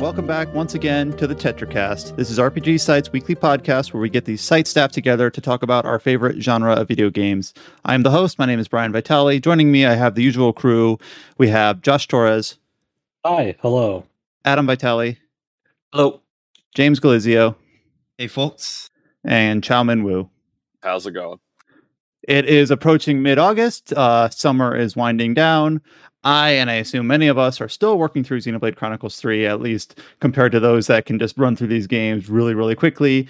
welcome back once again to the Tetracast. This is RPG Site's weekly podcast where we get the site staff together to talk about our favorite genre of video games. I am the host. My name is Brian Vitale. Joining me, I have the usual crew. We have Josh Torres. Hi, hello. Adam Vitale. Hello. James Galizio. Hey, folks. And Chow Min Woo. How's it going? It is approaching mid-August. Summer is winding down. I assume many of us are still working through Xenoblade Chronicles 3, at least compared to those that can just run through these games really, really quickly.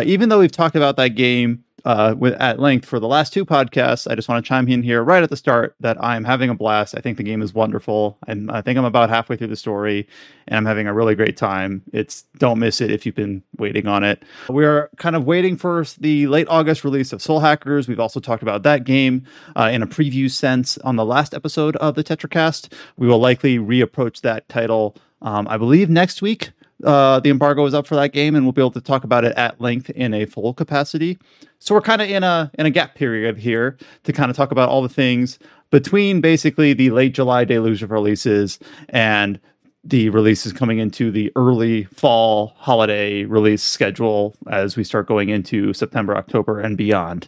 Even though we've talked about that game at length for the last two podcasts, I just want to chime in here right at the start that I'm having a blast. I think the game is wonderful. And I think I'm about halfway through the story, and I'm having a really great time. Don't miss it if you've been waiting on it. We're kind of waiting for the late August release of Soul Hackers. We've also talked about that game in a preview sense on the last episode of the Tetracast. We will likely reapproach that title, I believe, next week. The embargo is up for that game, and we'll be able to talk about it at length in a full capacity. So we're kind of in a gap period here to kind of talk about all the things between basically the late July deluge of releases and the releases coming into the early fall holiday release schedule as we start going into September, October, and beyond.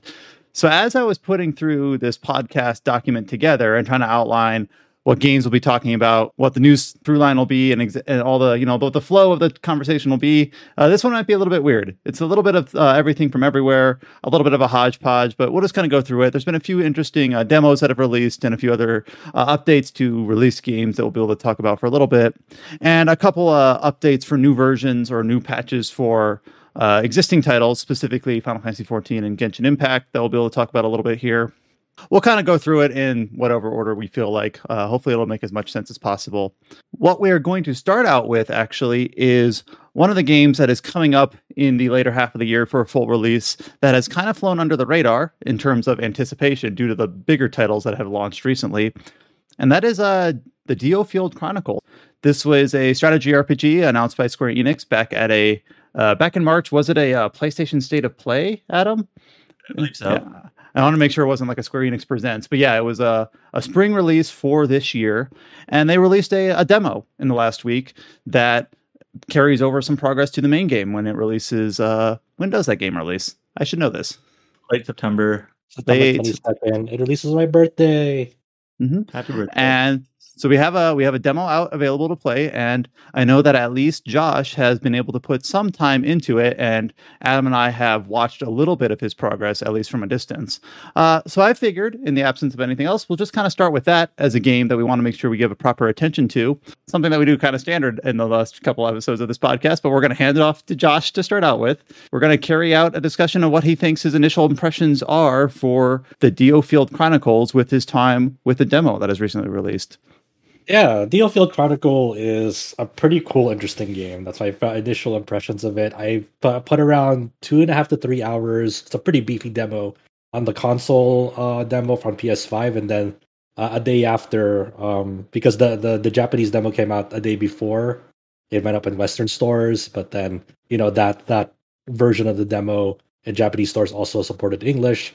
So as I was putting through this podcast document together and trying to outline what games we'll be talking about, what the news through line will be, and all the, the flow of the conversation will be. This one might be a little bit weird. It's a little bit of everything from everywhere, a little bit of a hodgepodge, but we'll just kind of go through it. There's been a few interesting demos that have released and a few other updates to release games that we'll be able to talk about for a little bit, and a couple updates for new versions or new patches for existing titles, specifically Final Fantasy XIV and Genshin Impact, that we'll be able to talk about a little bit here. We'll kind of go through it in whatever order we feel like. Hopefully it'll make as much sense as possible. What we are going to start out with, actually, is one of the games that is coming up in the later half of the year for a full release that has kind of flown under the radar in terms of anticipation due to the bigger titles that have launched recently. And that is the DioField Chronicle. This was a strategy RPG announced by Square Enix back in March. Was it a PlayStation State of Play, Adam? I believe so. Yeah. I want to make sure it wasn't like a Square Enix Presents, but yeah, it was a spring release for this year, and they released a demo in the last week that carries over some progress to the main game when it releases. When does that game release? I should know this. Late September. September 22nd. It releases my birthday. Mm-hmm. Happy birthday. And so we have a demo out available to play, and I know that at least Josh has been able to put some time into it, and Adam and I have watched a little bit of his progress, at least from a distance. So I figured, in the absence of anything else, we'll just kind of start with that as a game that we want to make sure we give a proper attention to, something that we do kind of standard in the last couple episodes of this podcast, but we're going to hand it off to Josh to start out with. We're going to carry out a discussion of what he thinks his initial impressions are for the DioField Chronicles with his time with the demo that has recently released. Yeah, DioField Chronicle is a pretty cool, interesting game. That's my initial impressions of it. I put around 2.5 to 3 hours. It's a pretty beefy demo on the console demo from PS5, and then a day after, because the Japanese demo came out a day before. It went up in Western stores, but then that version of the demo in Japanese stores also supported English.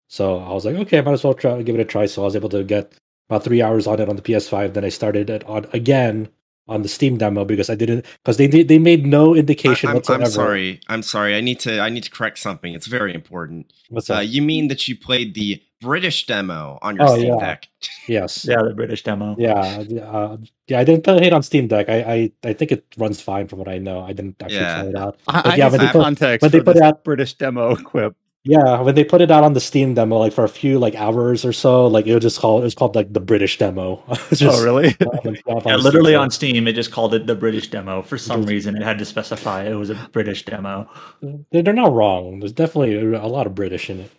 So I was like, okay, I might as well give it a try. So I was able to get about 3 hours on it on the PS5. Then I started it again on the Steam demo because they made no indication whatsoever. I'm sorry. I need to correct something. It's very important. What's that? You mean that you played the British demo on your Steam Deck? Yes. Yeah, the British demo. Yeah. I didn't play it on Steam Deck. I think it runs fine from what I know. I didn't actually try it out. When they put out British demo quip. Yeah, when they put it out on the Steam demo, like for a few hours or so, like it was called like the British demo. Really? Yeah, literally on Steam, it just called it the British demo. For some reason, it had to specify it was a British demo. They're not wrong. There's definitely a lot of British in it.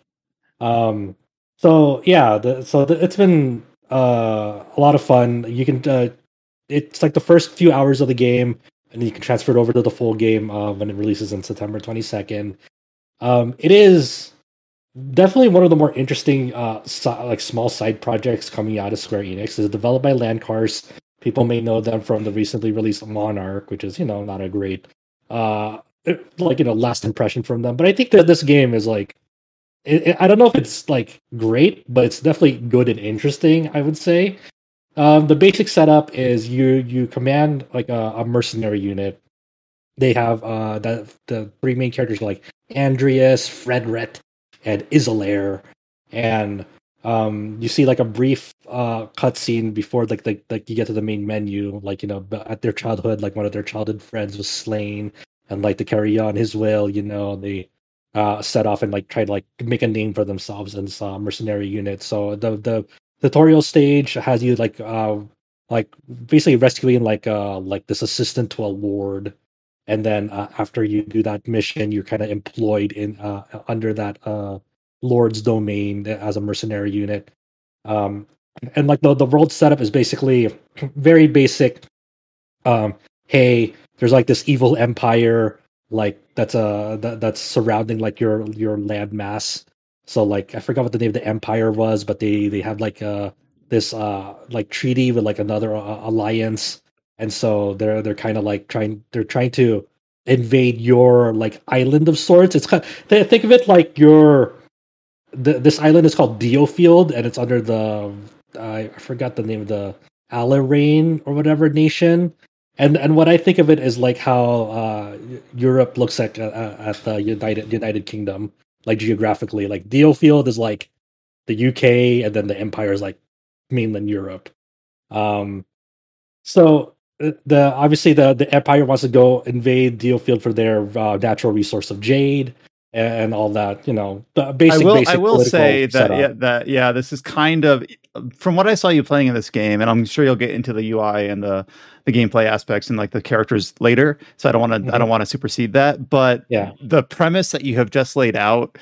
So yeah, it's been a lot of fun. You can it's like the first few hours of the game, and then you can transfer it over to the full game when it releases on September 22nd. It is definitely one of the more interesting small side projects coming out of Square Enix. It's developed by Landcars. People may know them from the recently released Monarch, which is not a great last impression from them. But I think that this game is I don't know if it's great, but it's definitely good and interesting, I would say. The basic setup is you command like a mercenary unit. They have the three main characters like Andreas, Fredret, and Isolair, and you see like a brief cutscene before like you get to the main menu, like at their childhood, like one of their childhood friends was slain, and like to carry on his will, they set off and like try to like make a name for themselves in this mercenary unit. So the tutorial stage has you like basically rescuing like this assistant to a lord, and then after you do that mission, you're kind of employed in under that lord's domain as a mercenary unit. Um, and like the world setup is basically very basic. Hey, there's like this evil empire like that's surrounding like your land mass. So like I forgot what the name of the empire was, but they have like this like treaty with like another alliance, and so they're kind of like trying to invade your like island of sorts. It's kind think of it like this island is called DioField, and it's under the I forgot the name of the Alarain or whatever nation. And what I think of it is like how Europe looks at the United Kingdom, like geographically. Like DioField is like the UK, and then the Empire is like mainland Europe. Um, so the obviously the Empire wants to go invade DioField for their natural resource of jade and all that. The basic I will say that setup. this is kind of, from what I saw you playing in this game, and I'm sure you'll get into the UI and the gameplay aspects and like the characters later. So I don't want to supersede that. But Yeah. the premise that you have just laid out,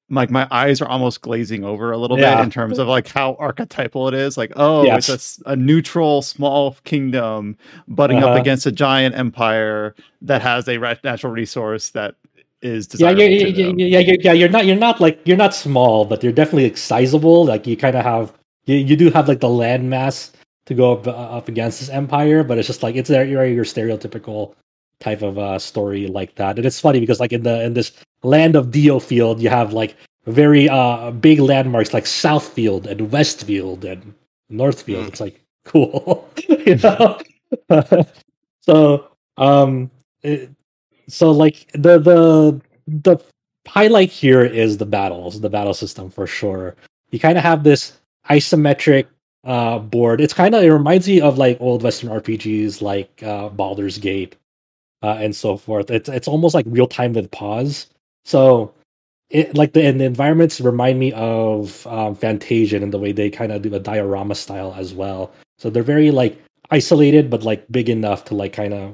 like my eyes are almost glazing over a little bit in terms of like how archetypal it is. Like, it's a neutral small kingdom butting up against a giant empire that has a natural resource that is desirable to them. You're not small, but you're definitely like, sizable. Like you kind of have you do have like the land mass to go up against this empire, but it's just like it's your stereotypical type of story like that. And it's funny because like in this land of DioField, you have like very big landmarks like Southfield and Westfield and Northfield. It's like cool, so so like the highlight here is the battle system for sure. You kind of have this isometric board. It reminds me of like old Western RPGs like Baldur's Gate and so forth. It's almost like real time with pause. So and the environments remind me of Fantasia in the way they kind of do a diorama style as well. So they're very like isolated, but like big enough to like kind of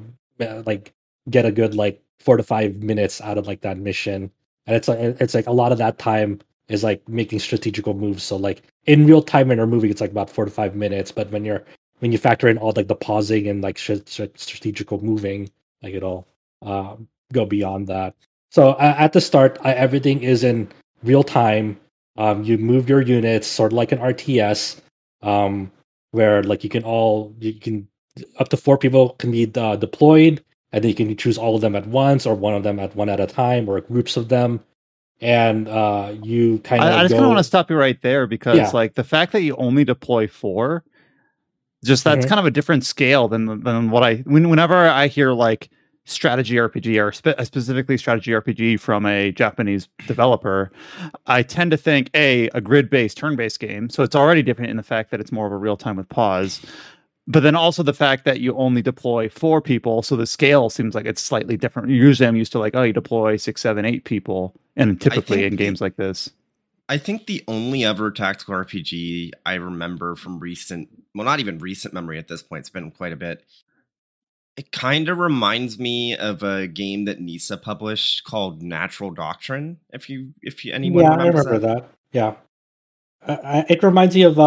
like get a good like 4 to 5 minutes out of like that mission. And it's like a lot of that time is like making strategical moves. So like in real time when you're moving, it's like about 4 to 5 minutes. But when you factor in all like the pausing and like strategical moving, like it'll go beyond that. So at the start, everything is in real time. You move your units sort of like an RTS, where like you can up to 4 people can be deployed, and then you can choose all of them at once, or one of them at one at a time, or groups of them. And you kind of I just kind of want to stop you right there because like the fact that you only deploy 4, just that's kind of a different scale than what whenever I hear like strategy RPG or specifically strategy RPG from a Japanese developer, I tend to think a grid-based turn-based game. So it's already different in the fact that it's more of a real time with pause. But then also the fact that you only deploy 4 people, so the scale seems like it's slightly different. Usually I'm used to like, you deploy 6, 7, 8 people, and typically in games like this. I think the only ever tactical RPG I remember from not even recent memory at this point, it's been quite a bit. It kind of reminds me of a game that Nisa published called Natural Doctrine. If anyone remembers I remember that. Yeah, it reminds me of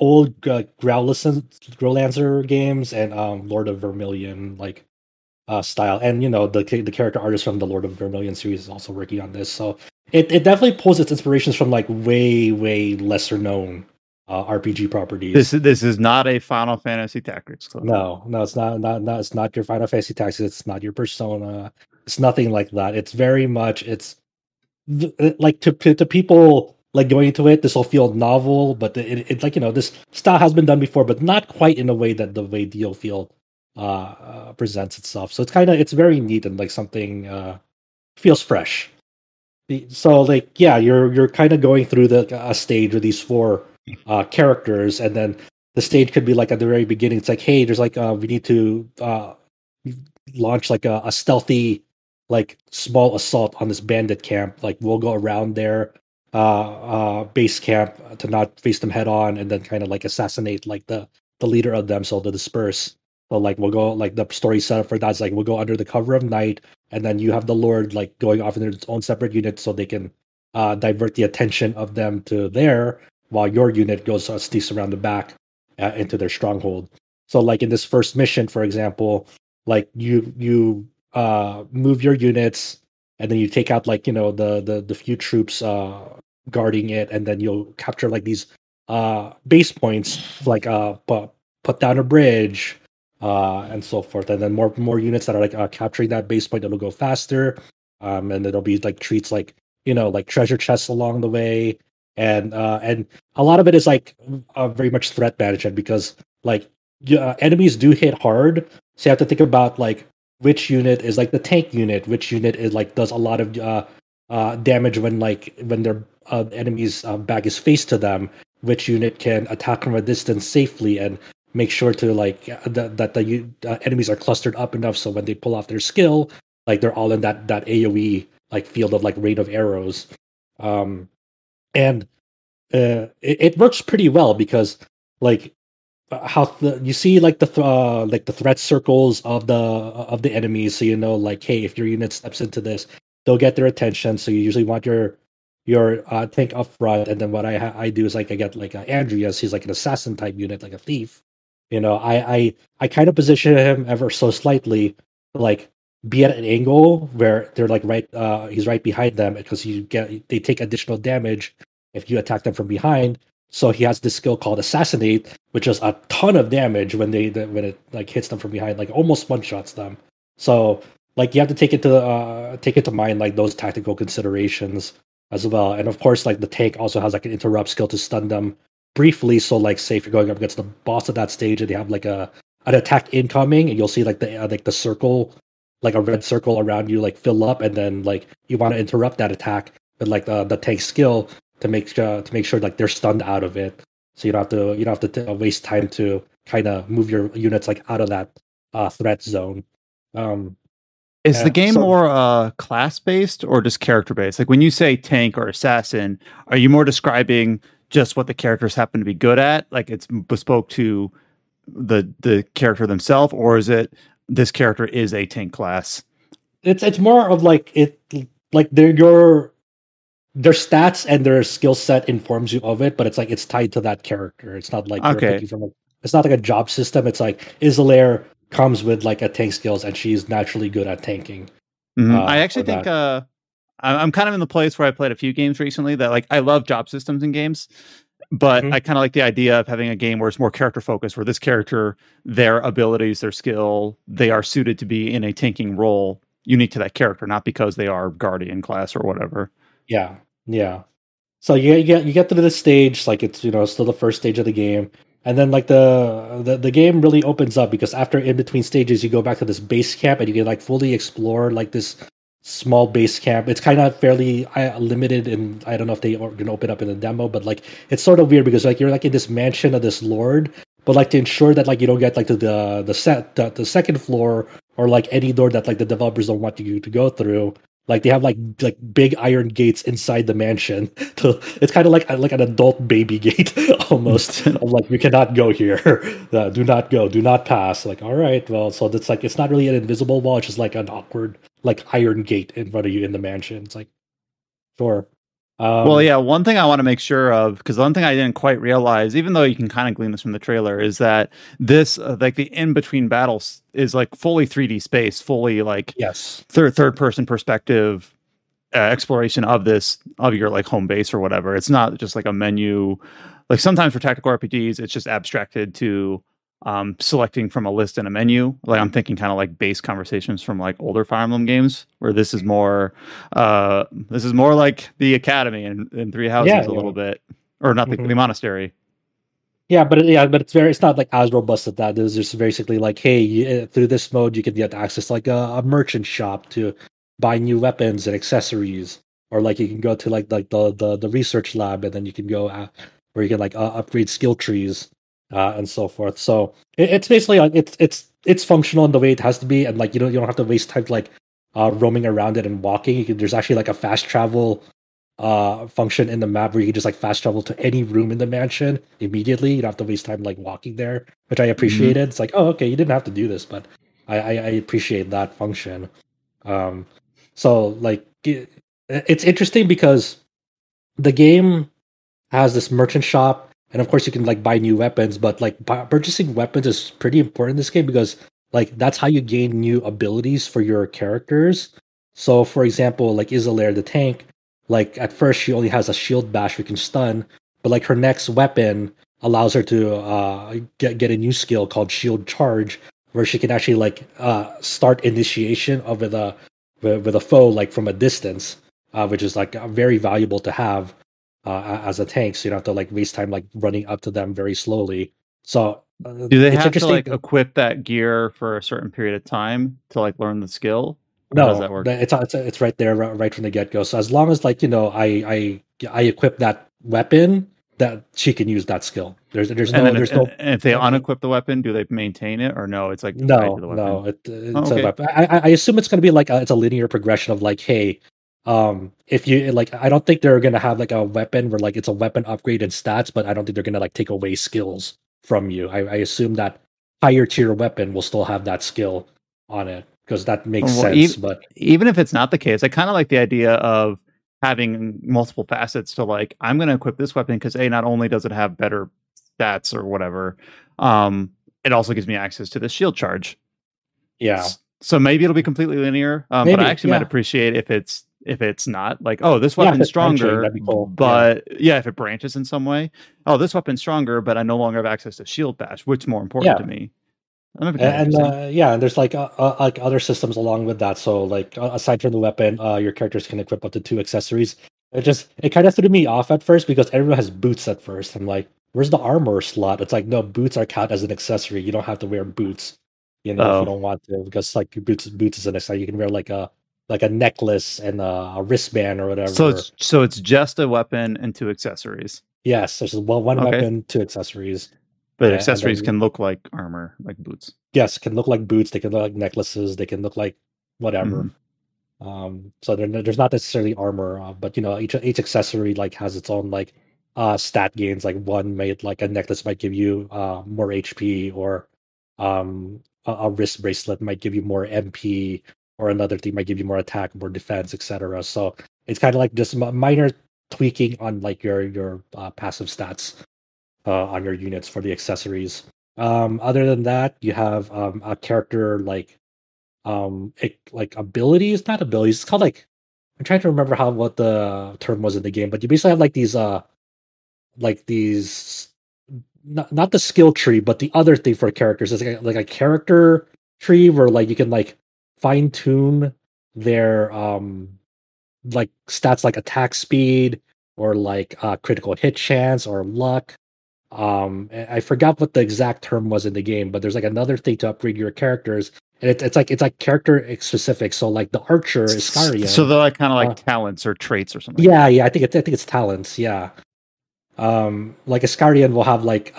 old Growlancer games and Lord of Vermilion like style, and the character artist from the Lord of Vermilion series is also working on this. So it definitely pulls its inspirations from like way lesser known RPG properties. This is not a Final Fantasy Tactics club. No, it's not. It's not your Final Fantasy Tactics. It's not your Persona. It's nothing like that. It's very much. It's like to people like going into it, this will feel novel, but it's like, this style has been done before, but not quite in a way that the way DioField presents itself. So it's very neat and like something feels fresh. So like, yeah, you're kind of going through a stage with these four characters, and then the stage could be like at the very beginning. It's like, hey, there's like we need to launch like a stealthy, like small assault on this bandit camp. Like we'll go around their base camp to not face them head on, and then kind of like assassinate like the leader of them, so to disperse. So like we'll go like the story setup for that's like we'll go under the cover of night, and then you have the Lord like going off in its own separate unit so they can divert the attention of them to there, while your unit goes sneaks around the back into their stronghold. So like in this first mission, for example, like you move your units, and then you take out like the few troops guarding it, and then you'll capture like these base points, like put down a bridge and so forth, and then more units that are like capturing that base point, it'll go faster, and it'll be like treats like like treasure chests along the way, and a lot of it is like very much threat management, because like enemies do hit hard, so you have to think about like which unit is like the tank unit, which unit is like does a lot of damage when their enemy's back is faced to them, which unit can attack from a distance safely, and make sure to like that the enemies are clustered up enough so when they pull off their skill, like they're all in that AoE like field of like rain of arrows, and it works pretty well, because like how you see like the threat circles of the enemies, so like, hey, if your unit steps into this, they'll get their attention. So you usually want your tank up front, and then what I do is like I get like Andreas. He's like an assassin type unit, like a thief. I kind of position him ever so slightly, like be at an angle where they're like he's right behind them, because they take additional damage if you attack them from behind. So he has this skill called Assassinate, which does a ton of damage when it like hits them from behind, like almost one shots them. So like you have to take it to mind, like those tactical considerations as well. And of course, like the tank also has like an interrupt skill to stun them briefly. So like, say if you're going up against the boss at that stage and they have like an attack incoming, and you'll see like the circle, like a red circle around you, like fill up, and then like you want to interrupt that attack with like the tank skill to make sure like they're stunned out of it, so you don't have to waste time to kind of move your units like out of that threat zone. Is the game more class based or just character based? Like when you say tank or assassin, are you more describing just what the characters happen to be good at, like it's bespoke to the character themselves, or is it this character is a tank class? It's more of like their stats and their skill set informs you of it, but it's like it's tied to that character. It's not like okay. It's not like a job system. It's like Isolair comes with like a tank skills, and she's naturally good at tanking. Mm-hmm. I actually think I'm kind of in the place where I played a few games recently that like I love job systems in games, but I kind of like the idea of having a game where it's more character focused, where this character, their abilities, their skill, they are suited to be in a tanking role unique to that character, not because they are Guardian class or whatever. Yeah. So you get to this stage, like it's still the first stage of the game, and then like the game really opens up, because after in between stages you go back to this base camp, and you can like fully explore like this small base camp. It's kind of fairly limited, and I don't know if they are gonna open up in the demo, but like it's sort of weird because like you're like in this mansion of this lord, but like to ensure that like you don't get like to the second floor, or like any door that like the developers don't want you to go through. Like they have like big iron gates inside the mansion. It's kind of like an adult baby gate almost. Of like, you cannot go here. Do not go. Do not pass. Like, all right, well, so it's like it's not really an invisible wall. It's just like an awkward like iron gate in front of you in the mansion. It's like, sure. Well, yeah, one thing I want to make sure of, because one thing I didn't quite realize, even though you can kind of glean this from the trailer, is that this like the in-between battles is like fully 3D space, fully like third person perspective exploration of your like home base or whatever. It's not just like a menu. Like sometimes for tactical RPGs, it's just abstracted to selecting from a list in a menu. Like I'm thinking kind of like base conversations from like older Fire Emblem games, where this is more like the Academy in Three Houses a little bit, or not the monastery. Yeah, but it's not like as robust as that. It's just basically like, hey, through this mode you can get access to like a merchant shop to buy new weapons and accessories, or like you can go to like the research lab, and then you can go where you can like upgrade skill trees and so forth. So it's basically like it's functional in the way it has to be, and like you don't have to waste time like roaming around it and walking. There's actually like a fast travel function in the map where you can just like fast travel to any room in the mansion immediately. You don't have to waste time like walking there, which I appreciated. It's like, oh, okay, you didn't have to do this, but I appreciate that function. So like it's interesting because the game has this merchant shop, and of course you can like buy new weapons, but like purchasing weapons is pretty important in this game because like that's how you gain new abilities for your characters. So for example, like Isolair the tank, like at first she only has a shield bash we can stun, but like her next weapon allows her to get a new skill called shield charge, where she can actually like start initiation of with a foe like from a distance, which is like very valuable to have as a tank, so you don't have to like waste time like running up to them very slowly. So do they have to like equip that gear for a certain period of time to like learn the skill? No, how does that work? It's right there, right from the get go. So as long as like I equip that weapon, that she can use that skill. There's no. And if they unequip the weapon, do they maintain it or no? It's like no, to the weapon? It's a weapon. I assume it's going to be like it's a linear progression of like, hey, if you like, I don't think they're going to have like a weapon where like it's a weapon upgrade in stats, but I don't think they're going to like take away skills from you. I assume that higher tier weapon will still have that skill on it, because that makes sense. But even if it's not the case, I kind of like the idea of having multiple facets to like, I'm going to equip this weapon because not only does it have better stats or whatever, it also gives me access to the shield charge. Yeah. So maybe it'll be completely linear, but I actually might appreciate if it's not like, oh, this weapon's stronger, that'd be cool. But if it branches in some way, oh, this weapon's stronger, but I no longer have access to shield bash, which is more important to me. And there's like other systems along with that. So like aside from the weapon, your characters can equip up to 2 accessories. It kind of threw me off at first because everyone has boots at first. I'm like, where's the armor slot? It's like, no, boots are count as an accessory. You don't have to wear boots, if you don't want to, because like boots is an accessory. You can wear like a necklace and a wristband or whatever. So it's just a weapon and 2 accessories. Yes, there's one weapon, 2 accessories. But accessories can look like armor, like boots. Yes, can look like boots. They can look like necklaces. They can look like whatever. So there's not necessarily armor, but each accessory like has its own like stat gains. Like one made like a necklace might give you more HP, or a wrist bracelet might give you more MP, or another thing might give you more attack, more defense, etc. So it's kind of like just minor tweaking on like your passive stats on your units for the accessories. Other than that, you have a character like abilities, not abilities. It's called like, I'm trying to remember what the term was in the game, but you basically have like these not the skill tree, but the other thing for characters is like a character tree where like you can like fine tune their like stats like attack speed, or like critical hit chance, or luck. I forgot what the exact term was in the game, but there's like another thing to upgrade your characters, and it's like character specific. So like the archer is Scarian. So they're like kind of like talents or traits or something. Yeah, I think it's talents. Yeah. Like Ascarian will have like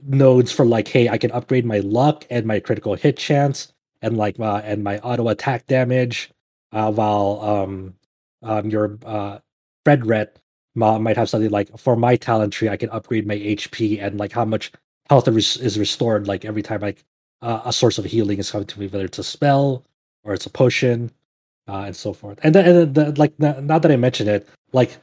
nodes for like, hey, I can upgrade my luck and my critical hit chance and like and my auto attack damage, while your Fredret might have something like, for my talent tree, I can upgrade my HP and like how much health is restored like every time like a source of healing is coming to me, whether it's a spell or it's a potion, and so forth. And then like now that I mention it, like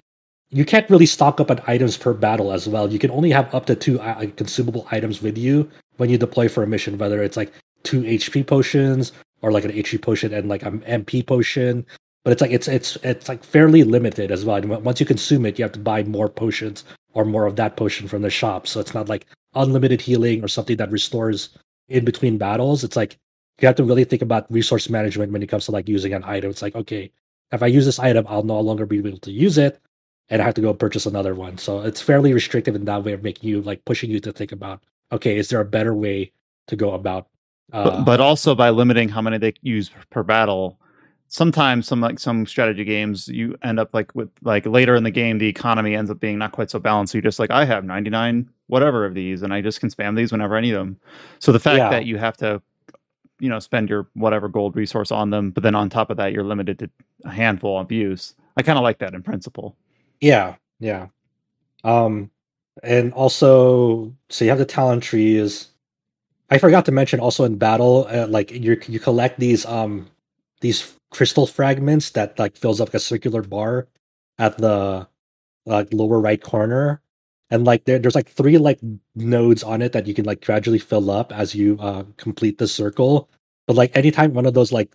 you can't really stock up on items per battle as well. You can only have up to 2 consumable items with you when you deploy for a mission, whether it's like 2 HP potions or like an HP potion and like an MP potion. But it's like it's like fairly limited as well. And once you consume it, you have to buy more potions or more of that potion from the shop. So it's not like unlimited healing or something that restores in between battles, it's like you have to really think about resource management when it comes to like using an item. It's like, okay, if I use this item, I'll no longer be able to use it, and I have to go purchase another one. So it's fairly restrictive in that way of making you like pushing you to think about, okay, is there a better way to go about? But also by limiting how many they use per battle. Sometimes some strategy games, you end up like with like later in the game, the economy ends up being not quite so balanced. So you're just like, I have 99 whatever of these, and I just can spam these whenever I need them. So the fact that you have to, spend your whatever gold resource on them, but then on top of that, you're limited to a handful of use. I kind of like that in principle. Yeah. And also, so you have the talent trees. I forgot to mention also in battle, like you collect these crystal fragments that like fills up a circular bar at the lower right corner, and like there's like 3 like nodes on it that you can like gradually fill up as you complete the circle. But like anytime one of those like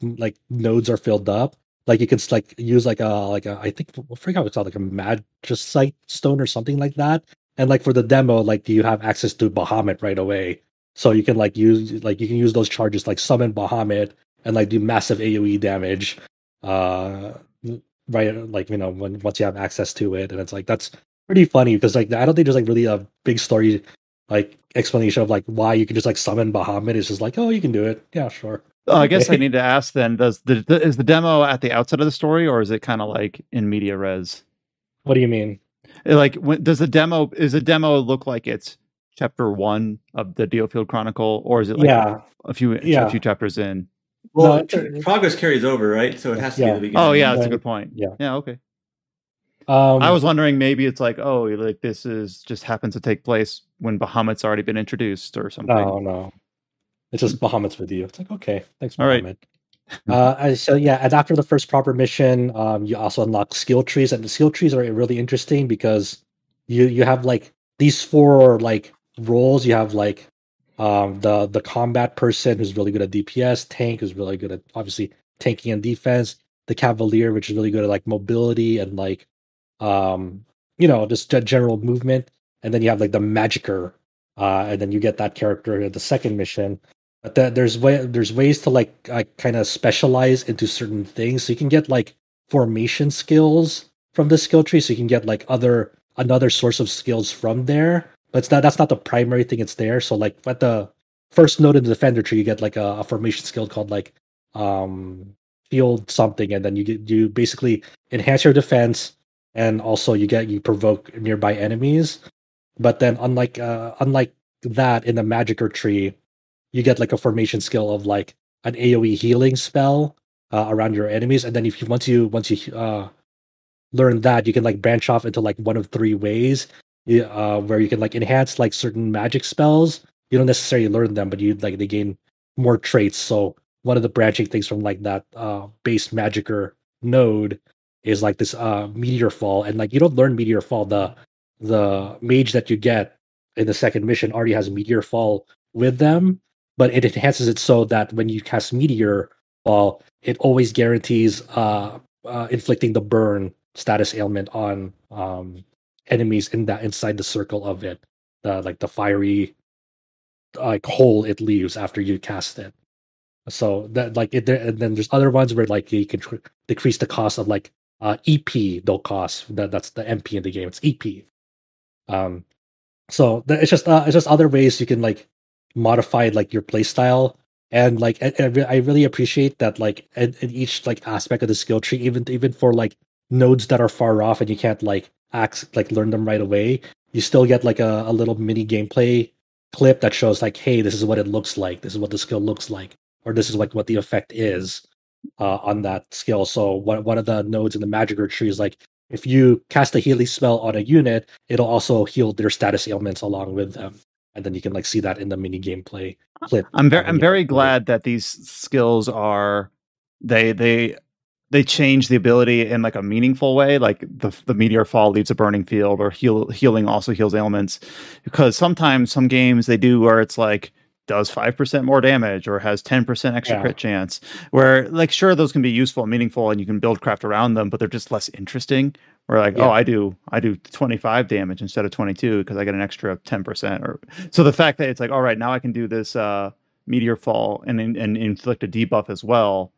nodes are filled up, like you can like use like a I think I forgot what it's called, like a magicite stone or something like that. And like for the demo, like you have access to Bahamut right away, so you can use those charges like summon Bahamut and like do massive AoE damage. Right, like once you have access to it, and it's like that's pretty funny because like I don't think there's like really a big story like explanation of like why you can just like summon Bahamut. It's just like, oh, you can do it, yeah, sure. I guess I need to ask then: is the demo at the outset of the story, or is it kind of like in media res? What do you mean? Like, does the demo look like it's chapter 1 of the DioField Chronicle, or is it like a few chapters in? Well, progress carries over, right? So it has to be the beginning. Oh, yeah, that's a good point. Yeah, okay. I was wondering maybe it's like, oh, like this is just happens to take place when Bahamut's already been introduced or something. No. It's just Bahamut's with you. It's like, okay, thanks, Bahamut. All right. So yeah, and after the first proper mission, you also unlock skill trees, and the skill trees are really interesting because you have like these 4 like roles. You have like the combat person who's really good at DPS, tank who's really good at obviously tanking and defense, the cavalier which is really good at like mobility and like just general movement, and then you have like the magicer, and then you get that character at the second mission. But there's ways to like kind of specialize into certain things, so you can get like formation skills from the skill tree, so you can get like another source of skills from there. But that's not the primary thing it's there. So like at the first node in the defender tree, you get like a formation skill called like field something, and then you basically enhance your defense, and also you provoke nearby enemies. But then unlike that in the magicer tree, you get like a formation skill of like an AoE healing spell around your enemies, and then once you learn that, you can like branch off into like one of 3 ways, where you can like enhance like certain magic spells. You don't necessarily learn them, but they gain more traits. So one of the branching things from like that base magicer node is like this meteor fall, and like you don't learn meteor fall. The mage that you get in the second mission already has meteor fall with them, but it enhances it so that when you cast meteor fall, it always guarantees inflicting the burn status ailment on enemies inside the circle of it, the fiery like hole it leaves after you cast it. So that like it, and then there's other ones where like you can decrease the cost of like EP don't cost. That's the MP in the game. It's EP. So it's just other ways you can like modify like your play style, and like I really appreciate that like in each like aspect of the skill tree, even for like nodes that are far off and you can't like learn them right away, you still get like a little mini gameplay clip that shows like, hey, this is what it looks like, this is what the skill looks like, or this is like what the effect is on that skill. So one of the nodes in the magicer tree is like, if you cast a healing spell on a unit, it'll also heal their status ailments along with them, and then you can like see that in the mini gameplay clip. I'm very glad that these skills are they change the ability in like a meaningful way. Like the meteor fall leaves a burning field, or healing also heals ailments. Because sometimes some games they do where it's like does 5% more damage or has 10% extra Yeah. crit chance, where like sure those can be useful and meaningful and you can build craft around them, but they're just less interesting. Where like, Yeah. I do 25 damage instead of 22 because I get an extra 10%. Or so the fact that it's like, all right, now I can do this meteor fall and inflict a debuff as well.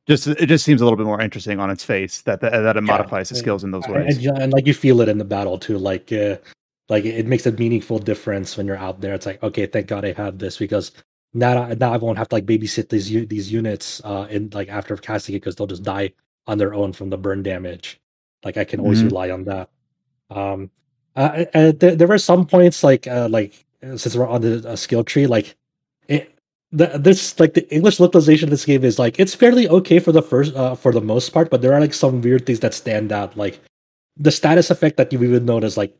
It just seems a little bit more interesting on its face that it modifies the skills in those ways. And like you feel it in the battle too, like it makes a meaningful difference when you're out there. It's like, okay, thank God I have this, because now I won't have to like babysit these units in like after casting it, because they'll just die on their own from the burn damage. Like I can always rely on that. There were some points like since we're on the skill tree, like this like the English localization of this game is like it's fairly okay for the most part, but there are like some weird things that stand out, like the status effect that you would notice like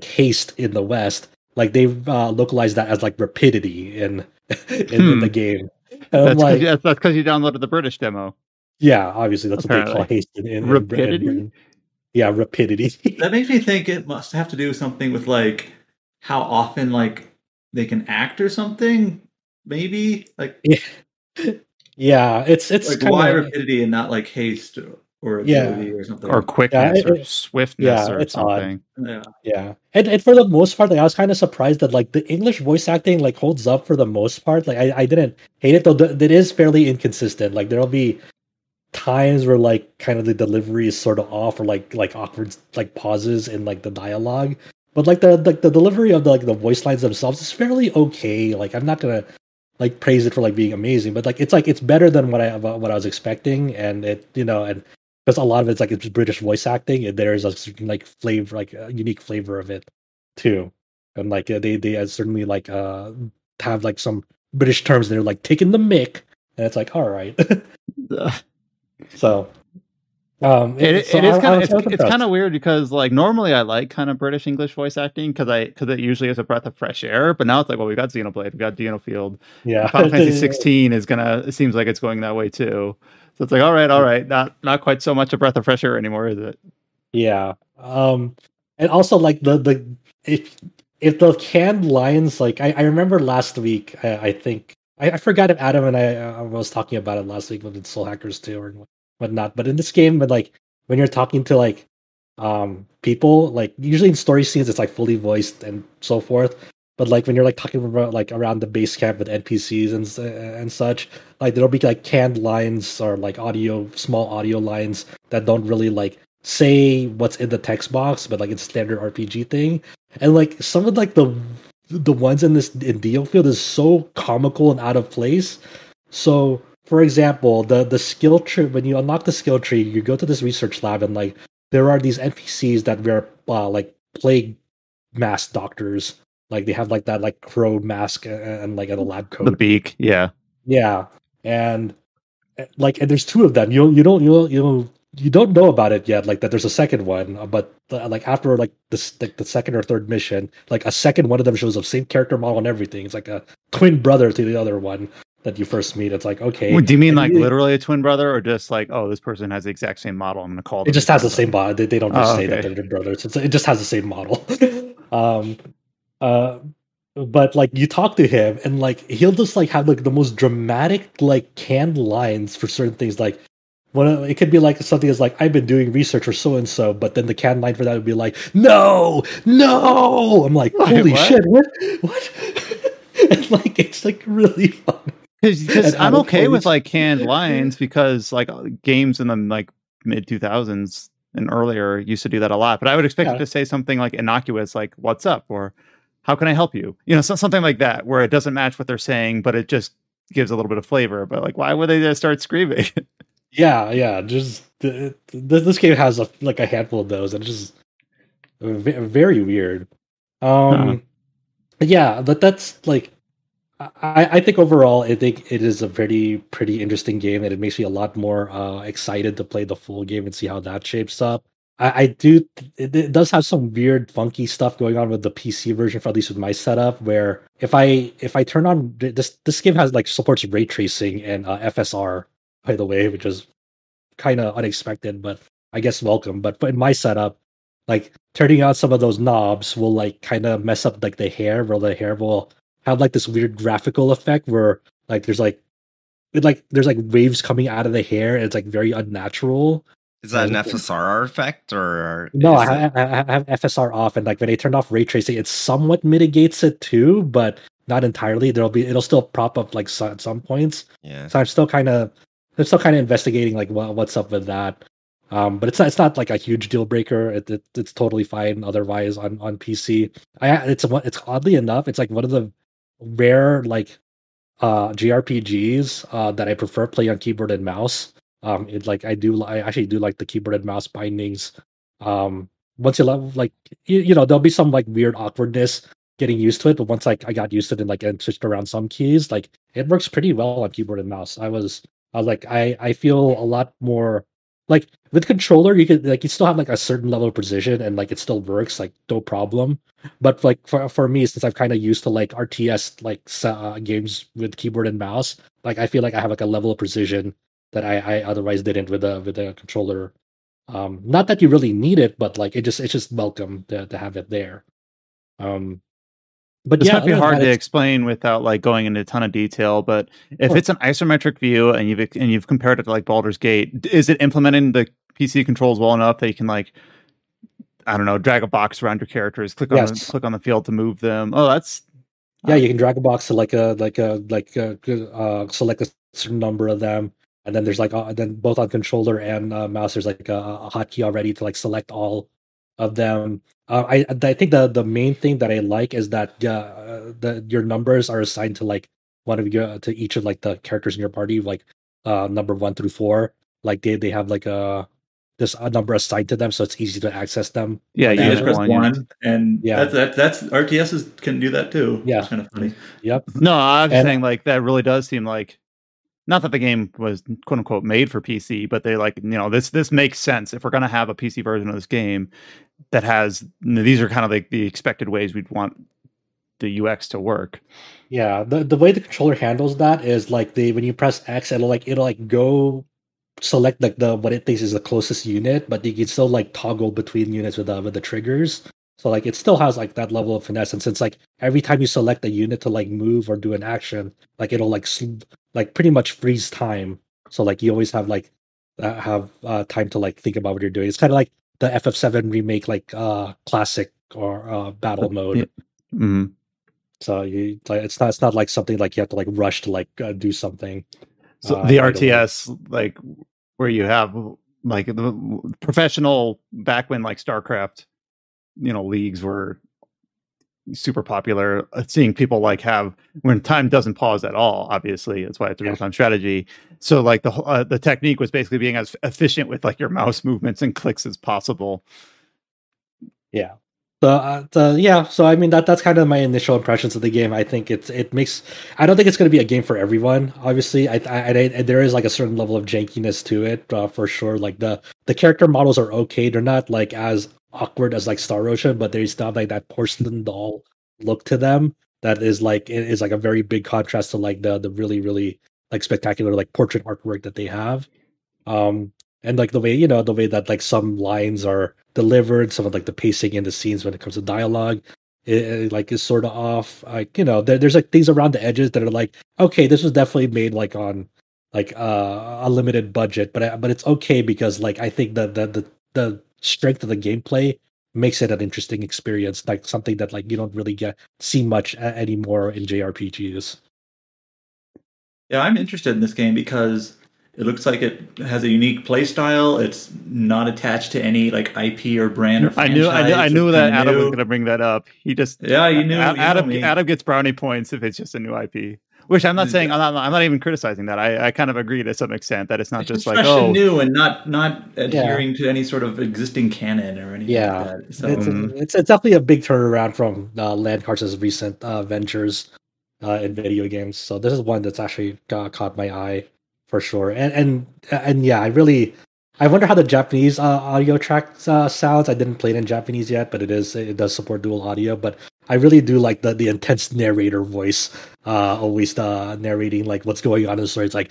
haste in the West, like they've localized that as like rapidity in the game. And that's because you downloaded the British demo. Yeah, obviously that's Apparently. what they call haste in rapidity. Britain. Yeah, rapidity. That makes me think it must have to do something with like how often like they can act or something. Maybe like yeah, it's like kinda, why rapidity and not like haste or agility or something, or quickness or swiftness or it's something. Yeah. Yeah, and for the most part, like I was kind of surprised that like the English voice acting like holds up for the most part. Like I didn't hate it, though. It is fairly inconsistent. Like there'll be times where like kind of the delivery is sort of off, or like awkward like pauses in like the dialogue. But like the delivery of the voice lines themselves is fairly okay. Like I'm not gonna like praise it for like being amazing, but like it's better than what I was expecting, and it and because a lot of it's like it's British voice acting, and there's a certain like flavor, like a unique flavor of it too, and like they certainly like have like some British terms that are like taking the mick, and it's like all right. So it's kind of weird because like normally I like kind of British English voice acting because it usually is a breath of fresh air, but now it's like, well, we got Xenoblade, we got DioField, Final Fantasy 16 it seems like it's going that way too. So it's like, all right, not quite so much a breath of fresh air anymore, is it? Yeah. And also like if the canned lines, like I remember last week, I think I forgot if Adam and I was talking about it last week with Soul Hackers 2 or whatnot, but in this game, but like when you're talking to like people, like usually in story scenes it's like fully voiced and so forth, but like when you're like talking about like around the base camp with NPCs and such, like there'll be like canned lines or like small audio lines that don't really like say what's in the text box, but like it's standard RPG thing. And like some of like the ones in DioField is so comical and out of place. So for example, the skill tree, when you unlock the skill tree, you go to this research lab, and like there are these NPCs that wear like plague mask doctors. Like they have like that like crow mask and like a lab coat. The beak, yeah. And like, and there's two of them. You don't know about it yet, like that there's a second one, but like after like the second or third mission, like a second one of them shows up, same character model and everything. It's like a twin brother to the other one that you first meet. It's like, okay. Do you mean like literally a twin brother, or just like, oh, this person has the exact same model, I'm gonna call them? It just has the same model. They don't just say that they're brothers. It just has the same model. But like you talk to him, and like he'll just like have like the most dramatic like canned lines for certain things. Like it could be like something that's like, I've been doing research for so and so, but then the canned line for that would be like, no. I'm like, holy shit, what? And like it's like really fun. Because I'm okay with like canned lines, because like games in the like mid 2000s and earlier used to do that a lot. But I would expect it to say something like innocuous, like "What's up?" or "How can I help you?" Something like that, where it doesn't match what they're saying, but it just gives a little bit of flavor. But like, why would they just start screaming? Yeah. Just this game has a handful of those, and it's just very weird. Yeah, but that's like. I think overall, I think it is a pretty interesting game, and it makes me a lot more excited to play the full game and see how that shapes up. It does have some weird, funky stuff going on with the PC version, for at least with my setup. Where if I turn on this game has like supports ray tracing and FSR, by the way, which is kind of unexpected, but I guess welcome. But in my setup, like turning on some of those knobs will like kind of mess up like the hair, where the hair will have like this weird graphical effect where like there's like there's like waves coming out of the hair, and it's like very unnatural. Is that an FSR effect or no? I have FSR off, and like when I turned off ray tracing, it somewhat mitigates it too, but not entirely. It'll still prop up like at some points. Yeah. So I'm still kind of investigating like what's up with that. But it's not like a huge deal breaker. It's totally fine otherwise on PC. It's oddly enough, it's like one of the rare like JRPGs that I prefer playing on keyboard and mouse. It like I actually do like the keyboard and mouse bindings. Once you love like you know there'll be some like weird awkwardness getting used to it, but once like I got used to it and switched around some keys, like it works pretty well on keyboard and mouse. I was like I feel a lot more like with controller you could like you still have like a certain level of precision and like it still works like no problem. But like for me, since I've kind of used to like RTS like games with keyboard and mouse, like I feel like I have like a level of precision that I otherwise didn't with the controller. Not that you really need it, but like it's just welcome to have it there. But This yeah, might be other than hard that, to it's- explain without like going into a ton of detail, but if Sure. it's an isometric view and you've compared it to like Baldur's Gate, is it implementing the PC controls well enough that you can like I don't know, drag a box around your characters, click on Yes. the field to move them? Oh, that's Yeah, you can drag a box to select a certain number of them, and then there's like then both on controller and mouse, there's like a hotkey already to like select all of them. I think the main thing that I like is that your numbers are assigned to like one of your to each of like the characters in your party, like number 1 through 4. Like they have like this a number assigned to them, so it's easy to access them. Yeah, You you just just press one, one, and Yeah. that's RTSs can do that too. Yeah. It's kind of funny. Yep. No, I was just And- saying like that really does seem like not that the game was quote unquote made for PC, but they like this makes sense if we're gonna have a PC version of this game that has these are kind of like the expected ways we'd want the UX to work. Yeah, the way the controller handles that is like when you press X, it'll like go select like the what it thinks is the closest unit, but you can still like toggle between units with the triggers. So like it still has like that level of finesse, and since like every time you select a unit to like move or do an action, like it'll like like pretty much freeze time. So like you always have like have time to like think about what you're doing. It's kind of like the FF7 remake, like classic or battle mode. Yeah. Mhm. So it's not like something like you have to like rush to like do something. So the right away. RTS, like where you have like the professional back when like StarCraft, leagues were super popular. Seeing people like have when time doesn't pause at all. Obviously, that's why it's a real time strategy. So like the technique was basically being as efficient with like your mouse movements and clicks as possible. Yeah. So I mean that's kind of my initial impressions of the game. I think it makes. I don't think it's going to be a game for everyone. Obviously, I there is like a certain level of jankiness to it for sure. Like the character models are okay. They're not like as awkward as like Star Ocean, but there's not like that porcelain doll look to them that is like it is like a very big contrast to like the really really like spectacular like portrait artwork that they have. And like the way that like some lines are delivered, some of like the pacing in the scenes when it comes to dialogue, it like is sort of off. Like there's like things around the edges that are like, okay, this was definitely made like on like a limited budget, but it's okay because like I think that the strength of the gameplay makes it an interesting experience, like something that like you don't really see much anymore in JRPGs. Yeah, I'm interested in this game because it looks like it has a unique play style. It's not attached to any like IP or brand or I franchise. knew It's that kinda Adam was new. going to bring that up. He just Yeah, you know Adam me. Adam gets brownie points if it's just a new IP. Which I'm not saying I'm not even criticizing that. I kind of agree to some extent that it's not It's just just like fresh and new and not adhering Yeah. to any sort of existing canon or anything Yeah, like that. So it's definitely a big turnaround from Landcar's recent ventures in video games. So this is one that's actually caught my eye for sure. And yeah, I wonder how the Japanese audio track sounds. I didn't play it in Japanese yet, but it does support dual audio. But I really do like the intense narrator voice, always narrating like what's going on in the story. It's like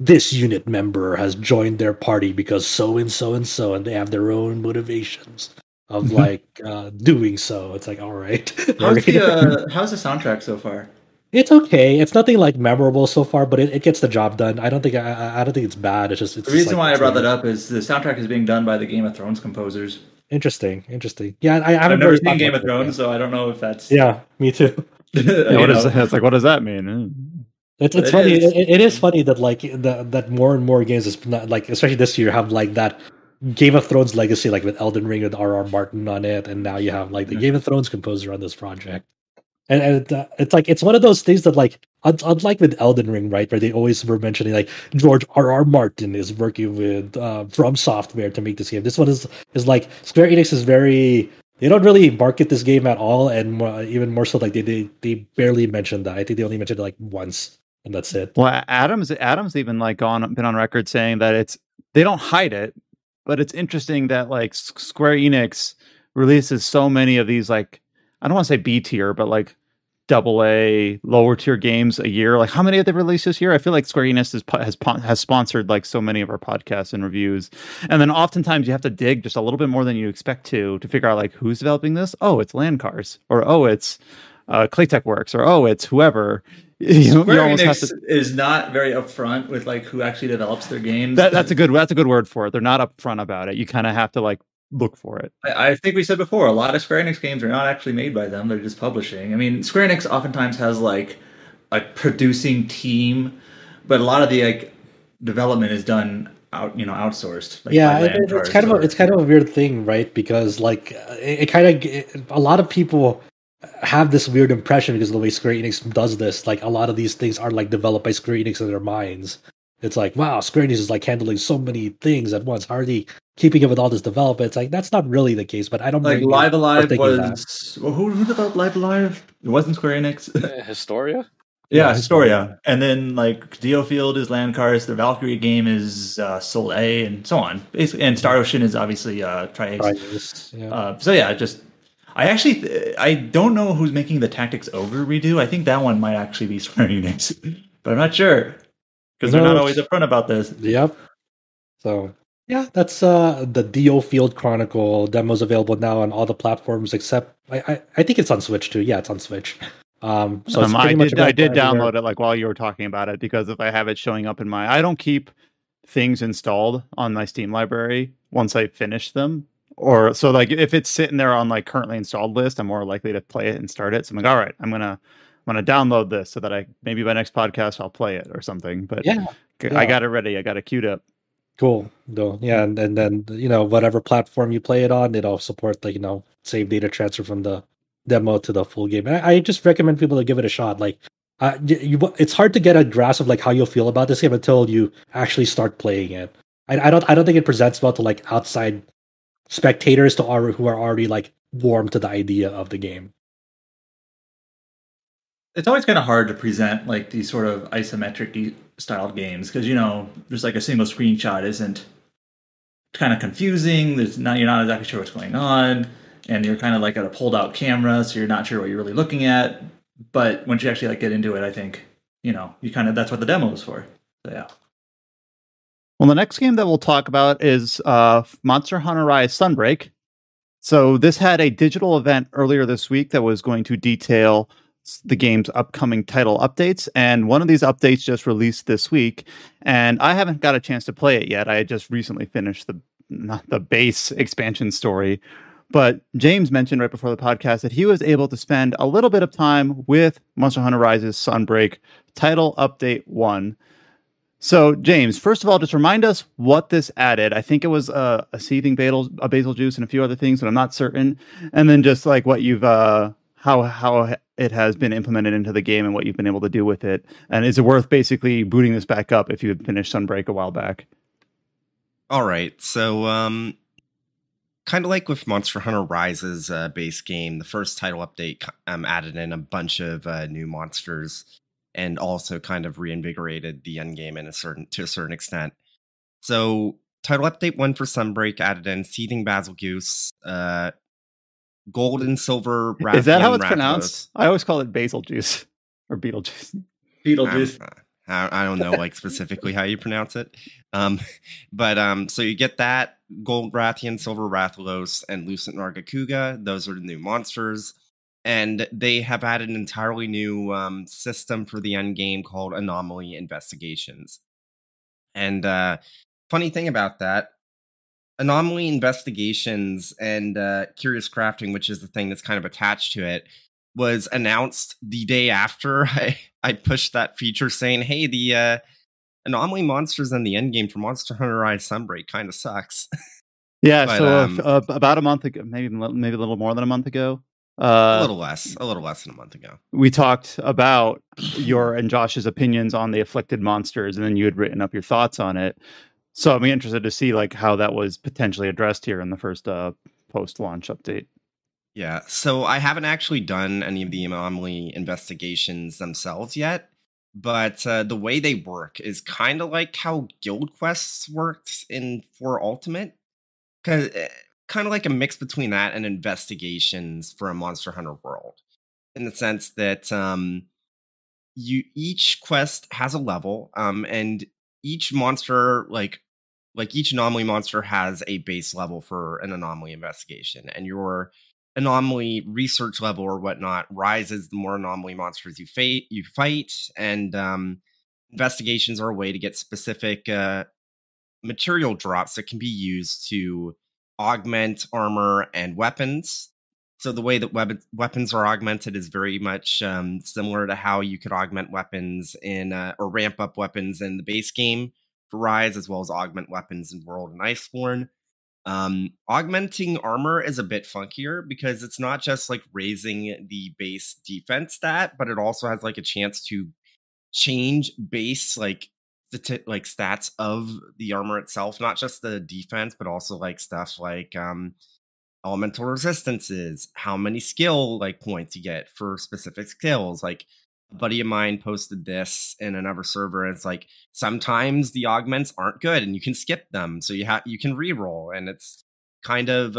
this unit member has joined their party because so and so and so, and they have their own motivations of like doing so. It's like all right. how's the soundtrack so far? It's okay. It's nothing like memorable so far, but it gets the job done. I don't think I don't think it's bad. It's The reason why I it's brought that weird. up is the soundtrack is being done by the Game of Thrones composers. Interesting. Yeah, I I've haven't never really seen thought Game much of of it. Thrones, so I don't know if that's Yeah, me too. Yeah, you what is know, it's like? What does that mean? but It's it funny. is. It is funny that like that more and more games, like especially this year, have like that Game of Thrones legacy, like with Elden Ring with R.R. Martin on it, and now you have like the Game of Thrones composer on this project. And it's like it's one of those things that like unlike with Elden Ring, right, where they always were mentioning like George R.R. Martin is working with From Software to make this game. This one is like Square Enix is very, they don't really market this game at all, and even more so like they barely mentioned that. I think they only mentioned it like once, and that's it. Well, Adams even like been on record saying that they don't hide it, but it's interesting that like Square Enix releases so many of these, like, I don't want to say B tier, but like AA lower tier games a year. Like, how many have they released this year? I feel like Square Enix has sponsored like so many of our podcasts and reviews, and then oftentimes you have to dig just a little bit more than you expect to figure out like who's developing this. Oh, it's Landcars, or oh, it's Claytech Works, or oh, it's whoever. Square Enix is not very upfront with like who actually develops their games. That's a good word for it. They're not upfront about it. You kind of have to like look for it. I think we said before, a lot of Square Enix games are not actually made by them; they're just publishing. I mean, Square Enix oftentimes has like a producing team, but a lot of the like development is done outsourced. Like, Yeah, it's kind of a weird thing, right? Because like a lot of people have this weird impression because of the way Square Enix does this. Like a lot of these things are like developed by Square Enix in their minds. It's like, wow, Square Enix is like handling so many things at once. How are they keeping up with all this development? It's like that's not really the case, but I don't like blame Live you for Alive thinking was who developed Live Alive? It wasn't Square Enix. Historia? Yeah, Historia. And then like DioField is Landcars, the Valkyrie game is Soul A, and so on. Basically, and Star Ocean is obviously Tri-Ace. So yeah, just I don't know who's making the Tactics Ogre redo. I think that one might actually be Square Enix, but I'm not sure because they're not always upfront about this. Yep. So yeah, that's the DioField Chronicle demo's available now on all the platforms except I think it's on Switch too. Yeah, it's on Switch. So it's I did everywhere. download it like while you were talking about it, because if I have it showing up in I don't keep things installed on my Steam library once I finish them, or so like if it's sitting there on like currently installed list, I'm more likely to play it and start it. So I'm like, all right, I'm gonna download this so that I maybe by next podcast I'll play it or something. But Yeah. I got it ready. I got it queued up. Cool. No, yeah, and then whatever platform you play it on, it'll support the save data transfer from the demo to the full game. And I just recommend people to give it a shot. Like, it's hard to get a grasp of like how you'll feel about this game until you actually start playing it. I don't think it presents well to like outside spectators who are already like warm to the idea of the game. It's always kind of hard to present like these sort of isometric styled games because just like a single screenshot isn't kind of confusing. You're not exactly sure what's going on, and you're kind of like at a pulled out camera, so you're not sure what you're really looking at. But once you actually like get into it, I think you kind of that's what the demo is for. So yeah. Well, the next game that we'll talk about is Monster Hunter Rise Sunbreak. So this had a digital event earlier this week that was going to detail the game's upcoming title updates, and one of these updates just released this week, and I haven't got a chance to play it yet. I just recently finished not the base expansion story, but James mentioned right before the podcast that he was able to spend a little bit of time with Monster Hunter Rise's Sunbreak title update 1. So, James, first of all, just remind us what this added. I think it was a seething basil juice and a few other things, but I'm not certain. And then just like what you've how it has been implemented into the game and what you've been able to do with it. And is it worth basically booting this back up if you had finished Sunbreak a while back? All right. So, kind of like with Monster Hunter Rise's base game, the first title update added in a bunch of new monsters and also kind of reinvigorated the end game to a certain extent. So, title update 1 for Sunbreak added in seething basil juice, gold and silver. Is that how it's pronounced? I always call it basil juice or beetle juice. I don't know like specifically how you pronounce it. But so you get that gold Rathian, silver Rathalos, and Lucent Nargacuga. Those are the new monsters. and they have added an entirely new system for the end game called Anomaly Investigations. And funny thing about that, Anomaly Investigations and Curious Crafting, which is the thing that's kind of attached to it, was announced the day after I pushed that feature saying, hey, the anomaly monsters in the endgame for Monster Hunter Rise Sunbreak kind of sucks. Yeah, But, so about a month ago, maybe a little more than a month ago. a little less than a month ago. We talked about your and Josh's opinions on the afflicted monsters, and then you had written up your thoughts on it. So I'm interested to see like how that was potentially addressed here in the first post-launch update. Yeah, so I haven't actually done any of the anomaly investigations themselves yet, but the way they work is kind of like how guild quests worked in for Ultimate, kind of like a mix between that and investigations for a Monster Hunter world, in the sense that each quest has a level, and each monster like each anomaly monster has a base level for an anomaly investigation, and your anomaly research level or whatnot rises the more anomaly monsters you fight, and investigations are a way to get specific material drops that can be used to augment armor and weapons. So the way that weapons are augmented is very much similar to how you could augment weapons in or ramp up weapons in the base game for Rise, as well as augment weapons in World and Iceborne. Augmenting armor is a bit funkier because it's not just like raising the base defense stat, but it also has like a chance to change base like stats of the armor itself, not just the defense, but also like stuff like elemental resistances, how many skill like points you get for specific skills. Like a buddy of mine posted this in another server, and it's like sometimes the augments aren't good and you can skip them, so you can reroll, and it's kind of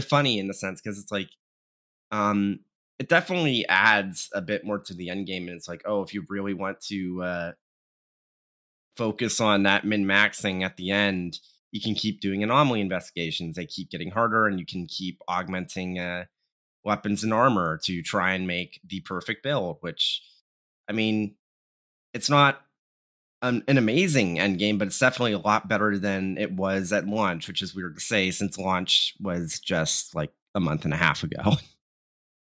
funny in the sense because it's like it definitely adds a bit more to the end game, and it's like, oh, if you really want to focus on that min-maxing at the end, you can keep doing anomaly investigations. They keep getting harder, and you can keep augmenting weapons and armor to try and make the perfect build, which, I mean, it's not an amazing end game, but it's definitely a lot better than it was at launch, which is weird to say since launch was just like a month and a half ago.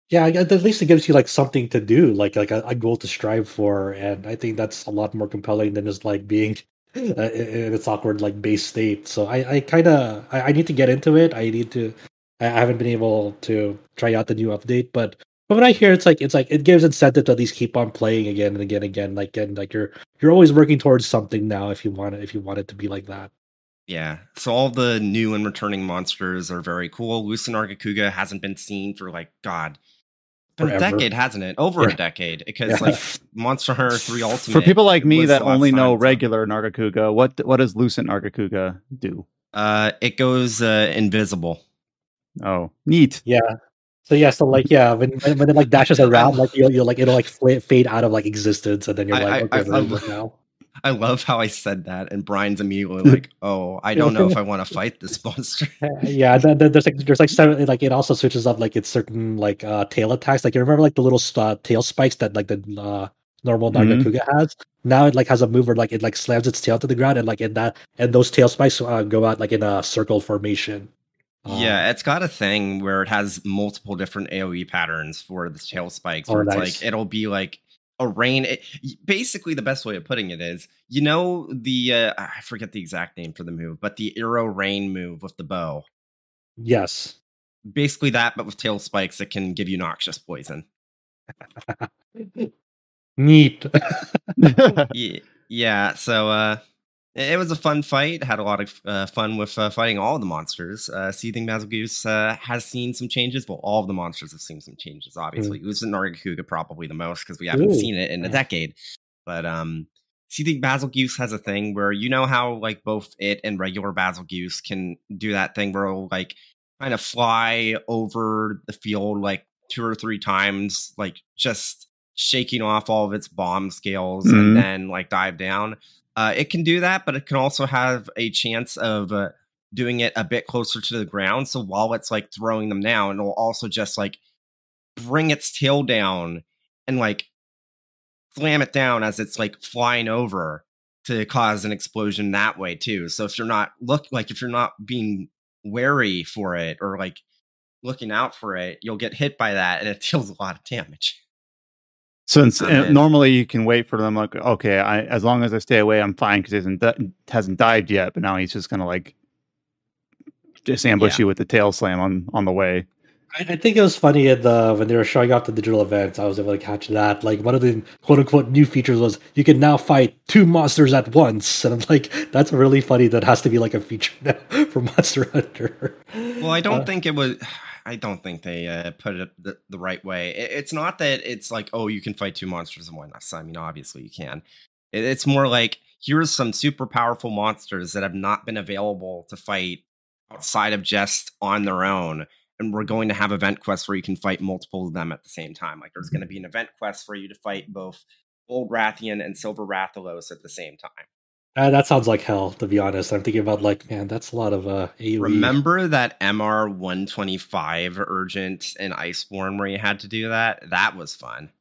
Yeah, at least it gives you like something to do, like a goal to strive for, and I think that's a lot more compelling than just like being in its awkward like base state. So I kind of I need to get into it. I haven't been able to try out the new update, but from what I hear, it's like it gives incentive to at least keep on playing again and again and again. Like and like you're always working towards something now if you want it to be like that. Yeah, so all the new and returning monsters are very cool. Lucent Argakuga hasn't been seen for like God. Been Forever. a decade, hasn't it? Over a decade, because like Monster Hunter 3 Ultimate. For people like me was that the last only know time, so- regular Nargacuga, what does Lucent Nargacuga do? it goes invisible. Oh, neat. Yeah. So like when it like dashes around, like you'll like it'll like fade out of like existence, and then you're like, okay, we're good now. I love how I said that, and Brian's immediately like, "Oh, I don't know if I want to fight this monster." Yeah, there's like seven, like it also switches up like it's certain like tail attacks. Like you remember like the little tail spikes that like the normal Nargacuga has. Now it like has a move where like it like slams its tail to the ground, and like in that and those tail spikes go out like in a circle formation. Yeah, it's got a thing where it has multiple different AoE patterns for the tail spikes. Oh, Where it's nice. like it'll be like a rain. Basically, the best way of putting it is, you know, the I forget the exact name for the move, but the arrow rain move with the bow. Yes. Basically that, but with tail spikes that can give you noxious poison. Neat. Yeah. So it was a fun fight. Had a lot of fun with fighting all the monsters. Seething Basilgoose has seen some changes. Well, all of the monsters have seen some changes, obviously. Lucent Nargacuga probably the most because we haven't seen it in a decade. But Seething Basilgoose has a thing where, you know how like both it and regular Basilgoose can do that thing where it'll like kind of fly over the field like 2 or 3 times, like just shaking off all of its bomb scales and then like dive down. It can do that, but it can also have a chance of doing it a bit closer to the ground. So while it's like throwing them down, it'll also just like bring its tail down and like slam it down as it's like flying over to cause an explosion that way too. So if you're not if you're not being wary for it or like looking out for it, you'll get hit by that and it deals a lot of damage. Since normally you can wait for them, like, okay, as long as I stay away, I'm fine because he hasn't died yet. But now he's just gonna like just ambush you with the tail slam on the way. I think it was funny when they were showing off the digital events. I was able to catch that. Like one of the quote unquote new features was you can now fight 2 monsters at once, and I'm like, that's really funny. That has to be like a feature now for Monster Hunter. Well, I don't think it was. I don't think they put it the right way. It's not that it's like, oh, you can fight 2 monsters in one. I mean, obviously you can. It's more like here's some super powerful monsters that have not been available to fight outside of just on their own. And we're going to have event quests where you can fight multiple of them at the same time. Like there's going to be an event quest for you to fight both Gold Rathian and Silver Rathalos at the same time. That sounds like hell, to be honest. I'm thinking about like, man, that's a lot of AoE. Remember that MR 125 Urgent in Iceborne where you had to do that? That was fun.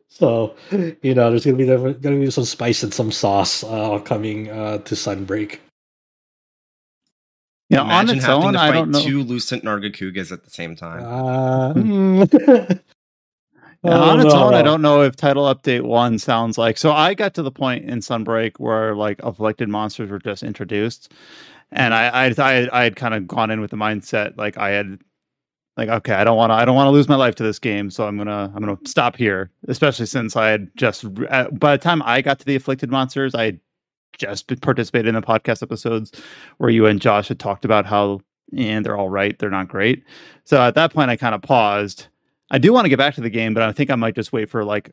So, there's gonna be some spice and some sauce coming to Sunbreak. Yeah, imagine on its having own, to I fight don't know. 2 Lucent Nargacugas at the same time. On its own, I don't know if Title Update 1 sounds like. So I got to the point in Sunbreak where like afflicted monsters were just introduced, and I had kind of gone in with the mindset like I had like, okay, I don't want to lose my life to this game, so I'm gonna stop here. Especially since I had just by the time I got to the afflicted monsters, I had just participated in the podcast episodes where you and Josh had talked about how they're all right, they're not great. So at that point, I kind of paused. I do want to get back to the game, but I think I might just wait for like,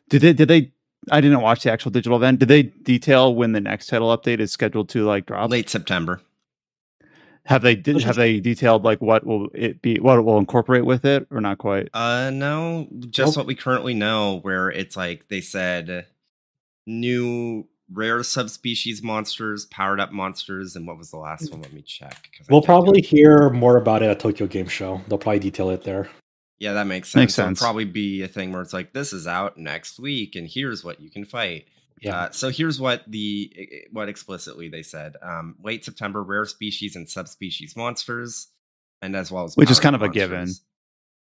did they? I didn't watch the actual digital event. Did they detail when the next title update is scheduled to like drop? Late September. Have they detailed like what will it will incorporate with it or not quite? No, just what we currently know, where it's like they said new rare subspecies monsters, powered up monsters, and what was the last one? Let me check. We'll probably hear more about it at Tokyo Game Show. They'll probably detail it there. Yeah, that makes sense. It'll probably be a thing where it's like, this is out next week, and here's what you can fight. Yeah. So here's what explicitly they said: late September, rare species and subspecies monsters, and as well as which is kind of monsters. A given.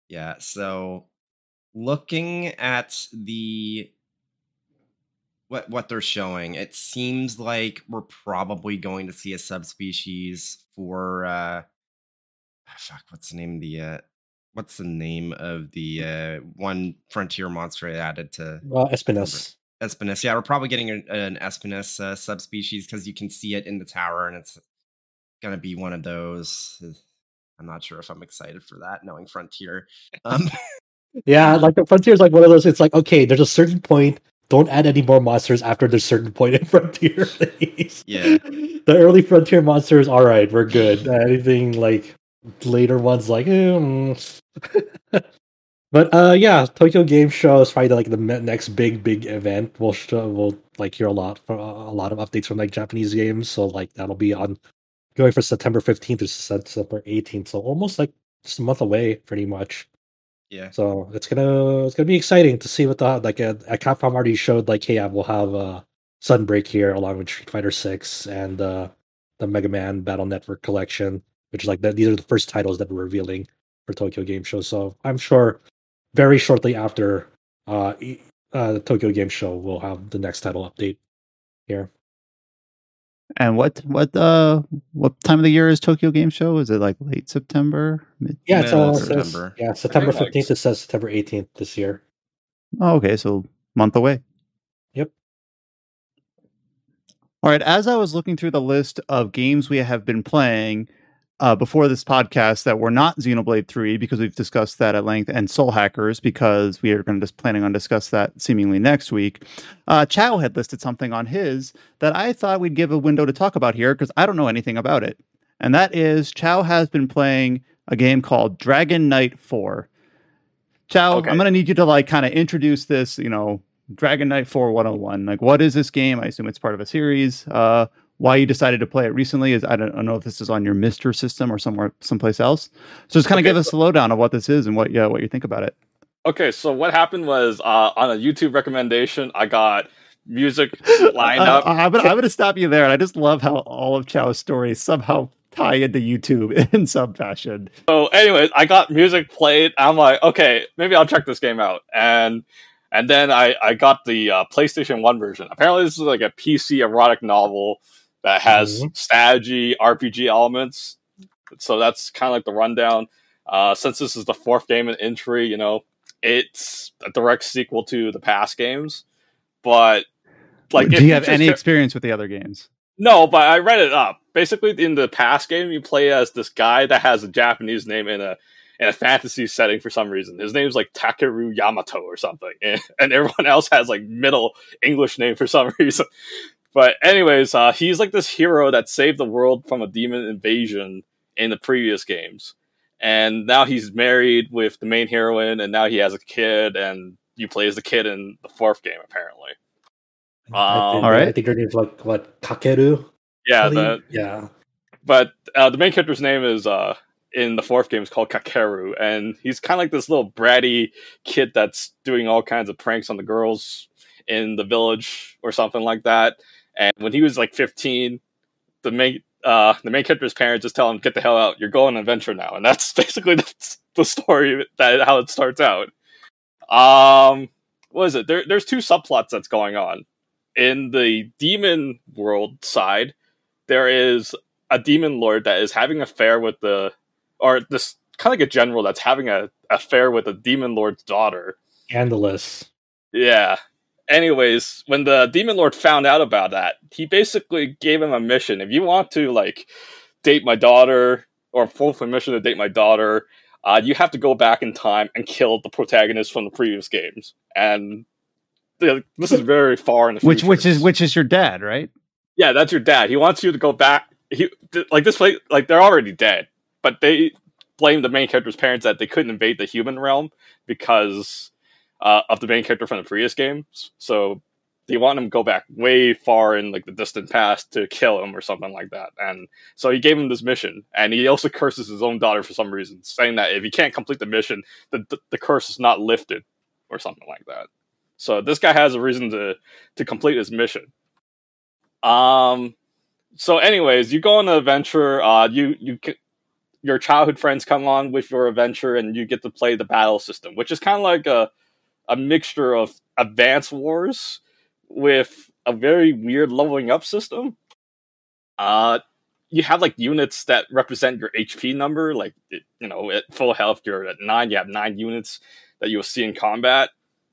Yeah. So looking at what they're showing, it seems like we're probably going to see a subspecies for what's the name of the one frontier monster they added to Espinus. Espinus, yeah, we're probably getting an Espinus subspecies because you can see it in the tower, and it's gonna be one of those. I'm not sure if I'm excited for that, knowing Frontier. Yeah, like the Frontier is like one of those. It's like, okay, there's a certain point. Don't add any more monsters after there's a certain point in Frontier. Yeah, the early Frontier monsters, all right, we're good. Anything like later ones, like. But yeah, Tokyo Game Show is probably like the next big event. We'll like hear a lot of updates from like Japanese games. So like that'll be going for September 15th to September 18th. So almost like just a month away, pretty much. Yeah. So it's gonna be exciting to see what Capcom already showed like, hey, we'll have Sunbreak here along with Street Fighter 6 and the Mega Man Battle Network collection, which is like these are the first titles that we're revealing for Tokyo Game Show. So I'm sure very shortly after the Tokyo Game Show, we'll have the next title update here. And what time of the year is Tokyo Game Show? Is it like late September? Yeah, September. Yeah, September 15th. It says September 18th this year. Oh, okay, so month away. Yep. All right. As I was looking through the list of games we have been playing before this podcast that were not Xenoblade 3, because we've discussed that at length, and Soul Hackers, because we are going to just planning on discuss that seemingly next week. Chow had listed something on his that I thought we'd give a window to talk about here because I don't know anything about it. And that is Chow has been playing a game called Dragon Knight 4. Chow, okay. I'm going to need you to like kind of introduce this, Dragon Knight 4 101. Like, what is this game? I assume it's part of a series. why you decided to play it recently. Is I don't know if this is on your Mister system or someplace else. So just kind of give us a lowdown of what this is and what you think about it. Okay, so what happened was on a YouTube recommendation, I got music lined up. I'm going to stop you there. And I just love how all of Chow's stories somehow tie into YouTube in some fashion. So anyways, I got music played. I'm like, okay, maybe I'll check this game out. And then I got the PlayStation 1 version. Apparently this is like a PC erotic novel that has strategy, RPG elements. So that's kind of like the rundown. Since this is the 4th game in entry, you know, it's a direct sequel to the past games. But like, do you have any experience with the other games? No, but I read it up. Basically, in the past game, you play as this guy that has a Japanese name in a fantasy setting for some reason. His name's like Takeru Yamato or something, and everyone else has like middle English name for some reason. But anyways, he's like this hero that saved the world from a demon invasion in the previous games, and now he's married with the main heroine, and now he has a kid, and you play as the kid in the 4th game apparently. All right. I think her name's like what, Kakeru. Yeah, But the main character's name is in the 4th game is called Kakeru, and he's kind of like this little bratty kid that's doing all kinds of pranks on the girls in the village or something like that. And when he was like 15, the main character's parents just tell him, "Get the hell out! You're going on an adventure now." And that's basically the story how it starts out. What is it? There's 2 subplots that's going on. In the demon world side, there is a demon lord that is having an affair with this kind of like a general that's having an affair with a demon lord's daughter. Scandalous. Yeah. Anyways, when the demon lord found out about that, he basically gave him a mission. If you want to like date my daughter or fulfill a mission to date my daughter, you have to go back in time and kill the protagonist from the previous games. And this is very far in the future. Which is your dad, right? Yeah, that's your dad. He wants you to go back. They're already dead, but they blame the main character's parents that they couldn't invade the human realm because of the main character from the previous games. So they want him to go back way far in like the distant past to kill him or something like that. And so he gave him this mission, and he also curses his own daughter for some reason, saying that if he can't complete the mission, the curse is not lifted or something like that. So this guy has a reason to complete his mission. So anyways, you go on an adventure, your childhood friends come on with your adventure, and you get to play the battle system, which is kind of like a mixture of Advance Wars with a very weird leveling up system. You have like units that represent your HP number, like, you know, at full health, you're at 9, you have 9 units that you'll see in combat.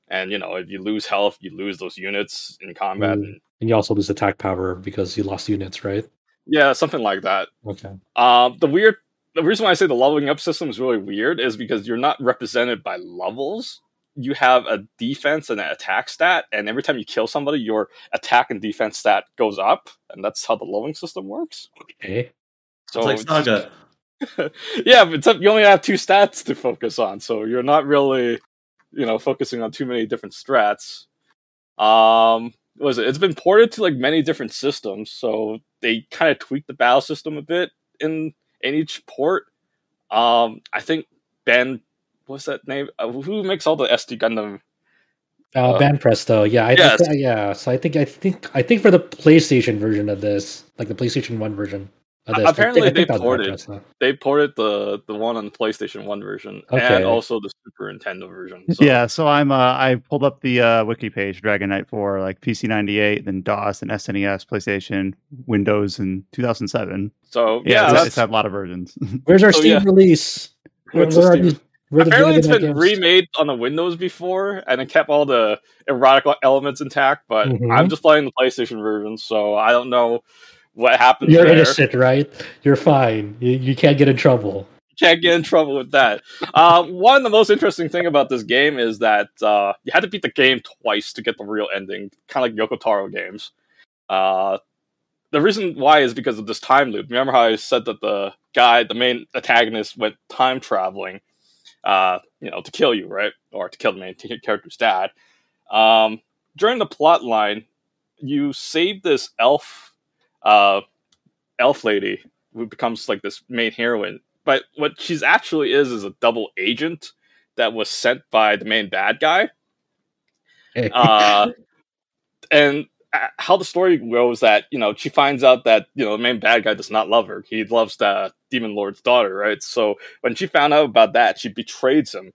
And, you know, if you lose health, you lose those units in combat. And you also lose attack power because you lost units, right? Yeah, something like that. Okay. The reason why I say the leveling up system is really weird is because you're not represented by levels. You have a defense and an attack stat, and every time you kill somebody, your attack and defense stat goes up, and that's how the leveling system works. Okay. So it's like Saga. Yeah, but you only have 2 stats to focus on, so you're not really, you know, focusing on too many different strats. It's been ported to like many different systems, so they kind of tweaked the battle system a bit in each port. I think Ben, what's that name? Who makes all the SD Gundam? Ben Presto, yeah, yeah. So I think for the PlayStation version of this, like the PlayStation 1 version of this, apparently they ported the one on the PlayStation 1 version, and also the Super Nintendo version. So. Yeah, so I pulled up the wiki page, Dragon Knight for like PC 98, then DOS and SNES, PlayStation, Windows in 2007. So it's had a lot of versions. Where's our Steam release? Apparently it's been remade on the Windows before, and it kept all the erotic elements intact, but I'm just playing the PlayStation version, so I don't know what happened. You're innocent, right? You're fine. You can't get in trouble. You can't get in trouble with that. One of the most interesting thing about this game is that you had to beat the game twice to get the real ending, kind of like Yoko Taro games. The reason why is because of this time loop. Remember how I said that the main antagonist, went time traveling, to kill you, right? Or to kill the main character's dad. During the plot line, you save this elf elf lady who becomes like this main heroine. But what she's actually is a double agent that was sent by the main bad guy. And how the story goes that, she finds out that, the main bad guy does not love her. He loves the Demon Lord's daughter, right? So when she found out about that, she betrays him.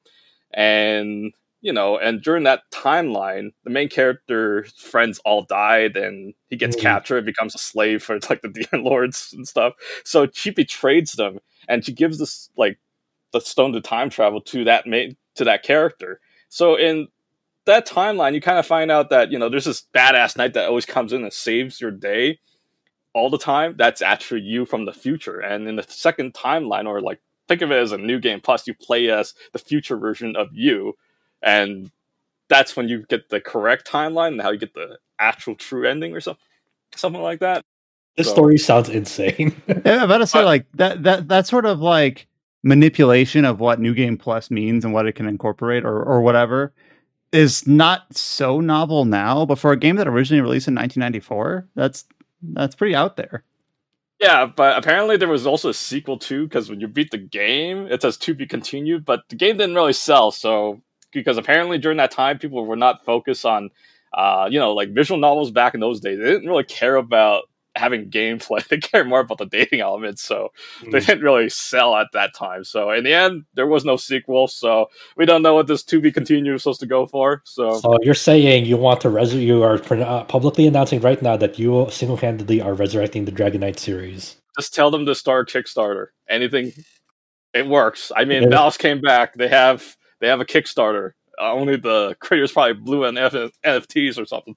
And, and during that timeline, the main character's friends all died and he gets captured, becomes a slave for like the Demon Lords and stuff. So she betrays them and she gives this like the stone to time travel to that character. So in that timeline, you kind of find out that, there's this badass knight that always comes in and saves your day all the time. That's actually you from the future. And in the second timeline, or like think of it as a new game plus, you play as the future version of you. And that's when you get the correct timeline and how you get the actual true ending or something like that. This story sounds insane. Yeah, I'm about to say like that sort of like manipulation of what New Game Plus means and what it can incorporate or whatever is not so novel now, but for a game that originally released in 1994, that's pretty out there. Yeah, but apparently there was also a sequel too, because when you beat the game, it says to be continued, but the game didn't really sell, so because apparently during that time people were not focused on like visual novels back in those days. They didn't really care about having gameplay. They cared more about the dating elements, so they didn't really sell at that time. So in the end, there was no sequel, so we don't know what this to be continued is supposed to go for. So you're saying you want to you are publicly announcing right now that you single-handedly are resurrecting the Dragon Knight series. Just tell them to start Kickstarter. Anything, it works. I mean, Valve came back. They have a Kickstarter. Only the creators probably blew on NFTs or something.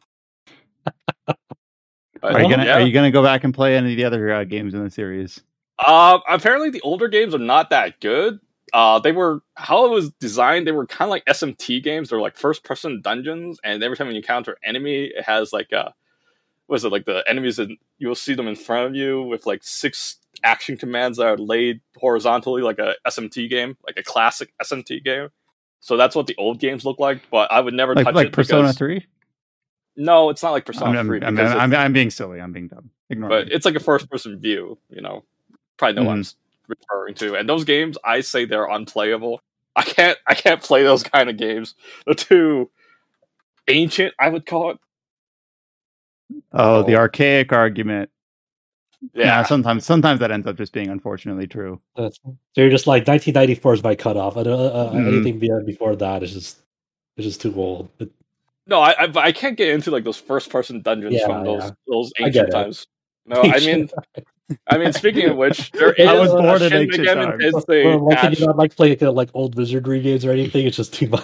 Are you gonna go back and play any of the other games in the series? Apparently the older games are not that good. They were, how it was designed, they were kind of like SMT games. They're like first person dungeons, and every time you encounter an enemy, it has like like the enemies that you'll see them in front of you with like 6 action commands that are laid horizontally, like a SMT game, like a classic SMT game. So that's what the old games look like, but I would never touch it. Like Persona 3? No, it's not like Persona 3. I'm being silly. I'm being dumb. But it's like a first-person view, Probably know what I'm referring to. And those games, I say they're unplayable. I can't play those kind of games. They're too ancient, I would call it. Oh, the archaic argument. Yeah. Sometimes that ends up just being unfortunately true. So you're just like 1994 is my cutoff. Anything before that is just too old. No, I can't get into like those first person dungeons from those ancient times. No, I mean, speaking of which, I was born in ancient times. Can you not like play like old Wizardry games or anything? It's just too much.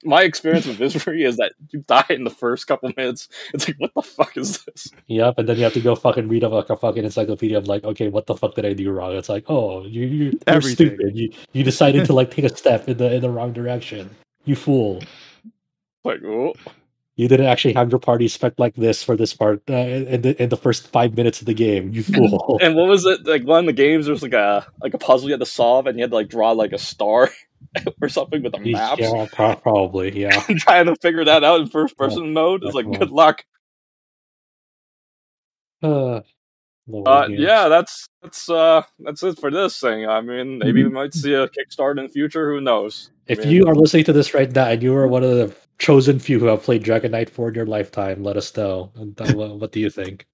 My experience with Wizardry is that you die in the first couple minutes. It's like, what the fuck is this? Yep, and then you have to go fucking read like a fucking encyclopedia of like, okay, what the fuck did I do wrong? It's like, oh, you're stupid. You decided to like take a step in the wrong direction. You fool. Like, oh. You didn't actually have your party spec like this for this part in the first 5 minutes of the game. You fool. And what was it? Like one of the games, there was like a puzzle you had to solve, and you had to like draw like a star or something with the maps. Yeah, probably. Yeah. Trying to figure that out in first person mode is like good luck. Yeah, that's it for this thing. I mean, maybe we might see a Kickstarter in the future. Who knows? If you are listening to this right now and you are one of the chosen few who have played Dragon Knight 4 in your lifetime, let us know. What do you think?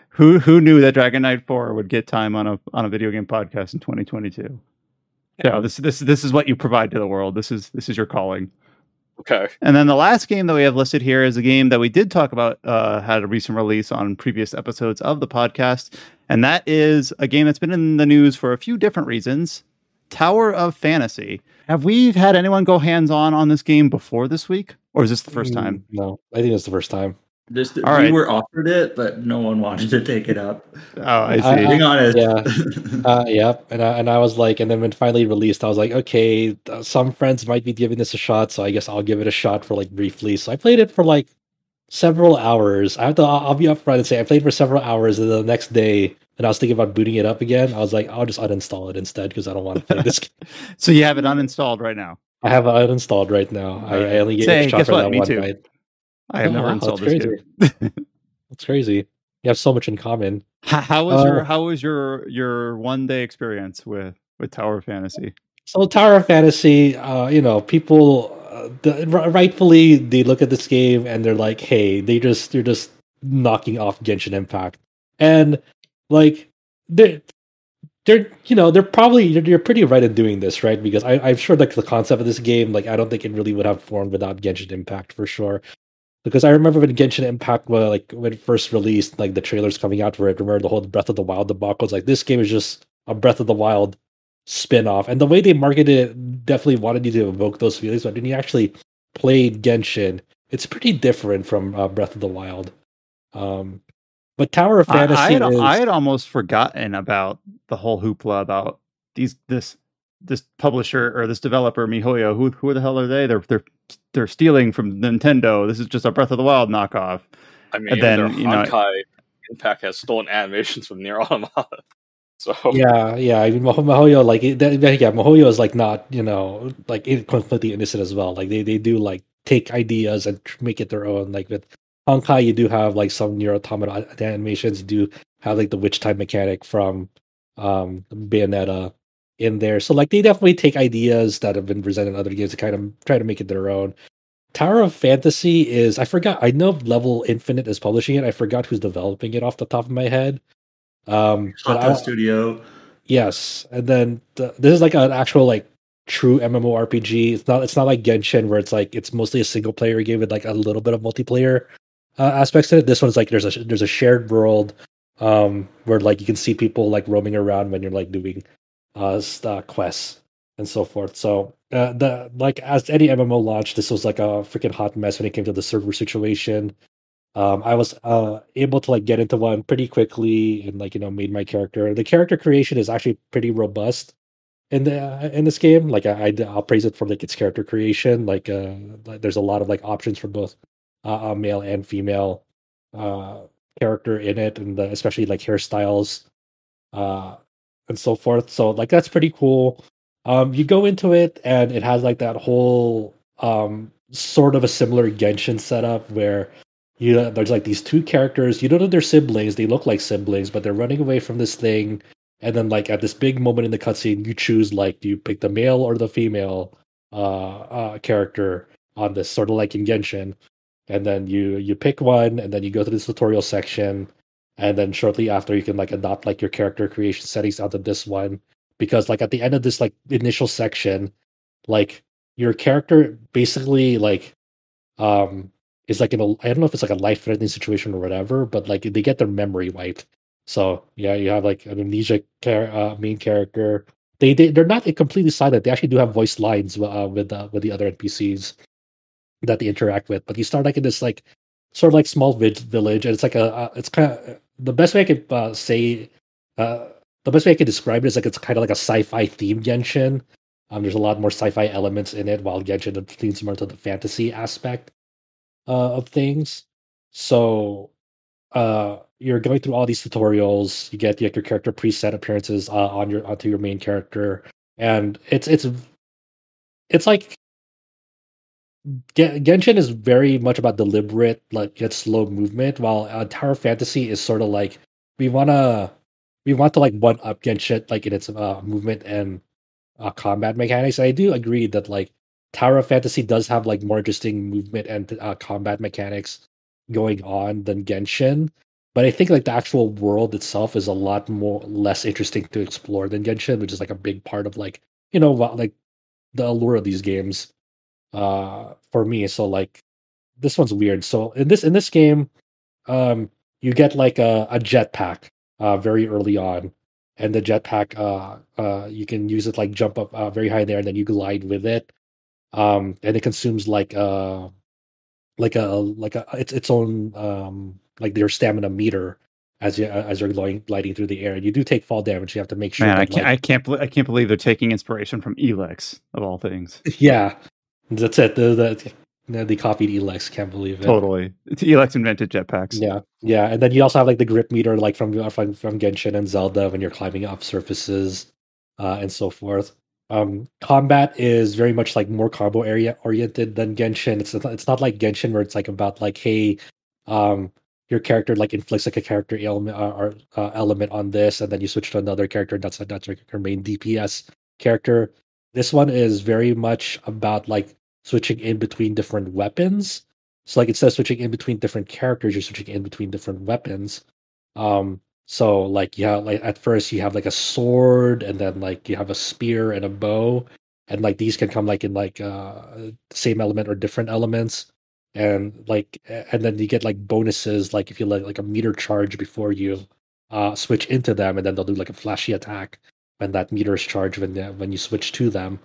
Who knew that Dragon Knight 4 would get time on a video game podcast in 2022? Yeah, this is what you provide to the world. This is your calling. Okay. And then the last game that we have listed here is a game that we did talk about, had a recent release on previous episodes of the podcast, and that is a game that's been in the news for a few different reasons. Tower of Fantasy. Have we had anyone go hands-on on this game before this week? Or is this the first time? No, I think it's the first time. We were offered it, but no one wanted to take it up. Oh, I see. Being honest. Yeah. And I was like, and then when finally released, I was like, okay, some friends might be giving this a shot, so I guess I'll give it a shot for like briefly. So I played it for like several hours. I'll be upfront and say I played for several hours, and the next day, and I was thinking about booting it up again. I was like, I'll just uninstall it instead because I don't want to play this game. So you have it uninstalled right now? I have it uninstalled right now. I only gave it a shot for that one night. I have never installed this game. That's crazy. You have so much in common. How was your 1 day experience with Tower of Fantasy? So Tower of Fantasy, people rightfully they look at this game and they're like, "Hey, they're just knocking off Genshin Impact," and like they're probably you're pretty right in doing this, right? Because I'm sure like the concept of this game, like I don't think it really would have formed without Genshin Impact for sure. Because I remember when Genshin Impact when it first released, like the trailers coming out for it. Remember the whole Breath of the Wild debacle? It's like this game is just a Breath of the Wild spin-off, and the way they marketed it definitely wanted you to evoke those feelings. But when you actually played Genshin, it's pretty different from Breath of the Wild. But Tower of Fantasy I had almost forgotten about the whole hoopla about this publisher or this developer MiHoYo. Who the hell are they? They're stealing from Nintendo. This is just a Breath of the Wild knockoff. I mean, And then, their you know, Honkai Impact has stolen animations from Nier Automata. So yeah. I mean, MiHoYo MiHoYo is like not like completely innocent as well. Like they do like take ideas and make it their own. Like with Honkai, you do have like some Nier Automata animations. You do have like the witch time mechanic from Bayonetta in there. So like they definitely take ideas that have been presented in other games to kind of try to make it their own. Tower of Fantasy is I know Level Infinite is publishing it. I forgot who's developing it off the top of my head. Hata Studio. Yes, and then this is like an actual like true MMORPG. It's not like Genshin where it's like it's mostly a single player game with like a little bit of multiplayer aspects to it. This one's like there's a shared world where like you can see people like roaming around when you're like doing quests and so forth. So the like as any MMO launch, this was like a freaking hot mess when it came to the server situation. I was able to like get into one pretty quickly and like made my character. The character creation is actually pretty robust in this game. Like I'll praise it for like its character creation. Like there's a lot of like options for both male and female character in it, and especially like hairstyles uh, and so forth. So like that's pretty cool. You go into it and it has like that whole sort of a similar Genshin setup where there's like these two characters. You don't know they're siblings. They look like siblings, but they're running away from this thing. And then like at this big moment in the cutscene, you choose like do you pick the male or the female character on this, sort of like in Genshin. And then you pick one, and then you go to this tutorial section, and then shortly after you can like adopt like your character creation settings out of this one, because like at the end of this like initial section, like your character basically like is like in a I don't know if it's like a life threatening situation or whatever, but like they get their memory wiped. So yeah, you have like an amnesia main character. They're not completely silent. They actually do have voice lines with the other NPCs that they interact with. But you start like in this like sort of like small village, and it's like it's kind of the best way I could say the best way I could describe it is like it's kind of like a sci-fi themed Genshin. There's a lot more sci-fi elements in it, while Genshin leans more to the fantasy aspect of things. So you're going through all these tutorials. You get like your character preset appearances onto your main character, and it's like Genshin is very much about deliberate, like yet slow movement, while Tower of Fantasy is sort of like we wanna we want to like one up Genshin like in its movement and combat mechanics. And I do agree that like Tower of Fantasy does have like more interesting movement and combat mechanics going on than Genshin. But I think like the actual world itself is a lot more less interesting to explore than Genshin, which is like a big part of like like the allure of these games for me. So like this one's weird. So in this game, you get like a jetpack very early on, and the jetpack you can use it like jump up very high there, and then you glide with it. And it consumes like a its own like your stamina meter as you're gliding through the air. And you do take fall damage. You have to make sure. Man, that, I can't believe they're taking inspiration from Elex of all things. yeah, that's it. They copied Elex. Can't believe it. Totally, Elex invented jetpacks. Yeah, and then you also have like the grip meter, like from Genshin and Zelda when you're climbing up surfaces, and so forth. Combat is very much like more combo area oriented than Genshin. It's not like Genshin where it's like about like hey, your character like inflicts like a character element or element on this, and then you switch to another character. That's like your main DPS character. This one is very much about like switching in between different weapons. So like instead of switching in between different characters, you're switching in between different weapons. So like yeah, like at first you have like a sword, and then like you have a spear and a bow, and like these can come like in like same element or different elements, and like and then you get like bonuses like if you like a meter charge before you switch into them, and then they'll do like a flashy attack when that meter is charged when you switch to them.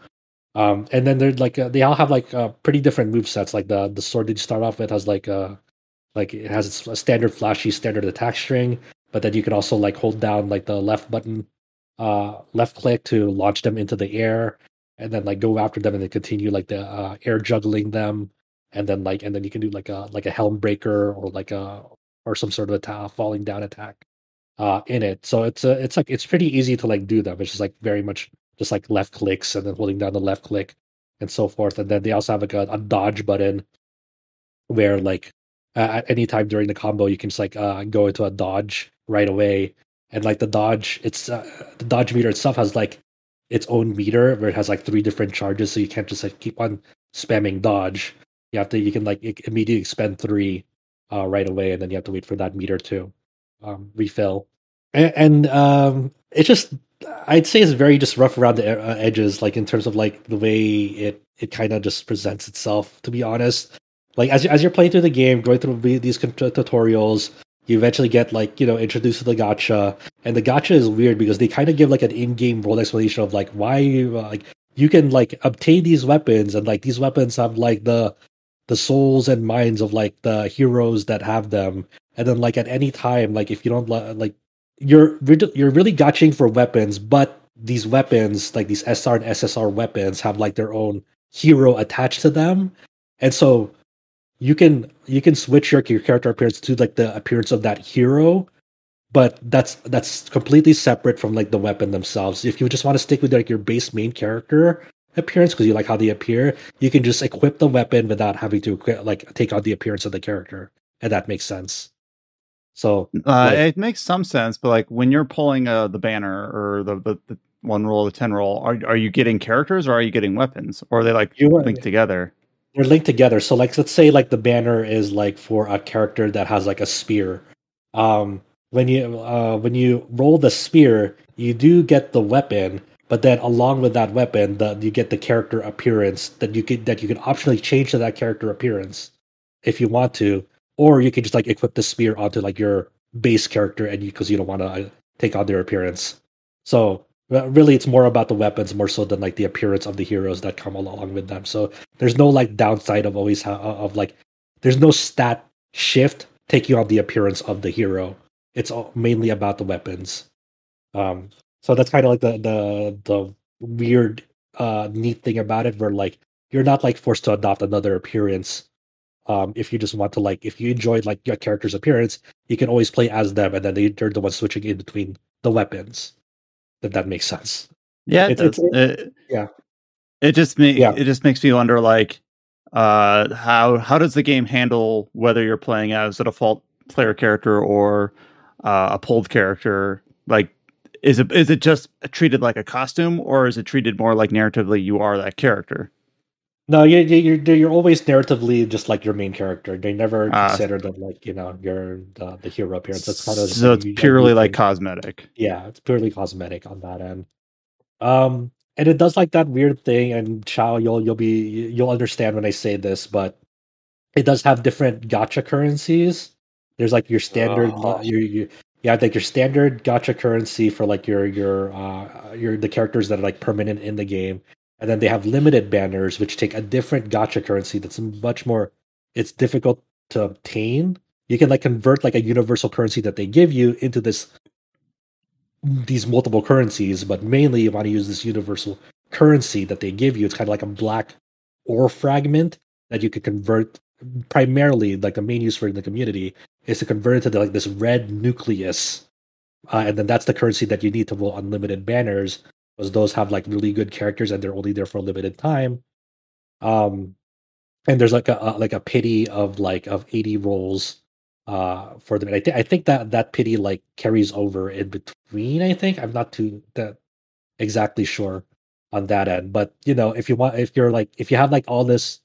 And then they're like they all have like pretty different move sets. Like the sword that you start off with has like it has a standard flashy standard attack string, but then you can also like hold down like the left button, left click to launch them into the air, and then like go after them and then continue like the air juggling them, and then you can do like a helm breaker or like a or some sort of attack falling down attack in it. So it's like it's pretty easy to like do them. It's just like very much just like left clicks and then holding down the left click and so forth. And then they also have like a dodge button where like at any time during the combo you can just like go into a dodge right away. And like the dodge, it's the dodge meter itself has like its own meter where it has like 3 different charges, so you can't just like keep on spamming dodge. You can like immediately spend 3 right away, and then you have to wait for that meter to refill. And it's just I'd say it's very just rough around the edges, like in terms of like the way it kind of just presents itself. To be honest, like as you're playing through the game, going through these tutorials, you eventually get like introduced to the gacha, and the gacha is weird because they kind of give like an in-game role explanation of like why you like you can like obtain these weapons, and like these weapons have like the souls and minds of like the heroes that have them, and then like at any time, like if you don't like you're really gotching for weapons, but these weapons like these SR and SSR weapons have like their own hero attached to them, and so you can switch your character appearance to like the appearance of that hero, but that's completely separate from like the weapon themselves. If you just want to stick with like your base main character appearance because you like how they appear, you can just equip the weapon without having to like take on the appearance of the character, and that makes sense. So it makes some sense, but like when you're pulling the banner or the 1 roll, the 10 roll, are you getting characters or are you getting weapons, or are they like linked together? They're linked together. So like let's say like the banner is like for a character that has like a spear. When you roll the spear, you do get the weapon, but then along with that weapon, you get the character appearance that you can optionally change to that character appearance if you want to, or you can just like equip the spear onto like your base character, and because you don't want to take on their appearance. So really, it's more about the weapons more so than like the appearance of the heroes that come along with them. So there's no like downside of always of like there's no stat shift taking on the appearance of the hero. It's mainly about the weapons. So that's kind of like the weird neat thing about it, where like you're not like forced to adopt another appearance. If you just want to like if you enjoyed like your character's appearance, you can always play as them, and then they're the ones switching in between the weapons. If that makes sense. Yeah, it does. Yeah. It just makes me wonder like how does the game handle whether you're playing as a default player character or a pulled character? Like is it just treated like a costume, or is it treated more like narratively you are that character? No, you're always narratively just like your main character. They never consider that like you're the hero appearance. That's kind of so it's purely like cosmetic. Yeah, it's purely cosmetic on that end. And it does like that weird thing. And Chao, you'll understand when I say this, but it does have different gacha currencies. There's like your standard, you have like your standard gacha currency for like your the characters that are like permanent in the game, and then they have limited banners which take a different gacha currency that's much more. It's difficult to obtain. You can like convert like a universal currency that they give you into these multiple currencies, but mainly you want to use this universal currency that they give you. It's kind of like a black ore fragment that you could convert. Primarily, like the main use for the community is to convert it to like this red nucleus, and then that's the currency that you need to roll unlimited banners, because those have like really good characters and they're only there for a limited time. And there's like a pity of 80 rolls for them. And I think that pity like carries over in between. I think I'm not too that exactly sure on that end, but if you have like all this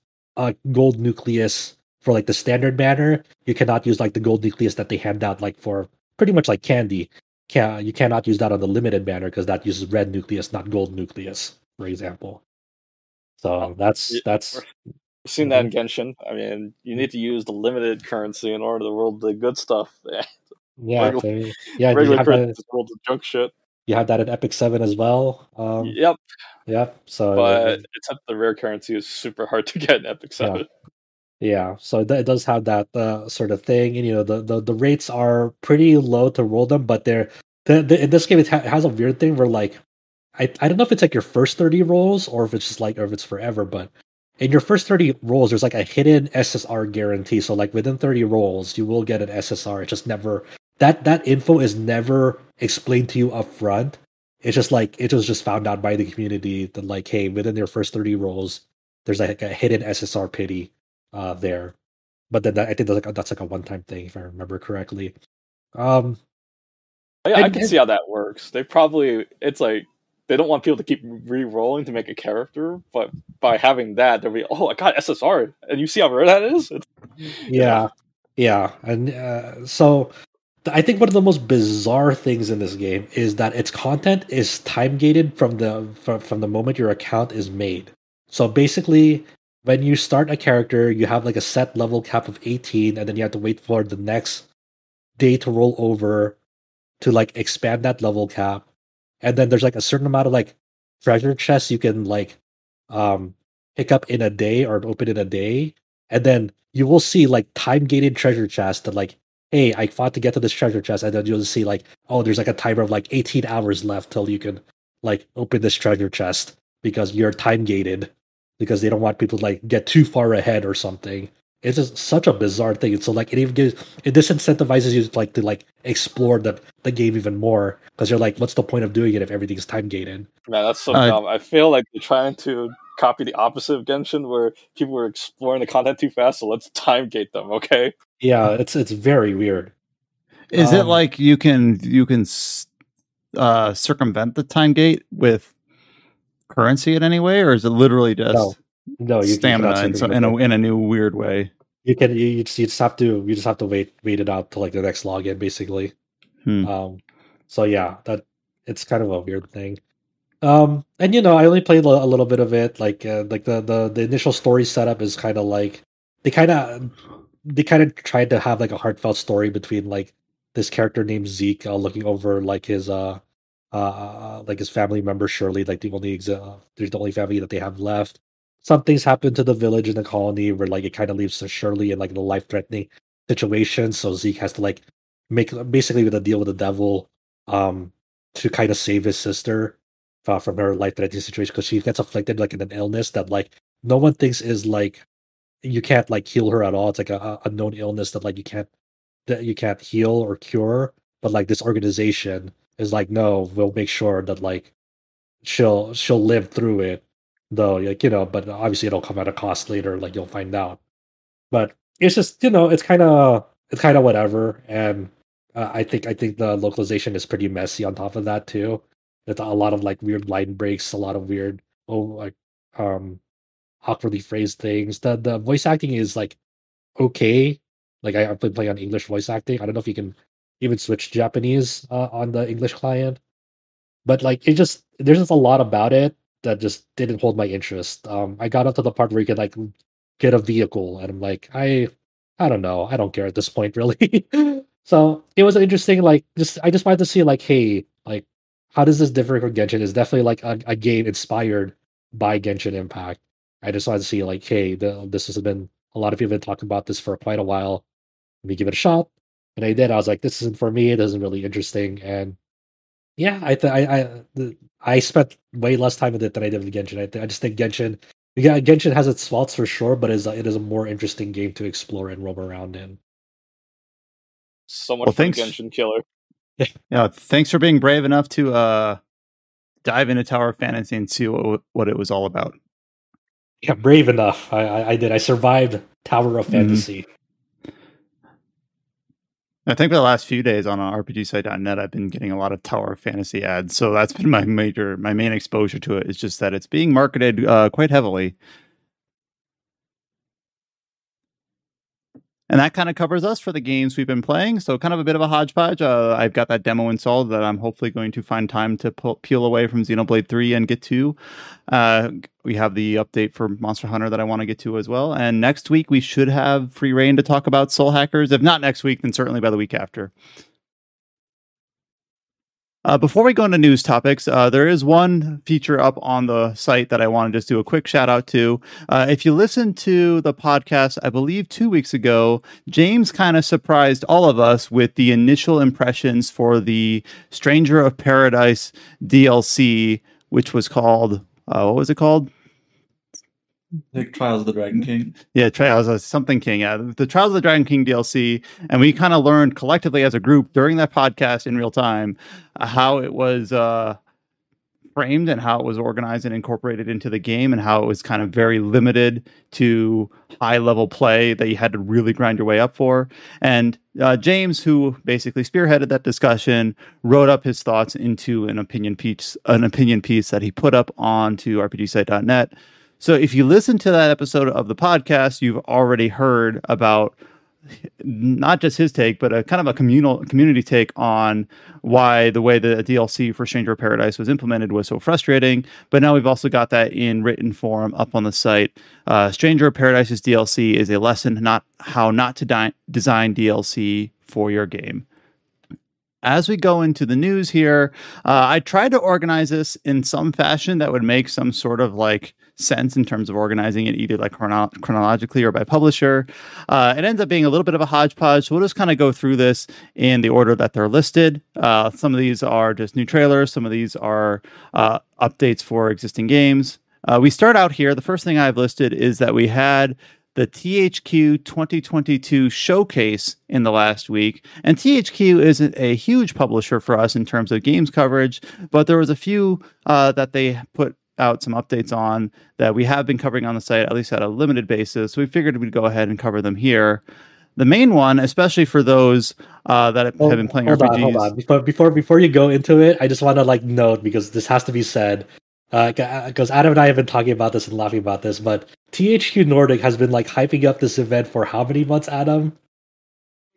gold nucleus for like the standard banner, you cannot use like the gold nucleus that they hand out like for pretty much like candy. You cannot use that on the limited banner because that uses red nucleus, not gold nucleus, for example. So that's We've seen that in Genshin. I mean, you need to use the limited currency in order to roll the good stuff. yeah, Regular, yeah. You regular have currency that. just rolls the junk shit. You have that in Epic 7 as well. Yep, Yeah. So but except the rare currency is super hard to get in Epic yeah. 7. Yeah, so it does have that sort of thing, and the rates are pretty low to roll them, but in this game it has a weird thing where like I don't know if it's like your first 30 rolls or if it's just like or if it's forever, but in your first 30 rolls there's like a hidden SSR guarantee. So like within 30 rolls you will get an SSR. It just never that info is never explained to you up front. It's just like it was just found out by the community that like hey, within your first 30 rolls there's like a hidden SSR pity there. But then I think that's like a one-time thing if I remember correctly. Um, Yeah, I can and see how that works. It's like they don't want people to keep re-rolling to make a character, but by having that, they'll be, oh, I got SSR, and you see how rare that is. yeah, and so I think one of the most bizarre things in this game is that its content is time gated from the moment your account is made. So basically, when you start a character, you have like a set level cap of 18, and then you have to wait for the next day to roll over to like expand that level cap. And then there's like a certain amount of like treasure chests you can like um pick up in a day or open in a day. And then you will see like time gated treasure chests that like, hey, I fought to get to this treasure chest, and then you'll see like, oh, there's like a timer of like 18 hours left till you can like open this treasure chest because you're time gated because they don't want people to like get too far ahead or something. It's just such a bizarre thing. So like it disincentivizes you to like explore the game even more because you're like, what's the point of doing it if everything's time gated? Man, that's so dumb. I feel like they're trying to copy the opposite of Genshin, where people were exploring the content too fast, so let's time gate them, okay? Yeah, it's very weird. Is it like you can circumvent the time gate with currency in any way, or is it literally just no, stamina in a new weird way? You just have to wait it out till like the next login basically. So yeah, that it's kind of a weird thing. And I only played a little bit of it. Like the initial story setup is kind of like they kind of tried to have like a heartfelt story between like this character named Zeke looking over like his family member Shirley, like there's the only family that they have left. Some things happen to the village and the colony where like it kind of leaves Shirley in like the life threatening situation. So Zeke has to like make basically with a deal with the devil to kind of save his sister from her life threatening situation because she gets afflicted like in an illness that like no one thinks is like you can't like heal her at all. It's like a known illness that like you can't heal or cure. But like this organization is like, no, we'll make sure that like she'll live through it. Though like but obviously it'll come at a cost later. Like you'll find out. But it's just it's kind of whatever. And I think the localization is pretty messy on top of that too. There's a lot of like weird line breaks, a lot of weird like um awkwardly phrased things. The voice acting is like okay. Like I've been playing on English voice acting. I don't know if you can even switch Japanese on the English client, but like there's just a lot about it that just didn't hold my interest. I got up to the part where you can like get a vehicle, and I'm like, I don't know, I don't care at this point really. So it was interesting. Like I just wanted to see like, hey, like how does this differ from Genshin? It's definitely like a game inspired by Genshin Impact. I just wanted to see like, hey, this has been a lot of people have been talking about this for quite a while. Let me give it a shot. And I did. I was like, this isn't for me. It isn't really interesting. And yeah, I spent way less time with it than I did with Genshin. I just think Genshin has its faults for sure, but it is a more interesting game to explore and roam around in. So much for the Genshin killer. Yeah, thanks for being brave enough to dive into Tower of Fantasy and see what it was all about. Yeah, brave enough. I did. I survived Tower of Fantasy. I think for the last few days on RPGsite.net, I've been getting a lot of Tower Fantasy ads. So that's been my main exposure to it. It's just that it's being marketed quite heavily. And that kind of covers us for the games we've been playing. So kind of a bit of a hodgepodge. I've got that demo installed that I'm hopefully going to find time to peel away from Xenoblade 3 and get to. We have the update for Monster Hunter that I want to get to as well. And next week, we should have free reign to talk about Soul Hackers. If not next week, then certainly by the week after. Before we go into news topics, there is one feature up on the site that I want to just do a quick shout out to. If you listened to the podcast, I believe 2 weeks ago, James kind of surprised all of us with the initial impressions for the Stranger of Paradise DLC, which was called, what was it called? Like Trials of the Dragon King. Yeah, Trials of something King. Yeah, the Trials of the Dragon King DLC. And we kind of learned collectively as a group during that podcast in real time how it was framed and how it was organized and incorporated into the game, and how it was kind of very limited to high level play that you had to really grind your way up for. And James, who basically spearheaded that discussion, wrote up his thoughts into an opinion piece that he put up onto RPGsite.net. So if you listen to that episode of the podcast, you've already heard about not just his take, but a kind of a community take on why the way the DLC for Stranger of Paradise was implemented was so frustrating. But now we've also got that in written form up on the site. Stranger of Paradise's DLC is a lesson how not to design DLC for your game. As we go into the news here, I tried to organize this in some fashion that would make some sort of like sense in terms of organizing it either like chronologically or by publisher. It ends up being a little bit of a hodgepodge, so we'll just kind of go through this in the order that they're listed. Some of these are just new trailers, some of these are updates for existing games. We start out here. The first thing I've listed is that we had the THQ 2022 showcase in the last week. And THQ isn't a huge publisher for us in terms of games coverage, but there was a few that they put out some updates on that we have been covering on the site, at least at a limited basis. So we figured we'd go ahead and cover them here. The main one, especially for those that have been playing RPGs. Hold on. Before you go into it, I just want to note, because this has to be said, because Adam and I have been talking about this and laughing about this, but THQ Nordic has been hyping up this event for how many months, Adam?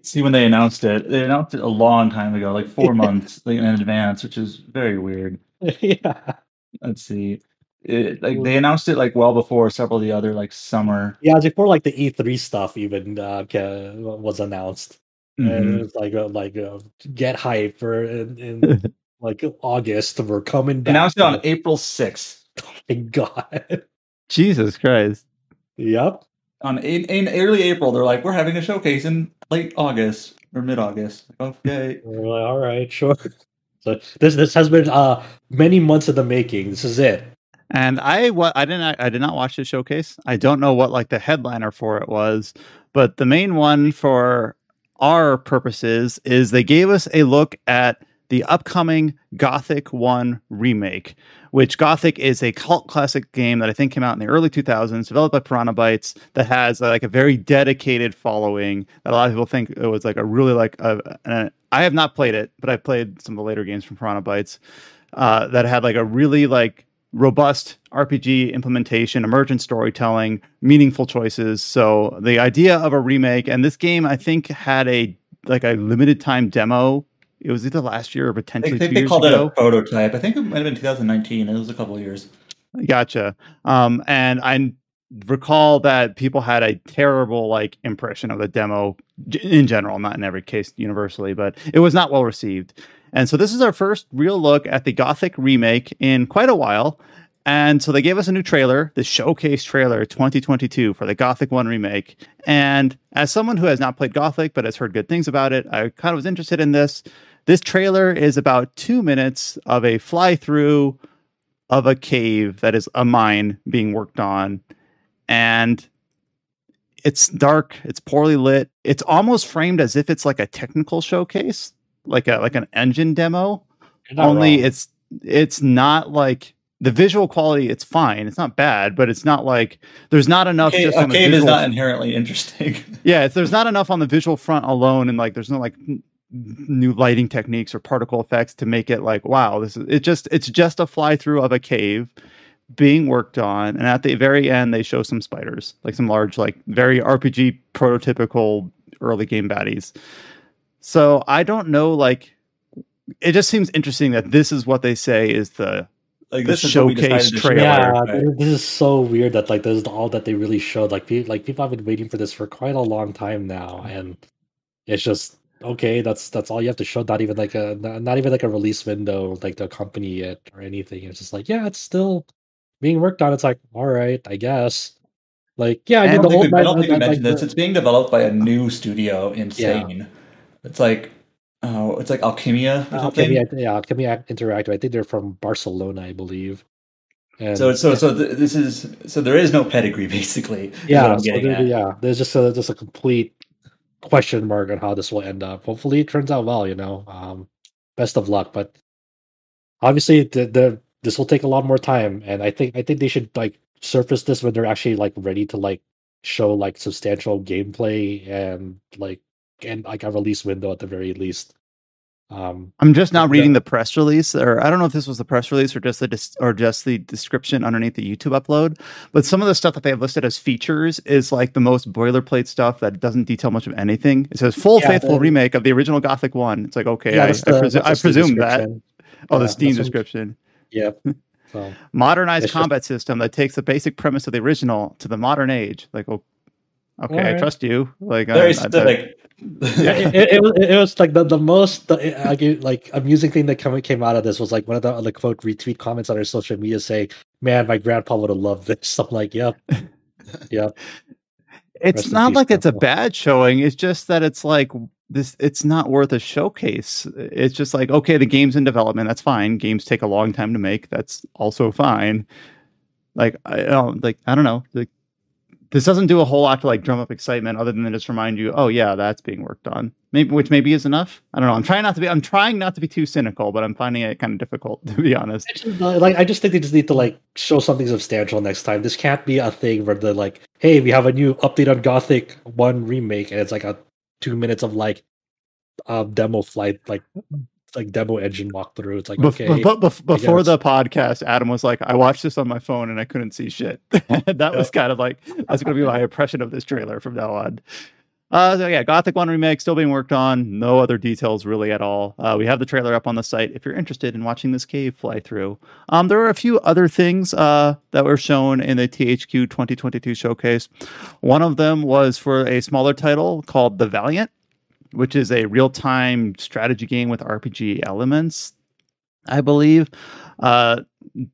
See, when they announced it a long time ago, 4 months in advance, which is very weird. Yeah. Let's see. They announced it well before several of the other summer. Yeah, before the E3 stuff even was announced. And it's get hype for in August. We're coming back. Announced it on April 6th. Oh my God. Jesus Christ. Yep. In early April, they're we're having a showcase in late August or mid-August. Okay. We're all right, sure. So this has been many months in the making. This is it. And I did not watch the showcase. I don't know what the headliner for it was, but the main one for our purposes is they gave us a look at the upcoming Gothic 1 remake, which Gothic is a cult classic game that I think came out in the early 2000s, developed by Piranha Bytes, that has a very dedicated following that a lot of people think it was a really I have not played it, but I've played some of the later games from Piranha Bytes that had a really robust RPG implementation, emergent storytelling, meaningful choices. So the idea of a remake, and this game I think had a limited time demo. It was either last year or potentially 2 years ago. They called it a prototype. I think it might have been 2019. It was a couple of years. Gotcha. And I recall that people had a terrible impression of the demo in general, not in every case universally, but it was not well received. And so this is our first real look at the Gothic remake in quite a while. And so they gave us a new trailer, the showcase trailer 2022 for the Gothic 1 remake. And as someone who has not played Gothic but has heard good things about it, I kind of was interested in this. This trailer is about 2 minutes of a fly-through of a cave that is a mine being worked on. And it's dark, it's poorly lit. It's almost framed as if it's a technical showcase, like an engine demo. Only wrong. It's not the visual quality, it's fine. It's not bad, but it's not like there's not enough. Okay, just a on the cave is visual not inherently interesting. Yeah, there's not enough on the visual front alone, and like there's no like new lighting techniques or particle effects to make it like wow, it's just a fly through of a cave being worked on, and at the very end they show some spiders, like some large, like very RPG prototypical early game baddies. So I don't know, like it just seems interesting that this is what they say is the Like the this is what we showcase decided to show. trailer. Yeah, Right. this is so weird that like this is all that they really showed. Like people have been waiting for this for quite a long time now, and it's just okay. That's all you have to show. Not even like a release window like to accompany it or anything. It's just like yeah, it's still being worked on. It's like all right, I guess. Like yeah, I mean the old I don't think we like mentioned this. the, It's being developed by a new studio in yeah. Spain. It's like Alchemia or something. Alchemia Interactive. I think they're from Barcelona, I believe. And So there is no pedigree basically. Is what yeah, I'm getting at. there's just a complete question mark on how this will end up. Hopefully, it turns out well. Best of luck. But obviously, this will take a lot more time, and I think they should like surface this when they're actually like ready to like show like substantial gameplay and like a release window at the very least. I'm just now reading the press release, or I don't know if this was the press release or just the description underneath the YouTube upload. But some of the stuff that they have listed as features is like the most boilerplate stuff that doesn't detail much of anything. It says faithful remake of the original Gothic 1. It's like okay, I presume that. Oh, the Steam description. Yep. So, modernized combat system that takes the basic premise of the original to the modern age. Like, okay, right. I trust you. Like, very specific. It was like the most like amusing thing that came out of this was like one of the quote retweet comments on our social media saying, "Man, my grandpa would have loved this." I'm like, "Yep, yep." It's not like it's a bad showing. It's just that it's like this. It's not worth a showcase. It's just like okay, the game's in development. That's fine. Games take a long time to make. That's also fine. Like I don't know. Like, this doesn't do a whole lot to like drum up excitement other than just remind you, oh yeah, that's being worked on. Which maybe is enough. I don't know. I'm trying not to be too cynical, but I'm finding it kind of difficult to be honest. Like I just think they just need to like show something substantial next time. This can't be a thing where they're like, hey, we have a new update on Gothic 1 remake, and it's like a 2 minutes of like demo flight, like demo engine walkthrough. It's like okay. But before the podcast, Adam was like, I watched this on my phone and I couldn't see shit. That was kind of like that's going to be my impression of this trailer from now on. So yeah, Gothic 1 remake still being worked on. No other details really at all. We have the trailer up on the site if you're interested in watching this cave fly through. There are a few other things that were shown in the THQ 2022 showcase. One of them was for a smaller title called The Valiant, which is a real-time strategy game with RPG elements, I believe.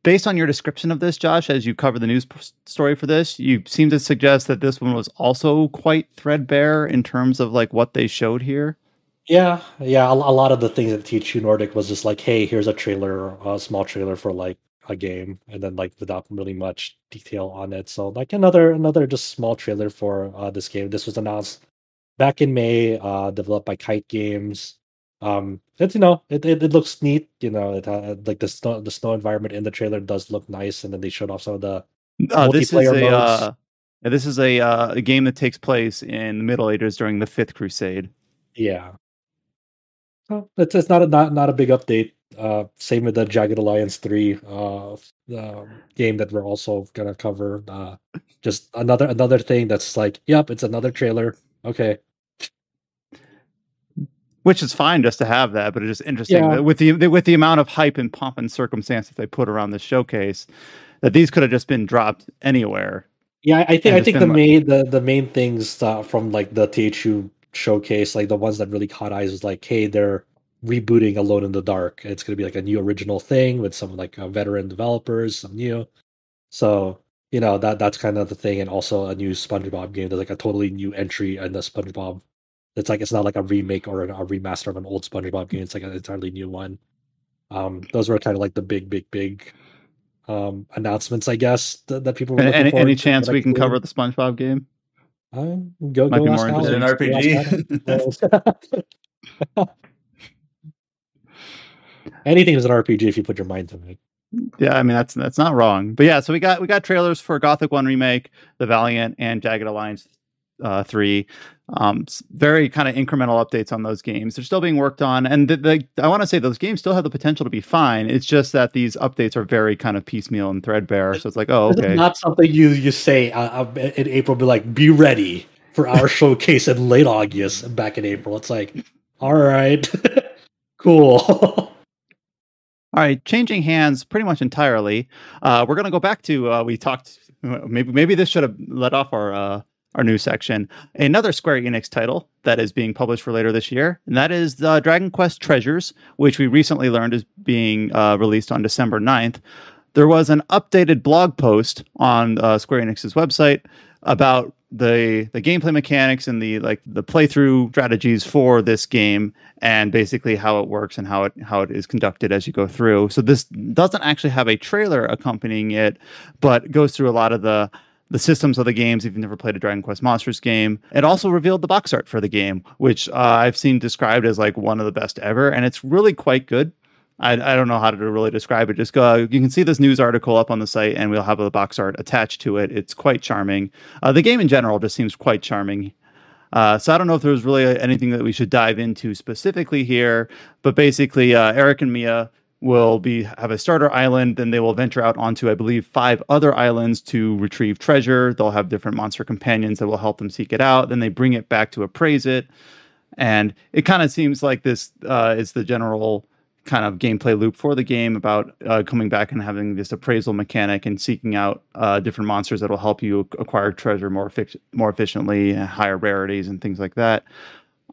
Based on your description of this, Josh, as you cover the news story for this, you seem to suggest that this one was also quite threadbare in terms of like what they showed here. Yeah. A lot of the things at THQ Nordic was just like, hey, here's a trailer, a small trailer for like a game, and then like without really much detail on it. So like another just small trailer for this game. This was announced back in May, developed by Kite Games. It's it looks neat. It like the snow environment in the trailer does look nice, and then they showed off some of the multiplayer modes. This is a game that takes place in the Middle Ages during the Fifth Crusade. Yeah, so it's not a big update. Same with the Jagged Alliance 3 game that we're also gonna cover. Just another thing that's like, yep, it's another trailer. Okay. Which is fine just to have that, but it's just interesting with the amount of hype and pomp and circumstance that they put around this showcase, that these could have just been dropped anywhere. Yeah, I think the main things from like the THQ showcase, like the ones that really caught eyes, was like, hey, they're rebooting Alone in the Dark. It's going to be like a new original thing with some like veteran developers, some new. So that's kind of the thing, and also a new SpongeBob game. There's like a totally new entry in the SpongeBob. It's not like a remake or a remaster of an old SpongeBob game. It's like an entirely new one. Those were kind of like the big announcements, I guess, that people were looking for. Any chance we can cover the SpongeBob game? Go Might be ask more interesting. An RPG. Anything is an RPG if you put your mind to it. Yeah, I mean that's not wrong. But yeah, so we got trailers for Gothic 1 remake, the Valiant and Jagged Alliance 3. Very kind of incremental updates on those games. They're still being worked on, and I want to say those games still have the potential to be fine. It's just that these updates are very kind of piecemeal and threadbare. So it's like, oh, This is okay. not something you say in April. Be like, be ready for our showcase in late August. Back in April, it's like, all right, cool. All right, changing hands pretty much entirely. We're gonna go back to we talked. Maybe this should have led off our news section. Another Square Enix title that is being published for later this year, and that is Dragon Quest Treasures, which we recently learned is being released on December 9th. There was an updated blog post on Square Enix's website about the gameplay mechanics and the playthrough strategies for this game, and basically how it works and how it is conducted as you go through. So this doesn't actually have a trailer accompanying it, but goes through a lot of the systems of the games if you've never played a Dragon Quest Monsters game. It also revealed the box art for the game, which I've seen described as like one of the best ever, and it's really quite good. I don't know how to really describe it. Just go. You can see this news article up on the site, and we'll have the box art attached to it. It's quite charming. The game in general just seems quite charming. So I don't know if there's really anything that we should dive into specifically here, but basically, Eric and Mia will have a starter island, then they will venture out onto, I believe, 5 other islands to retrieve treasure. They'll have different monster companions that will help them seek it out. Then they bring it back to appraise it, and it kind of seems like this is the general kind of gameplay loop for the game about coming back and having this appraisal mechanic and seeking out different monsters that will help you acquire treasure more efficiently, higher rarities and things like that.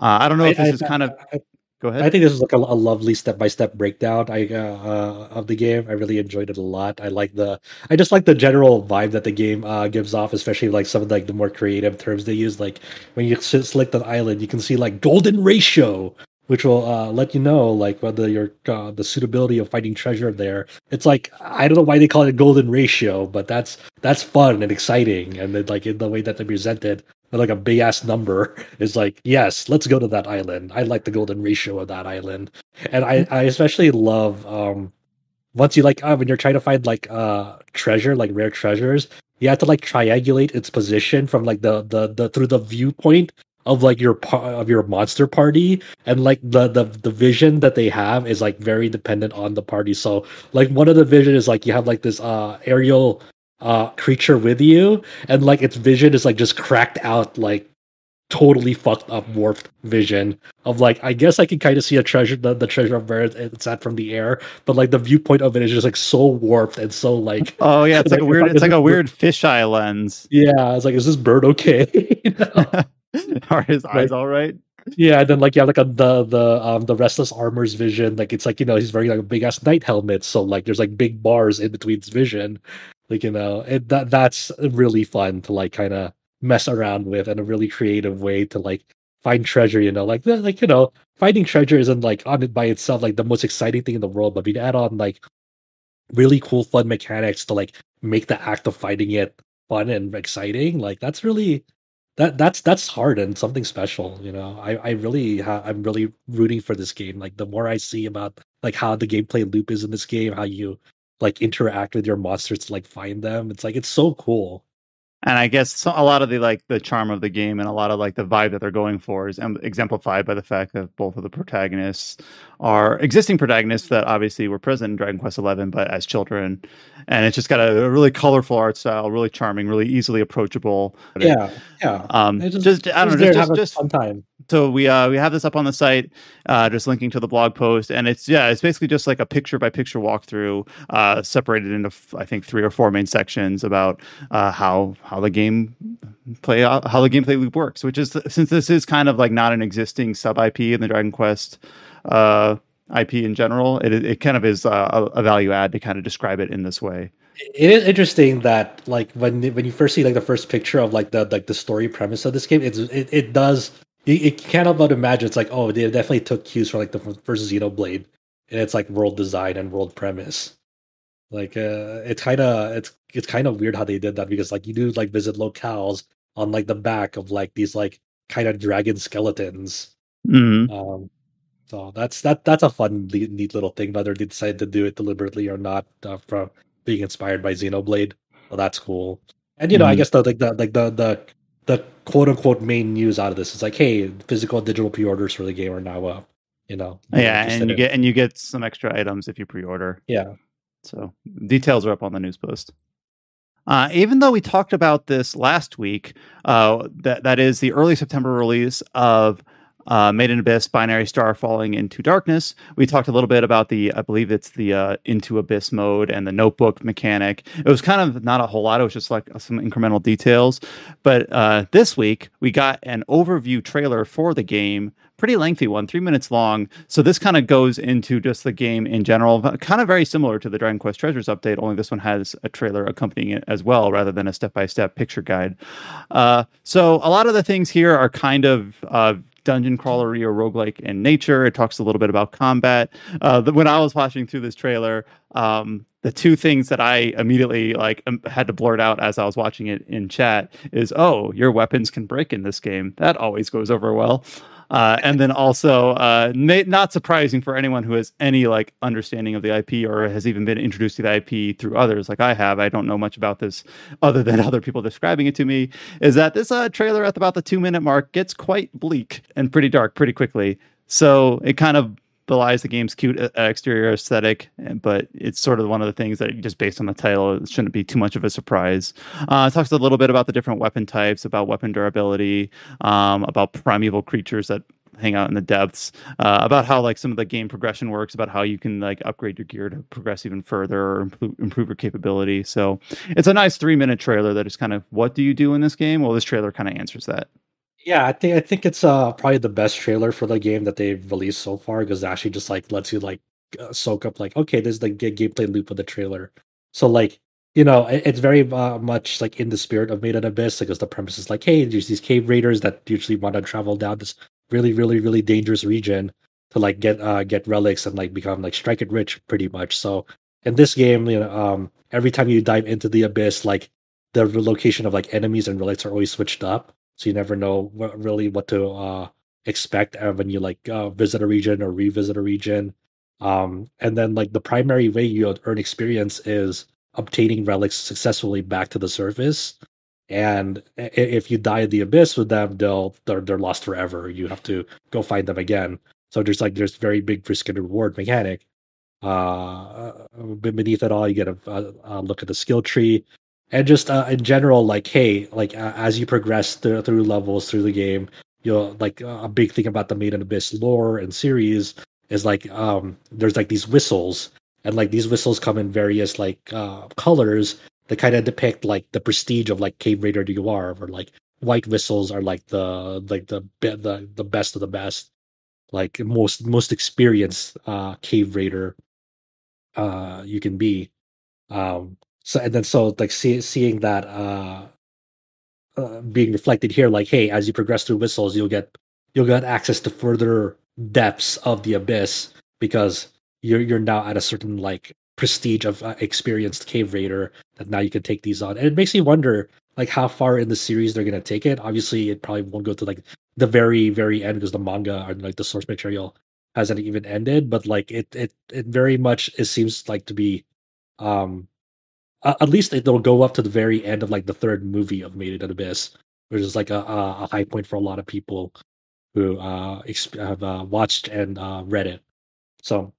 I don't know if this is kind of... Go ahead. I think this is like a lovely step-by-step breakdown of the game. I really enjoyed it a lot. I just like the general vibe that the game gives off, especially like some of the more creative terms they use. Like when you select an island, you can see like golden ratio, which will let you know like whether you're the suitability of finding treasure there. It's like, I don't know why they call it golden ratio, but that's fun and exciting, and then like in the way that they present it, like a big ass number is like, yes, let's go to that island. I like the golden ratio of that island, and I especially love once you like when you're trying to find like treasure, like rare treasures, you have to like triangulate its position from like the through the viewpoint of like of your monster party, and like the vision that they have is like very dependent on the party. So like one of the vision is like you have like this aerial creature with you, and like its vision is like just cracked out, like totally fucked up warped vision of like, I guess I can kind of see a treasure, the treasure of where it's at from the air, but like the viewpoint of it is just like so warped and so like, oh yeah, it's like a weird fisheye lens. Yeah, it's like, is this bird okay? You know? Are his eyes all right? Yeah, and then like you have like the restless armor's vision, like it's like, you know, he's wearing like a big ass knight helmet, so like there's like big bars in between his vision, like, you know, that's really fun to like kind of mess around with, and a really creative way to like find treasure. You know, like you know, finding treasure isn't like on it by itself like the most exciting thing in the world, but we add on like really cool fun mechanics to like make the act of finding it fun and exciting. Like that's really that's hard and something special, you know. I'm really rooting for this game. Like the more I see about like how the gameplay loop is in this game, how you like interact with your monsters to like find them, it's like it's so cool. And I guess a lot of the charm of the game and a lot of like the vibe that they're going for is exemplified by the fact that both of the protagonists are existing protagonists that obviously were present in Dragon Quest XI, but as children. And it's just got a really colorful art style, really charming, really easily approachable. Yeah. Just I don't know, just fun time. So we have this up on the site, just linking to the blog post, and it's basically just like a picture by picture walkthrough, separated into I think 3 or 4 main sections about how the gameplay loop works. Which is, since this is kind of like not an existing sub IP in the Dragon Quest IP in general, it kind of is a value add to kind of describe it in this way. It is interesting that like when you first see like the first picture of like the story premise of this game, it does. You can't help but imagine it's like, oh, they definitely took cues from like the first Xenoblade, and it's like world design and world premise. Like it's kind of weird how they did that, because like you do like visit locales on like the back of like these like kind of dragon skeletons. Mm-hmm. So that's a fun, neat little thing, whether they decide to do it deliberately or not, from being inspired by Xenoblade. So that's cool. And I Mhm. guess the quote unquote main news out of this is like, hey, physical and digital pre-orders for the game are now up. You're Yeah, interested and you get some extra items if you pre-order. yeah. So details are up on the news post. Even though we talked about this last week, that is the early September release of Made in Abyss: Binary Star Falling into Darkness. We talked a little bit about I believe it's the Into Abyss mode and the notebook mechanic. It was kind of not a whole lot. It was just like some incremental details. But this week we got an overview trailer for the game. Pretty lengthy one, 3 minutes long. So this kind of goes into just the game in general, kind of very similar to the Dragon Quest Treasures update, only this one has a trailer accompanying it as well, rather than a step-by-step picture guide. So a lot of the things here are kind of dungeon crawlery or roguelike in nature. It talks a little bit about combat. When I was watching through this trailer, the two things that I immediately had to blurt out as I was watching it in chat is, "Oh, your weapons can break in this game." That always goes over well. And then also, not surprising for anyone who has any understanding of the IP or has even been introduced to the IP through others like I have. I don't know much about this other than other people describing it to me. Is that this trailer at about the 2 minute mark gets quite bleak and pretty dark pretty quickly. So it kind of belies the game's cute exterior aesthetic, but it's sort of one of the things that just based on the title, it shouldn't be too much of a surprise. It talks a little bit about the different weapon types, about weapon durability, about primeval creatures that hang out in the depths, about how some of the game progression works, about how you can upgrade your gear to progress even further or improve your capability. So it's a nice 3 minute trailer that is kind of, what do you do in this game? Well, this trailer kind of answers that. Yeah, I think it's probably the best trailer for the game that they've released so far, because it actually just lets you soak up okay, there's the gameplay loop of the trailer. So it's very much in the spirit of Made in Abyss, because the premise is hey, there's these cave raiders that usually want to travel down this really really really dangerous region to get relics and become strike it rich pretty much. So in this game, every time you dive into the abyss, the location of enemies and relics are always switched up, so you never know what to expect when you visit a region or revisit a region. And then the primary way you earn experience is obtaining relics successfully back to the surface. And if you die in the abyss with them, they're lost forever. You have to go find them again. So there's very big risk and reward mechanic. Beneath it all, you get a look at the skill tree, and just in general, hey, as you progress through levels through the game, you'll a big thing about the Made in Abyss lore and series is there's these whistles, and these whistles come in various colors that kind of depict the prestige of cave raider you are, or white whistles are the best of the best, most experienced cave raider you can be. So and then so seeing that being reflected here, hey, as you progress through whistles, you'll get access to further depths of the abyss, because you're now at a certain prestige of experienced cave raider, that now you can take these on. And it makes me wonder how far in the series they're going to take it. Obviously it probably won't go to the very very end, because the manga or the source material hasn't even ended, but it very much, it seems to be um at least it'll go up to the very end of the third movie of Made in Abyss, which is a high point for a lot of people who have watched and read it. So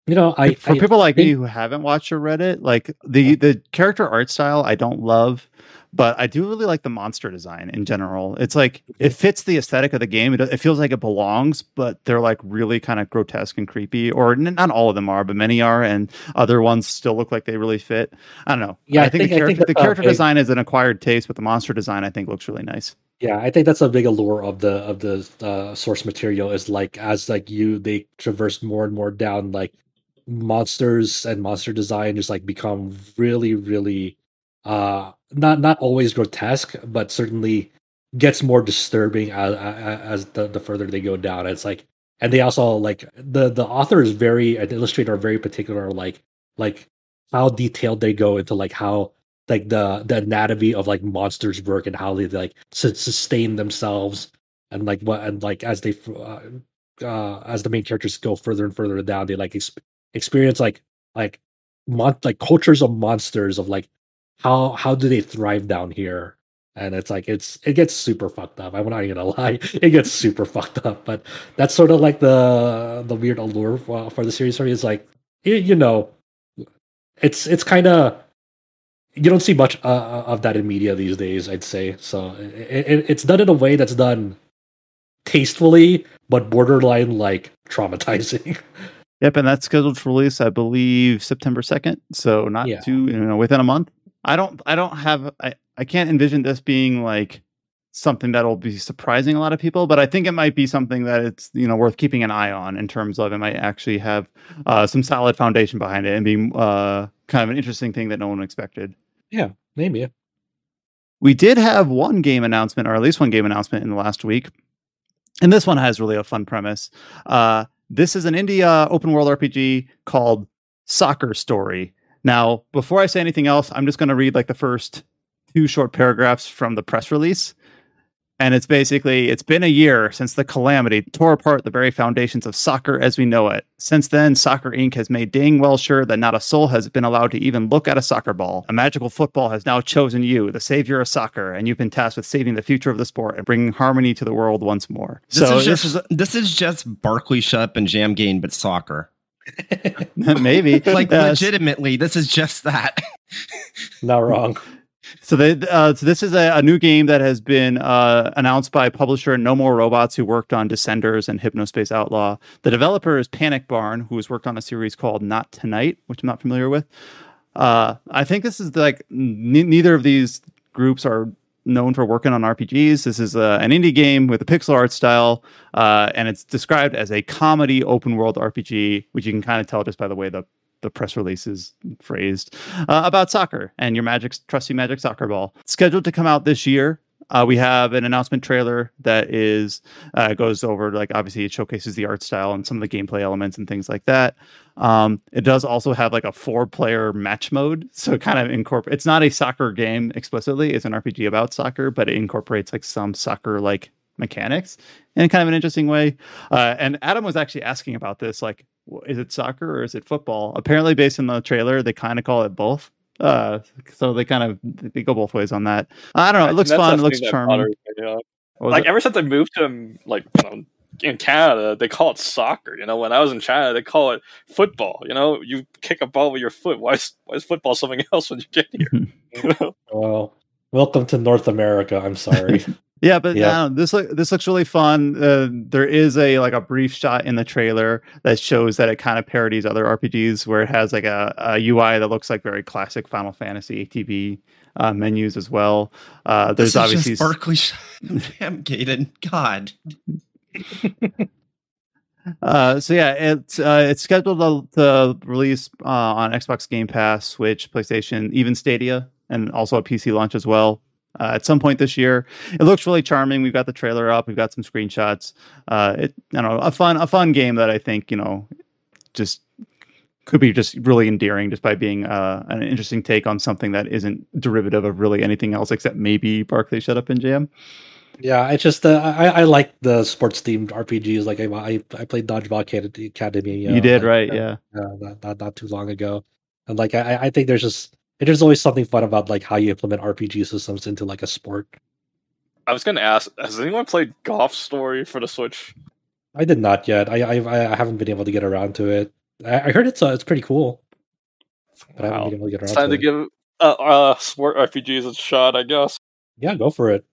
For I people like me think who haven't watched or read it, the character art style I don't love, but I do really like the monster design in general. It's it fits the aesthetic of the game. It feels like it belongs, but they're really kind of grotesque and creepy. Or not all of them are, but many are, and other ones still look like they really fit. I don't know. yeah, I think the that's character design is an acquired taste, but the monster design I think looks really nice. yeah, I think that's a big allure of the source material, is as they traverse more and more down, monsters and monster design just become really really not always grotesque, but certainly gets more disturbing as the further they go down. It's and they also the author is an illustrator are very particular, like how detailed they go into how the anatomy of monsters work, and how they sustain themselves, and what, and as they as the main characters go further and further down, they like experience like cultures of monsters of like how do they thrive down here. And it's like it gets super fucked up. I'm not even gonna lie, it gets super fucked up. But that's sort of like the weird allure for the series. For me, is like you know, it's kind of, you don't see much of that in media these days, I'd say. So it's done in a way that's done tastefully, but borderline like traumatizing. Yep, and that's scheduled for release, I believe, September 2nd. So not Yeah. too, within a month. I can't envision this being like something that'll be surprising a lot of people, but I think it might be something that it's worth keeping an eye on, in terms of it might actually have some solid foundation behind it and be kind of an interesting thing that no one expected. Yeah, maybe. We did have one game announcement, or at least one game announcement in the last week, and this one has really a fun premise. This is an indie open world RPG called Soccer Story. Now, before I say anything else, I'm just going to read like the first 2 short paragraphs from the press release. And it's basically, it's been a year since the calamity tore apart the very foundations of soccer as we know it. Since then, Soccer Inc. has made dang well sure that not a soul has been allowed to even look at a soccer ball. A magical football has now chosen you, the savior of soccer, and you've been tasked with saving the future of the sport and bringing harmony to the world once more. This is just Barkley Shup and Jam Gain, but soccer. Maybe. Like, legitimately, this is just that. Not wrong. So this is a new game that has been announced by publisher No More Robots, who worked on Descenders and Hypnospace Outlaw. The developer is PanicBarn, who has worked on a series called Not Tonight, which I'm not familiar with. I think this is like neither of these groups are known for working on RPGs. This is an indie game with a pixel art style, and it's described as a comedy open world RPG, which you can kind of tell just by the way the press release is phrased, about soccer and your trusty magic soccer ball. It's scheduled to come out this year. We have an announcement trailer that is goes over, like, obviously it showcases the art style and some of the gameplay elements and things like that. It does also have like a 4-player match mode, so it kind of it's not a soccer game explicitly, it's an RPG about soccer, but it incorporates like some soccer like mechanics in kind of an interesting way. And Adam was actually asking about this, like, is it soccer or is it football? Apparently, based on the trailer, they kind of call it both. So they go both ways on that. I don't know. It looks fun. It looks charming. Like, ever since I moved to in Canada, they call it soccer. When I was in China, they call it football. You kick a ball with your foot. Why is football something else when you get here? Well, welcome to North America. I'm sorry. Yeah, but this looks really fun. There is a brief shot in the trailer that shows that it kind of parodies other RPGs, where it has like a UI that looks like very classic Final Fantasy ATB menus as well. There's obviously just Barkley Jam Gaiden. God. So yeah, it's scheduled to release on Xbox Game Pass, Switch, PlayStation, even Stadia, and also a PC launch as well. At some point this year. It looks really charming. We've got the trailer up. We've got some screenshots. A fun game that I think just could be just really endearing, just by being an interesting take on something that isn't derivative of really anything else except maybe Barkley Shut Up and Jam. Yeah, I just I like the sports themed RPGs. Like I played Dodgeball Academy. You did, right? Yeah. Not too long ago, and like I think there's always something fun about like how you implement RPG systems into like a sport. I was going to ask, has anyone played Golf Story for the Switch? I did not yet. I haven't been able to get around to it. I heard it's pretty cool, but I haven't been able to get around to it. It's time to give sport RPGs a shot, I guess. Yeah, go for it.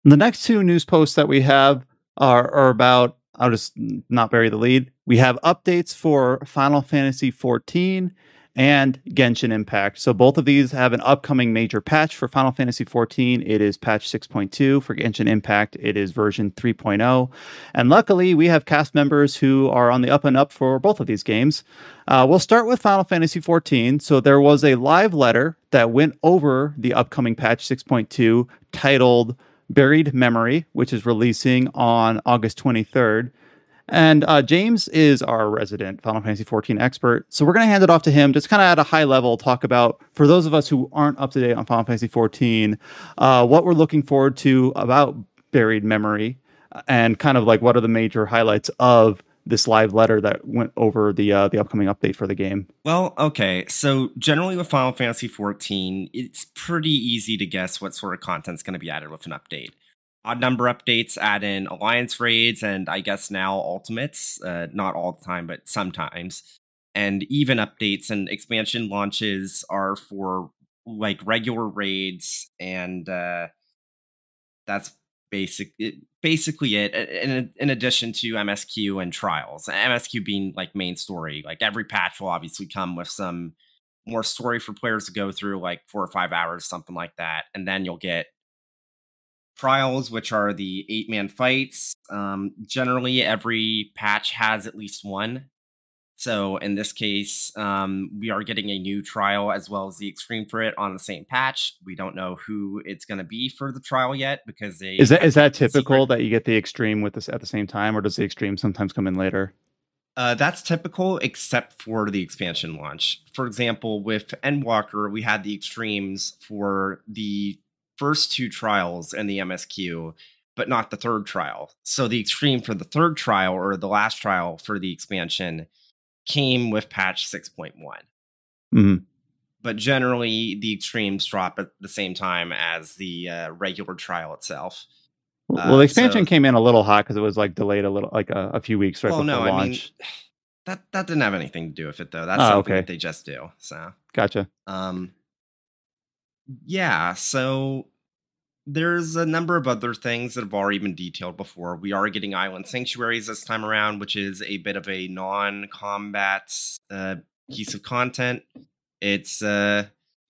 The next 2 news posts that we have are about, I'll just not bury the lead. We have updates for Final Fantasy XIV and Genshin Impact. So both of these have an upcoming major patch. For Final Fantasy XIV, it is patch 6.2. For Genshin Impact, it is version 3.0. And luckily, we have cast members who are on the up and up for both of these games. We'll start with Final Fantasy XIV. So there was a live letter that went over the upcoming patch 6.2 titled Buried Memory, which is releasing on August 23rd. And James is our resident Final Fantasy XIV expert, so we're going to hand it off to him, just kind of at a high level, talk about, for those of us who aren't up to date on Final Fantasy XIV, what we're looking forward to about Buried Memory, and kind of like what are the major highlights of this live letter that went over the upcoming update for the game. Well, okay. So generally with Final Fantasy XIV, it's pretty easy to guess what sort of content's going to be added with an update. Odd number updates add in alliance raids and I guess now ultimates, not all the time, but sometimes. And even updates and expansion launches are for like regular raids, and that's basically it. In addition to MSQ and trials, MSQ being like main story. Like every patch will obviously come with some more story for players to go through, like 4 or 5 hours, something like that, and then you'll get trials, which are the 8-man fights. Generally, every patch has at least one. So in this case, we are getting a new trial as well as the extreme for it on the same patch. We don't know who it's going to be for the trial yet because they is that typical that you get the extreme with this at the same time, or does the extreme sometimes come in later? That's typical, except for the expansion launch. For example, with Endwalker, we had the extremes for the first 2 trials and the MSQ, but not the third trial. So the extreme for the third trial or the last trial for the expansion came with patch 6.1. Mm-hmm. But generally, the extremes drop at the same time as the regular trial itself. Well, the expansion came in a little hot because it was like delayed a little, like a few weeks before launch. I mean, that didn't have anything to do with it though. That's something that they just do. So gotcha. Yeah. So there's a number of other things that have already been detailed before. We are getting Island Sanctuaries this time around, which is a bit of a non-combat piece of content. It's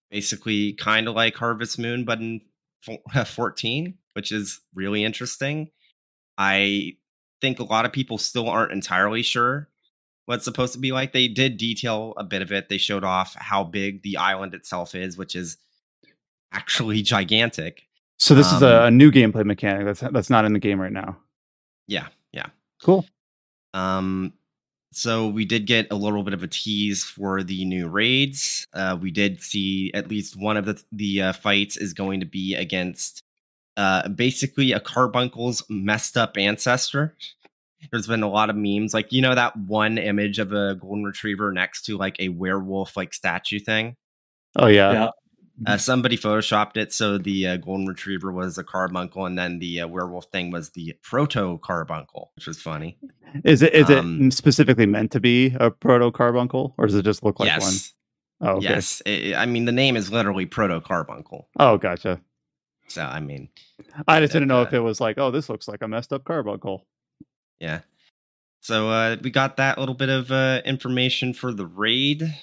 basically kind of like Harvest Moon, but in 14, which is really interesting. I think a lot of people still aren't entirely sure what it's supposed to be like. They did detail a bit of it. They showed off how big the island itself is, which is actually gigantic. So this is a new gameplay mechanic that's not in the game right now. Yeah. Cool. So we did get a little bit of a tease for the new raids. We did see at least one of the fights is going to be against basically a carbuncle's messed up ancestor. There's been a lot of memes, like, you know, that one image of a golden retriever next to like a werewolf like statue thing. Oh yeah. Somebody photoshopped it so the golden retriever was a carbuncle, and then the werewolf thing was the proto carbuncle, which was funny. Is it specifically meant to be a proto carbuncle, or does it just look like one? Oh, okay. Yes. I mean, the name is literally proto carbuncle. Oh, gotcha. So I mean, I just didn't know if it was like, oh, this looks like a messed up carbuncle. Yeah. So we got that little bit of information for the raid.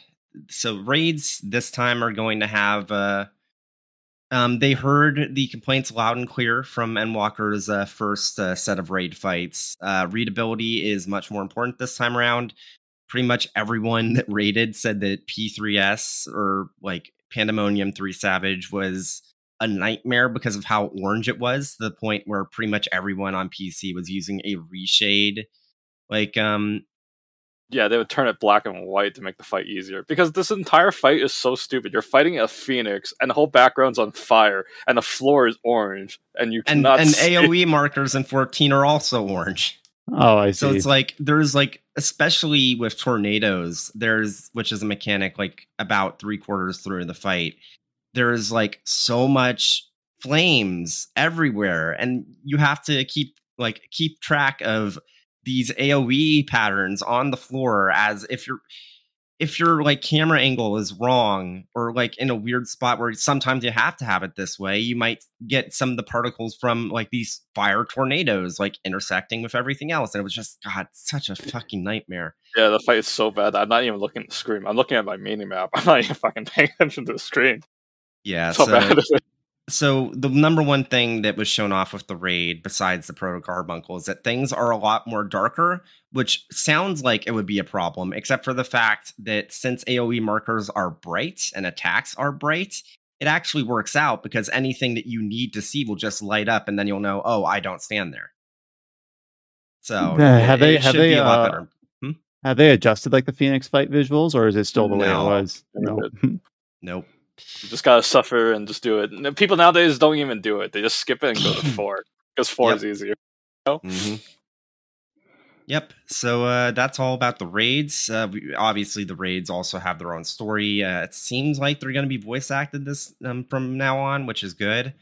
So raids this time are going to have they heard the complaints loud and clear from Endwalker's first set of raid fights. Readability is much more important this time around. Pretty much everyone that raided said that P3S or like Pandemonium 3 Savage was a nightmare because of how orange it was, to the point where pretty much everyone on PC was using a reshade. Like yeah, they would turn it black and white to make the fight easier. Because this entire fight is so stupid. You're fighting a phoenix, and the whole background's on fire, and the floor is orange, and you cannot and see. AoE markers in 14 are also orange. Oh, I see. So it's like, there's like, especially with tornadoes, which is a mechanic like about 3/4 through the fight, there's like so much flames everywhere, and you have to keep track of these AoE patterns on the floor, as if your like camera angle is wrong or like in a weird spot where sometimes you have to have it this way, you might get some of the particles from like these fire tornadoes like intersecting with everything else, and it was just, God, such a fucking nightmare. Yeah, the fight is so bad that I'm not even looking at the screen. I'm looking at my mini-map. I'm not even fucking paying attention to the screen. Yeah, so bad is it. So the number one thing that was shown off with the raid, besides the proto carbuncle, is that things are a lot more darker, which sounds like it would be a problem, except for the fact that since AoE markers are bright and attacks are bright, it actually works out, because anything that you need to see will just light up, and then you'll know, oh, I don't stand there. So have they adjusted like the Phoenix fight visuals, or is it still the way it was? Nope. You just gotta suffer and just do it. And people nowadays don't even do it. They just skip it and go to 4, because 4 is easier. You know? Yep. So that's all about the raids. Obviously, the raids also have their own story. It seems like they're going to be voice acted this from now on, which is good.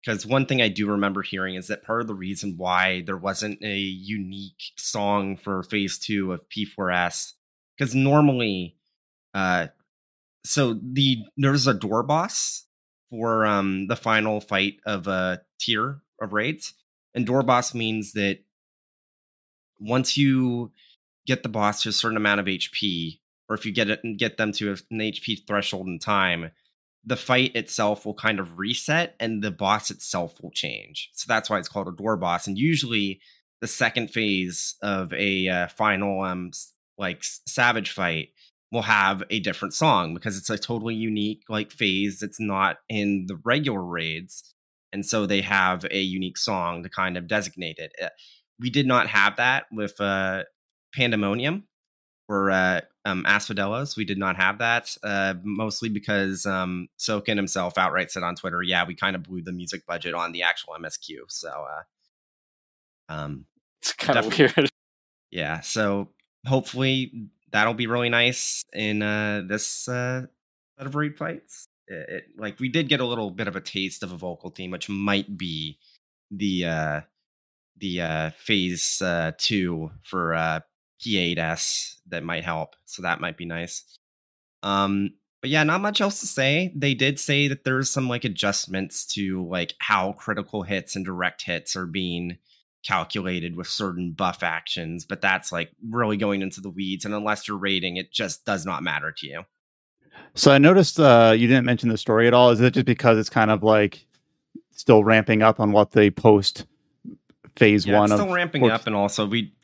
Because one thing I do remember hearing is that part of the reason why there wasn't a unique song for Phase 2 of P4S, because normally, there's a door boss for the final fight of a tier of raids, and door boss means that once you get the boss to a certain amount of HP, or if you get them to an HP threshold in time, the fight itself will kind of reset and the boss itself will change. So that's why it's called a door boss. And usually the second phase of a final savage fight will have a different song because it's a totally unique phase that's not in the regular raids. And so they have a unique song to kind of designate it. We did not have that with Pandemonium or Asphodelos. We did not have that, mostly because Soken himself outright said on Twitter, yeah, we kind of blew the music budget on the actual MSQ. So it's kind of weird. Yeah, so hopefully that'll be really nice in this set of raid fights. We did get a little bit of a taste of a vocal theme, which might be the phase 2 for P8S that might help, so that might be nice. But yeah, not much else to say. They did say that there's some adjustments to how critical hits and direct hits are being calculated with certain buff actions, but that's really going into the weeds, and unless you're raiding, it just does not matter to you. So I noticed you didn't mention the story at all. Is it just because it's kind of still ramping up on what they post phase 1 it's still ramping up, and also we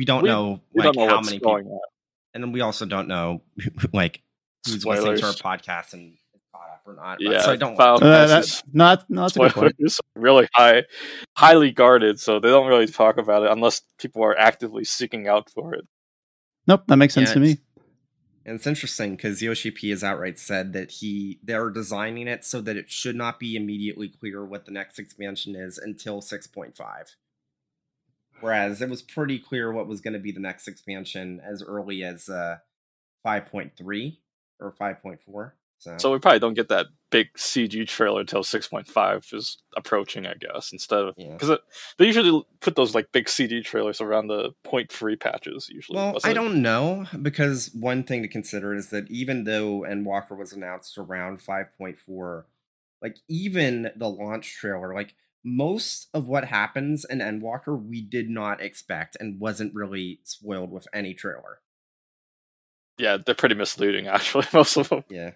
don't know how many people, and then we also don't know who's listening to our podcast and caught up or not. Yeah, so I don't that's a good point. Really highly guarded, so they don't really talk about it unless people are actively seeking out for it. Nope, that makes sense to me. And it's interesting because Yoshi P has outright said that they're designing it so that it should not be immediately clear what the next expansion is until 6.5. Whereas it was pretty clear what was going to be the next expansion as early as 5.3 or 5.4. So we probably don't get that big CG trailer until 6.5 is approaching, I guess, instead of... Because they usually put those big CG trailers around the 0.3 patches, usually. Well, I don't know, because one thing to consider is that even though Endwalker was announced around 5.4, even the launch trailer, most of what happens in Endwalker we did not expect and wasn't really spoiled with any trailer. Yeah, they're pretty misleading, actually, most of them. Yeah.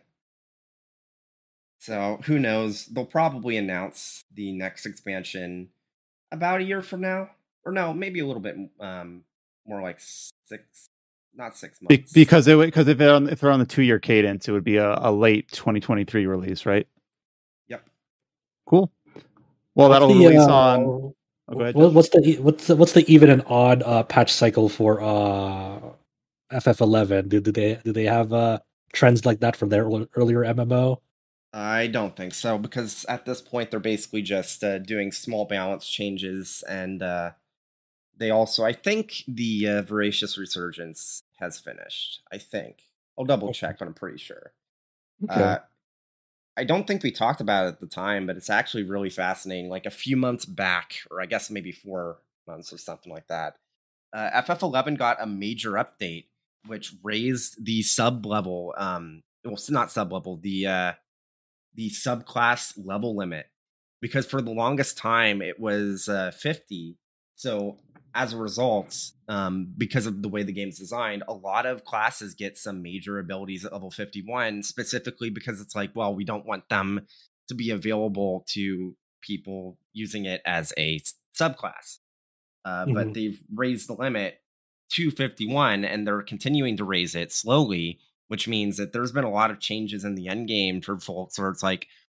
So, who knows? They'll probably announce the next expansion about a year from now. Or no, maybe a little bit more like 6 months. Because if they're on the 2-year cadence, it would be a late 2023 release, right? Yep. Cool. Well, that'll release on... Oh, go ahead, what's the even and odd patch cycle for FF11? Do they have trends like that for their earlier MMO? I don't think so, because at this point they're basically just doing small balance changes, and they also, I think the Voracious Resurgence has finished. I think I'll double check, but I'm pretty sure. Okay. I don't think we talked about it at the time, but it's actually really fascinating. A few months back, or I guess maybe 4 months or something like that, FF11 got a major update, which raised the sub-level, not sub-level, the subclass level limit, because for the longest time it was 50. So as a result, because of the way the game's designed, a lot of classes get some major abilities at level 51, specifically because it's well, we don't want them to be available to people using it as a subclass. But they've raised the limit to 51, and they're continuing to raise it slowly, which means that there's been a lot of changes in the endgame for folks where it's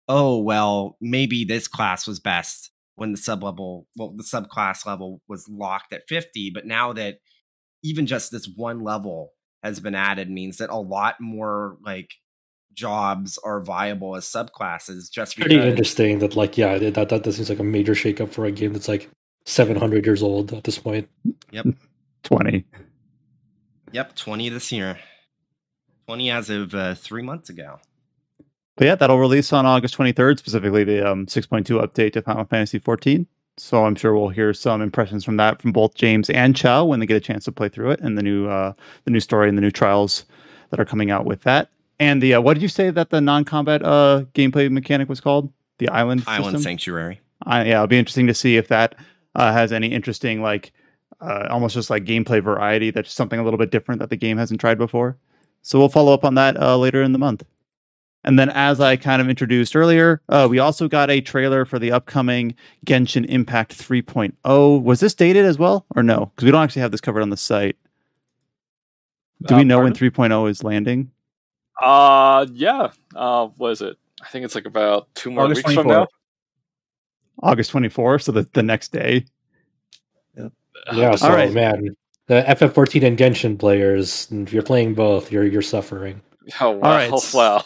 oh, well, maybe this class was best when the subclass level was locked at 50, but now that even just this one level has been added means that a lot more jobs are viable as subclasses. Just pretty interesting that that seems like a major shakeup for a game that's 700 years old at this point. Yep. 20. Yep, 20 this year. 20 as of 3 months ago. But yeah, that'll release on August 23rd, specifically the 6.2 update to Final Fantasy XIV. So I'm sure we'll hear some impressions from that from both James and Chow when they get a chance to play through it, and the new story and the new trials that are coming out with that. And the what did you say that the non-combat gameplay mechanic was called? The Island system? Sanctuary. Yeah, it'll be interesting to see if that has any interesting, like, almost just like gameplay variety. That's something a little bit different that the game hasn't tried before. So we'll follow up on that later in the month. And then, as I kind of introduced earlier, we also got a trailer for the upcoming Genshin Impact 3.0. Was this dated as well, or no? Because we don't actually have this covered on the site. Do we know when 3.0 is landing? Yeah. What is it? I think it's like about 2 more August weeks 24th. from now. August 24th, so the next day. Yeah, so All right. man, the FF14 and Genshin players, if you're playing both, you're suffering. Oh wow! All right. Wow.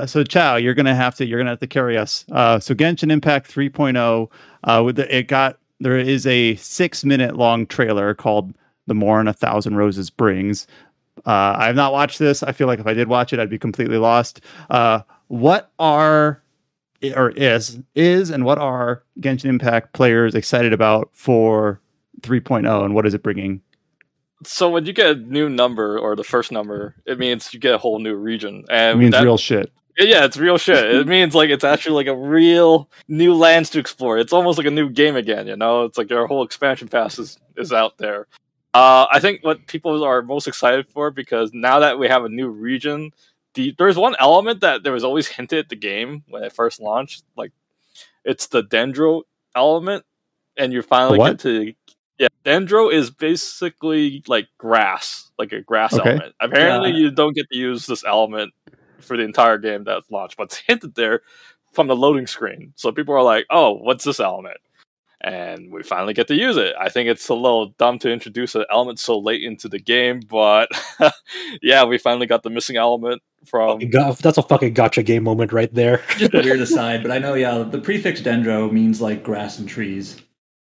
So Chow, you're gonna have to carry us. So Genshin Impact 3.0, there is a 6-minute long trailer called "The Morn a Thousand Roses Brings." I have not watched this. I feel like if I did watch it, I'd be completely lost. What are Genshin Impact players excited about for 3.0, and what is it bringing? So when you get a new number or the first number, it means you get a whole new region, and It means real shit. Yeah, it's real shit. It means like it's actually like a real new lands to explore. It's almost like a new game again. You know, it's like your whole expansion pass is out there. I think what people are most excited for, because now that we have a new region, there's one element that there was always hinted at the game when it first launched. Like, it's the dendro element, and you finally get to. Yeah, dendro is basically like grass, like a grass element. Apparently, you don't get to use this element for the entire game that's launched, but it's hinted there from the loading screen. So people are like, "Oh, what's this element?" And we finally get to use it. I think it's a little dumb to introduce an element so late into the game, but yeah, we finally got the missing element from. That's a fucking gotcha game moment right there. Just a weird aside, but I know, yeah, the prefix dendro means like grass and trees.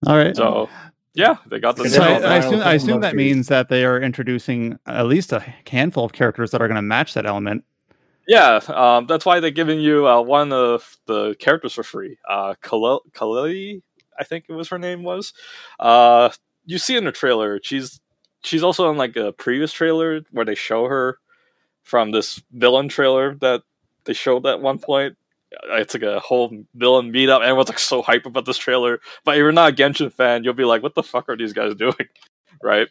All right. So yeah, they got the. So I assume that means that they are introducing at least a handful of characters that are going to match that element. Yeah, that's why they're giving you one of the characters for free. Kalili, I think it was her name was. You see in the trailer, she's also in like a previous trailer where they show her from this villain trailer that they showed at one point. It's like a whole villain meetup. Everyone's like so hype about this trailer. But if you're not a Genshin fan, you'll be like, what the fuck are these guys doing? Right?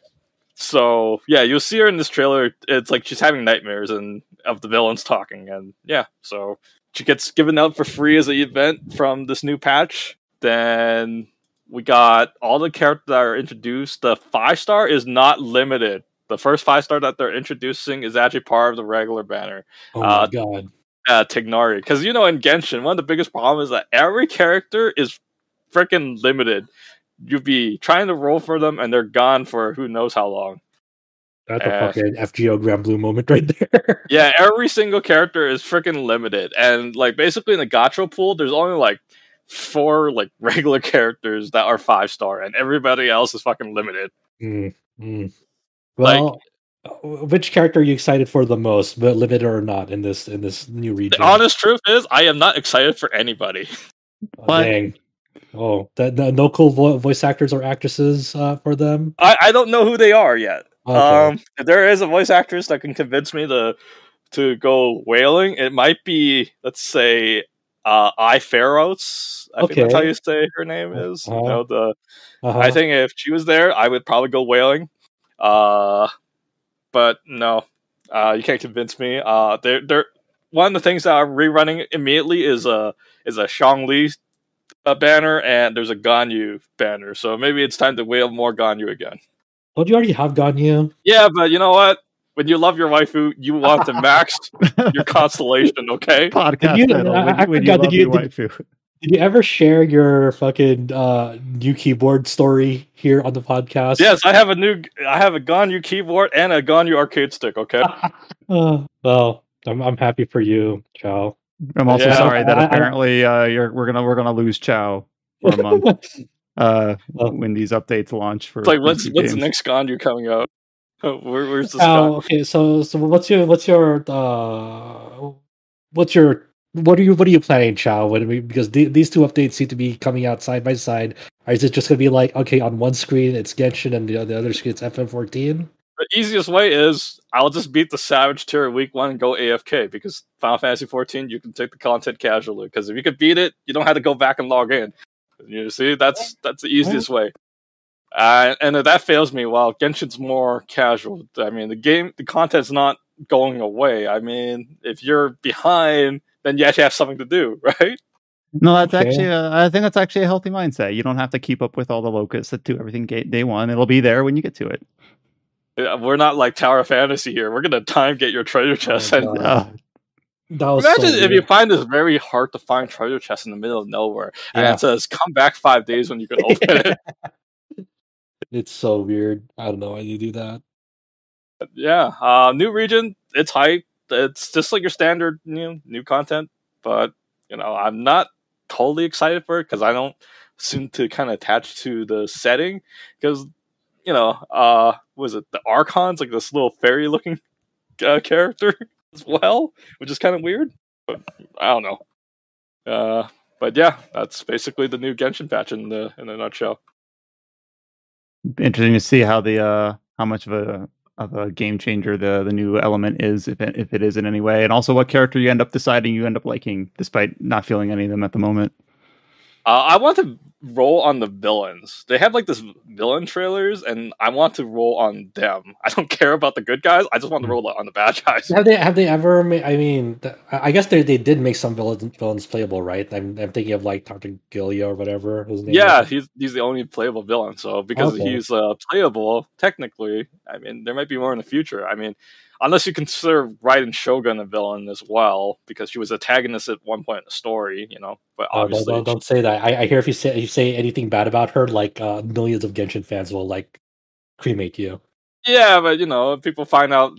So yeah, you'll see her in this trailer. It's like she's having nightmares and of the villains talking, and yeah, so she gets given out for free as an event from this new patch. Then we got all the characters that are introduced. The 5-star is not limited. The first 5-star that they're introducing is actually part of the regular banner. Oh my god. Tignari. Because, you know, in Genshin, one of the biggest problems is that every character is freaking limited. You'd be trying to roll for them, and they're gone for who knows how long. That's a fucking FGO Grand Blue moment right there. Yeah, every single character is freaking limited. And, like, basically in the gacha pool, there's only, like, 4, like, regular characters that are 5-star, and everybody else is fucking limited. Well, which character are you excited for the most, but limited or not, in this new region? The honest truth is, I am not excited for anybody. Oh, dang. Oh, no cool voice actors or actresses for them? I don't know who they are yet. Okay. If there is a voice actress that can convince me to go whaling, it might be, let's say, I Pharaohs. I think that's how you say her name is. You know, I think if she was there, I would probably go whaling. But no, you can't convince me. They're one of the things that are rerunning immediately is a Shangli banner, and there's a Ganyu banner. So maybe it's time to whale more Ganyu again. Don't you already have Ganyu? Yeah, but you know what? When you love your waifu, you want to max your constellation, okay? Podcast title. When you love your waifu. Did you ever share your fucking new keyboard story here on the podcast? Yes, I have a Ganyu keyboard and a Ganyu arcade stick. Okay. Well, I'm happy for you, Chow. I'm also sorry that apparently we're gonna lose Chow for a month. when these updates launch for It's like, these what's games. the next Ganyu coming out? Where's this Oh, guy? okay. So what are you planning, Chow? Because these two updates seem to be coming out side by side. Or is it just gonna be like, okay, on one screen it's Genshin and the other screen it's FM14? The easiest way is I'll just beat the Savage tier week 1 and go AFK, because Final Fantasy 14 you can take the content casually, because if you could beat it, you don't have to go back and log in. You see, that's the easiest way. And if that fails me, well, Genshin's more casual. I mean, the content's not going away. I mean, if you're behind, then you actually have something to do, right? No, that's Okay. actually I think that's actually a healthy mindset. You don't have to keep up with all the locusts that do everything day one. It'll be there when you get to it. We're not like Tower of Fantasy here. We're gonna time get your treasure chest. Oh, And God. That was imagine so if you weird. find this very hard to find treasure chest in the middle of nowhere, and Yeah. it says come back 5 days when you can open it. It's so weird. I don't know why you do that. Yeah, new region. It's hype. It's just like your standard, new content. But I'm not totally excited for it because I don't seem to kind of attach to the setting. Because was it the Archon's like this little fairy looking character as well, which is kind of weird. But I don't know. But yeah, that's basically the new Genshin patch in a nutshell. Interesting to see how how much of a game changer the new element is, if it is in any way, and also what character you end up liking, despite not feeling any of them at the moment. I want to roll on the villains. They have like this villain trailers, and I want to roll on them. I don't care about the good guys. I just want to roll on the bad guys. Have they ever made? I mean, I guess they did make some villains playable, right? I'm thinking of like Dr. Gilia or whatever his name. Yeah, is. he's the only playable villain. So because Okay. he's playable, technically, I mean, there might be more in the future. I mean, unless you consider Raiden Shogun a villain as well, because she was antagonist at one point in the story, But obviously, Don't say that. I hear if you say anything bad about her, like millions of Genshin fans will like cremate you. yeah, but people find out,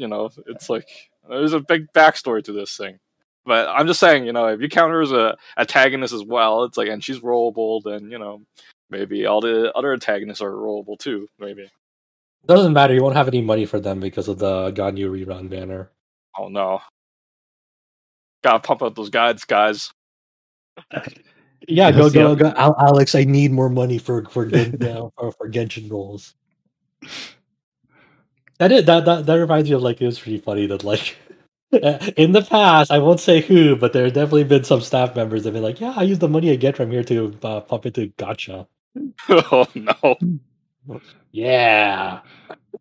it's like there's a big backstory to this thing. But I'm just saying, if you count her as a antagonist as well, it's like, and she's rollable, then maybe all the other antagonists are rollable too. Maybe. Doesn't matter. You won't have any money for them because of the Ganyu rerun banner. Oh no! Gotta pump out those guides, guys. Yeah, Yes, go, Alex. I need more money for Genshin rolls. That reminds me of like, it was pretty funny that like in the past, I won't say who, but there have definitely been some staff members that have been like, yeah, I use the money I get from here to pump into Gacha. Oh no! Yeah,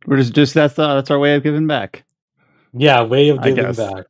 We're just that's our way of giving back. yeah, way of I giving guess. back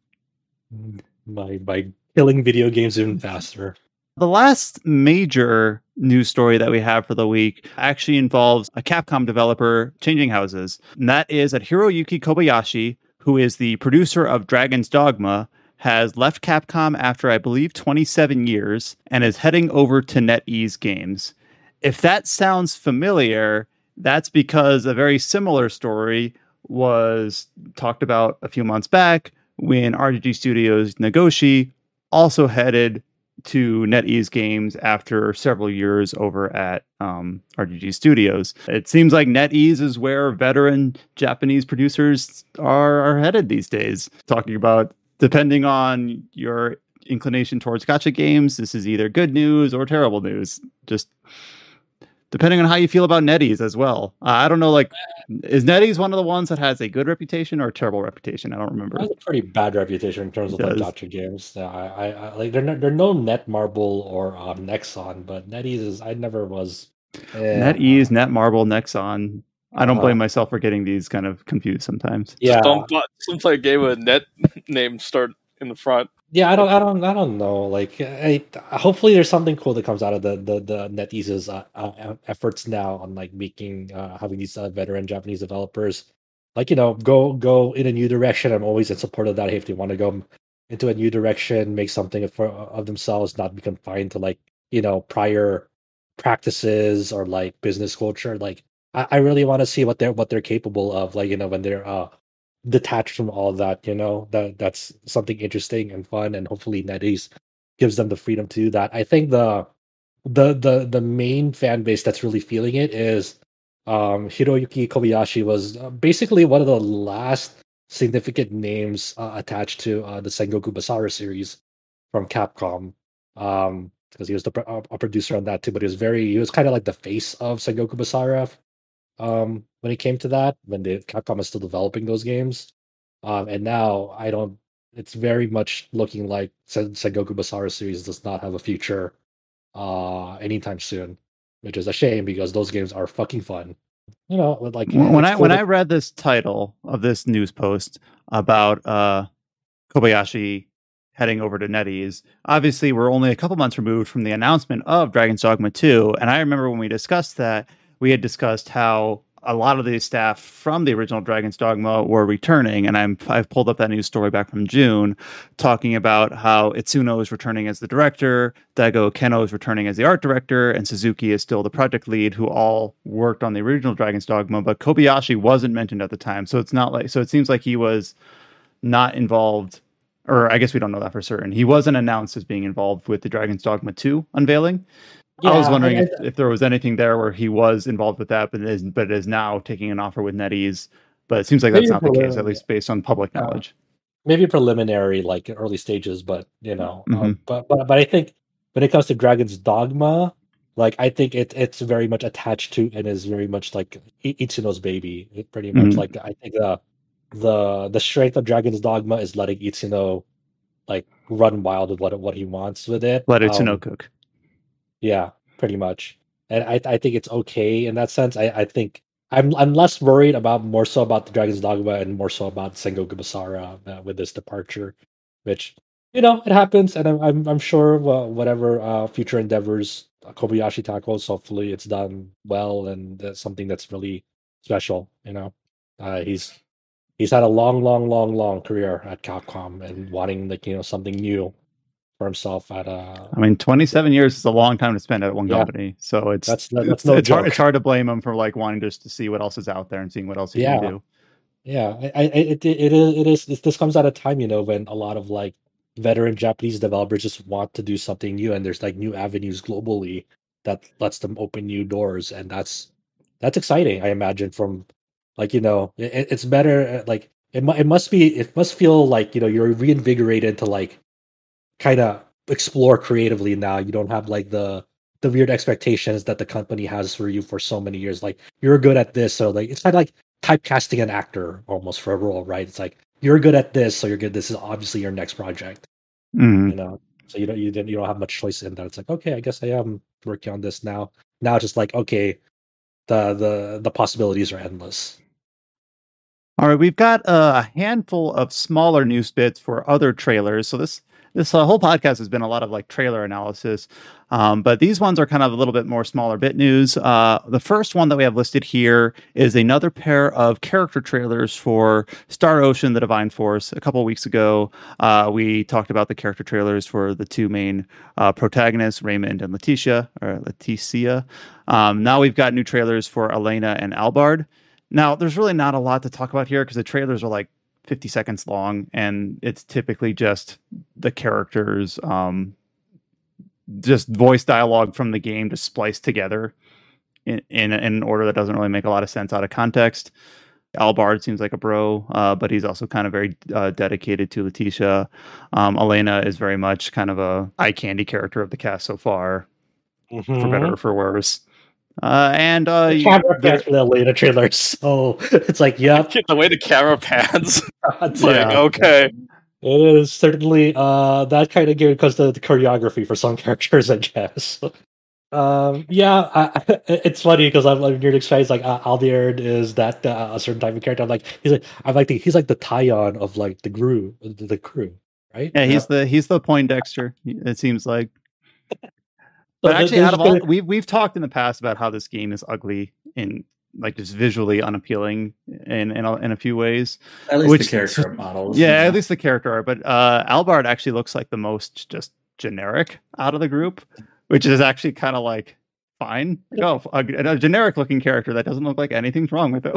by killing video games even faster. The last major news story that we have for the week actually involves a Capcom developer changing houses. And that is that Hiroyuki Kobayashi, who is the producer of Dragon's Dogma, has left Capcom after, I believe, 27 years and is heading over to NetEase Games. If that sounds familiar, that's because a very similar story was talked about a few months back when RGG Studios Nagoshi also headed to NetEase Games after several years over at RGG Studios. It seems like NetEase is where veteran Japanese producers are headed these days. Talking about, depending on your inclination towards gacha games, this is either good news or terrible news. Just depending on how you feel about NetEase as well. I don't know, like, is NetEase one of the ones that has a good reputation or a terrible reputation? I don't remember. It has a pretty bad reputation in terms of like gacha games. I like they're no Netmarble or Nexon, but NetEase I never was. NetEase, Netmarble, Nexon. I don't blame myself for getting these kind of confused sometimes. Yeah, Don't play a game with a net name start in the front. yeah. I don't know. Like, hopefully there's something cool that comes out of the NetEase's efforts now on like making having these veteran Japanese developers like go in a new direction. I'm always in support of that. If they want to go into a new direction, make something of themselves, not be confined to like prior practices or like business culture. Like, I really want to see what they're capable of. Like when they're detached from all that, that's something interesting and fun, and hopefully NetEase gives them the freedom to do that. I think the the main fan base that's really feeling it is Hiroyuki Kobayashi was basically one of the last significant names attached to the Sengoku Basara series from Capcom. Because he was a producer on that too, but he was kind of like the face of Sengoku Basara when it came to that, when the Capcom is still developing those games. And now it's very much looking like Sengoku Basara series does not have a future anytime soon, which is a shame because those games are fucking fun. Like when I read this title of this news post about Kobayashi heading over to NetEase, obviously we're only a couple months removed from the announcement of Dragon's Dogma 2, and I remember when we discussed that, we had discussed how a lot of the staff from the original Dragon's Dogma were returning, and I've pulled up that news story back from June, talking about how Itsuno is returning as the director, Daigo Keno is returning as the art director, and Suzuki is still the project lead, who all worked on the original Dragon's Dogma, but Kobayashi wasn't mentioned at the time, so it seems like he was not involved, or I guess we don't know that for certain. He wasn't announced as being involved with the Dragon's Dogma 2 unveiling. Yeah, I was wondering if there was anything there where he was involved with that, but is now taking an offer with NetEase. But it seems like that's not the case, at least based on public knowledge. Maybe preliminary, like early stages, but but I think when it comes to Dragon's Dogma, like I think it's very much attached to and is very much like Itsuno's baby. Pretty much like I think the strength of Dragon's Dogma is letting Itsuno like run wild with what he wants with it. Let Itsuno cook. Yeah, pretty much. And I think it's okay in that sense. I think I'm less worried more so about the Dragon's Dogma and more so about Sengoku Basara with this departure, which it happens, and I'm sure whatever future endeavors Kobayashi tackles, hopefully it's done well and something that's really special. He's had a long career at Capcom and wanting something new for himself at 27 years is a long time to spend at one company, so it's hard to blame him for like wanting just to see what else is out there and seeing what else he can do. It is this comes at a time when a lot of like veteran Japanese developers just want to do something new, and there's like new avenues globally that lets them open new doors, and that's exciting. I imagine from like it's better, like it must feel like you're reinvigorated to like kind of explore creatively now. You don't have like the weird expectations that the company has for you for so many years. Like you're good at this, so like it's kind of like typecasting an actor almost for a role, right? It's like you're good at this, so you're good. This is obviously your next project. So you don't have much choice in that. It's like, okay, I guess I am working on this now. Now it's just like, okay, the possibilities are endless. All right, we've got a handful of smaller news bits for other trailers. So this whole podcast has been a lot of like trailer analysis, but these ones are kind of a little bit more smaller bit news. The first one that we have listed here is another pair of character trailers for Star Ocean: The Divine Force. A couple of weeks ago, we talked about the character trailers for the two main protagonists, Raymond and Leticia. Now we've got new trailers for Elena and Albaird. Now, there's really not a lot to talk about here because the trailers are like 50 seconds long, and it's typically just the characters, just voice dialogue from the game just spliced together in an order that doesn't really make a lot of sense out of context. Albaird seems like a bro, but he's also kind of very dedicated to Leticia. Elena is very much kind of a eye candy character of the cast so far, for better or for worse. The camera pans for the Elena trailer, so it's like, yep. The way the camera pans, it's like, okay. It is certainly that kind of game because the choreography for some characters, I guess. It's funny because I'm like near excited. Like Albaird is that a certain type of character. He's like the Tyon of like the crew, right? Yeah, he's the Poindexter. It seems like. But actually, out of all, we've talked in the past about how this game is ugly and like just visually unappealing in a few ways. At least the character models. Yeah, at least the character art. But Albaird actually looks like the most just generic out of the group, which is actually kind of like fine. A generic looking character that doesn't look like anything's wrong with it.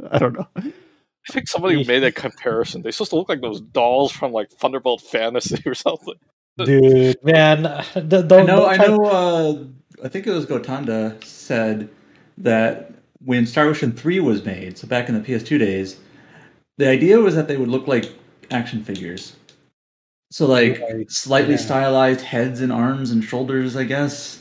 I don't know. I think somebody made that comparison. They supposed to look like those dolls from like Thunderbolt Fantasy or something. Dude, man, I know. I think it was Gotanda said that when Star Ocean 3 was made, so back in the PS2 days, the idea was that they would look like action figures. So like slightly stylized heads and arms and shoulders, I guess.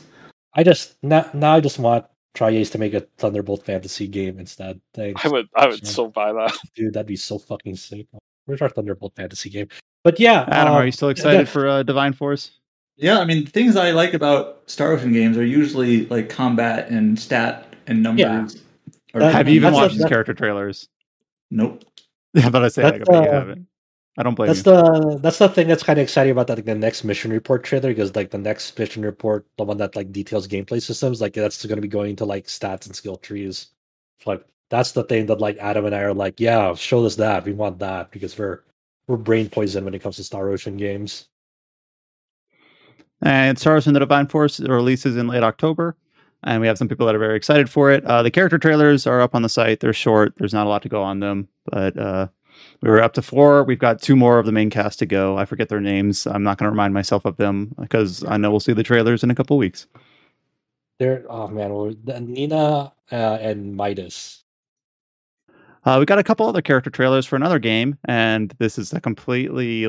I just now I just want Tri-Ace to make a Thunderbolt fantasy game instead. I would so buy that. Dude, that'd be so fucking sick. Where's our Thunderbolt fantasy game? But yeah, Adam, are you still excited for Divine Force? Yeah, I mean, things I like about Star Ocean games are usually like combat and stat and numbers. Yeah. Have you even watched these character trailers? Nope. Yeah, but I say like, you haven't. I don't blame you. That's the thing that's kind of exciting about that, like the next mission report trailer, because like the next mission report, the one that like details gameplay systems, like that's going to be going to like stats and skill trees. Like that's the thing that like Adam and I are like, yeah, show us that. We want that because we're brain poison when it comes to Star Ocean games. And Star Ocean: The Divine Force releases in late October, and we have some people that are very excited for it. The character trailers are up on the site. They're short. There's not a lot to go on them, but we were up to 4. We've got 2 more of the main cast to go. I forget their names. I'm not going to remind myself of them because I know we'll see the trailers in a couple weeks. Nina and Midas. We got a couple other character trailers for another game, and this is a completely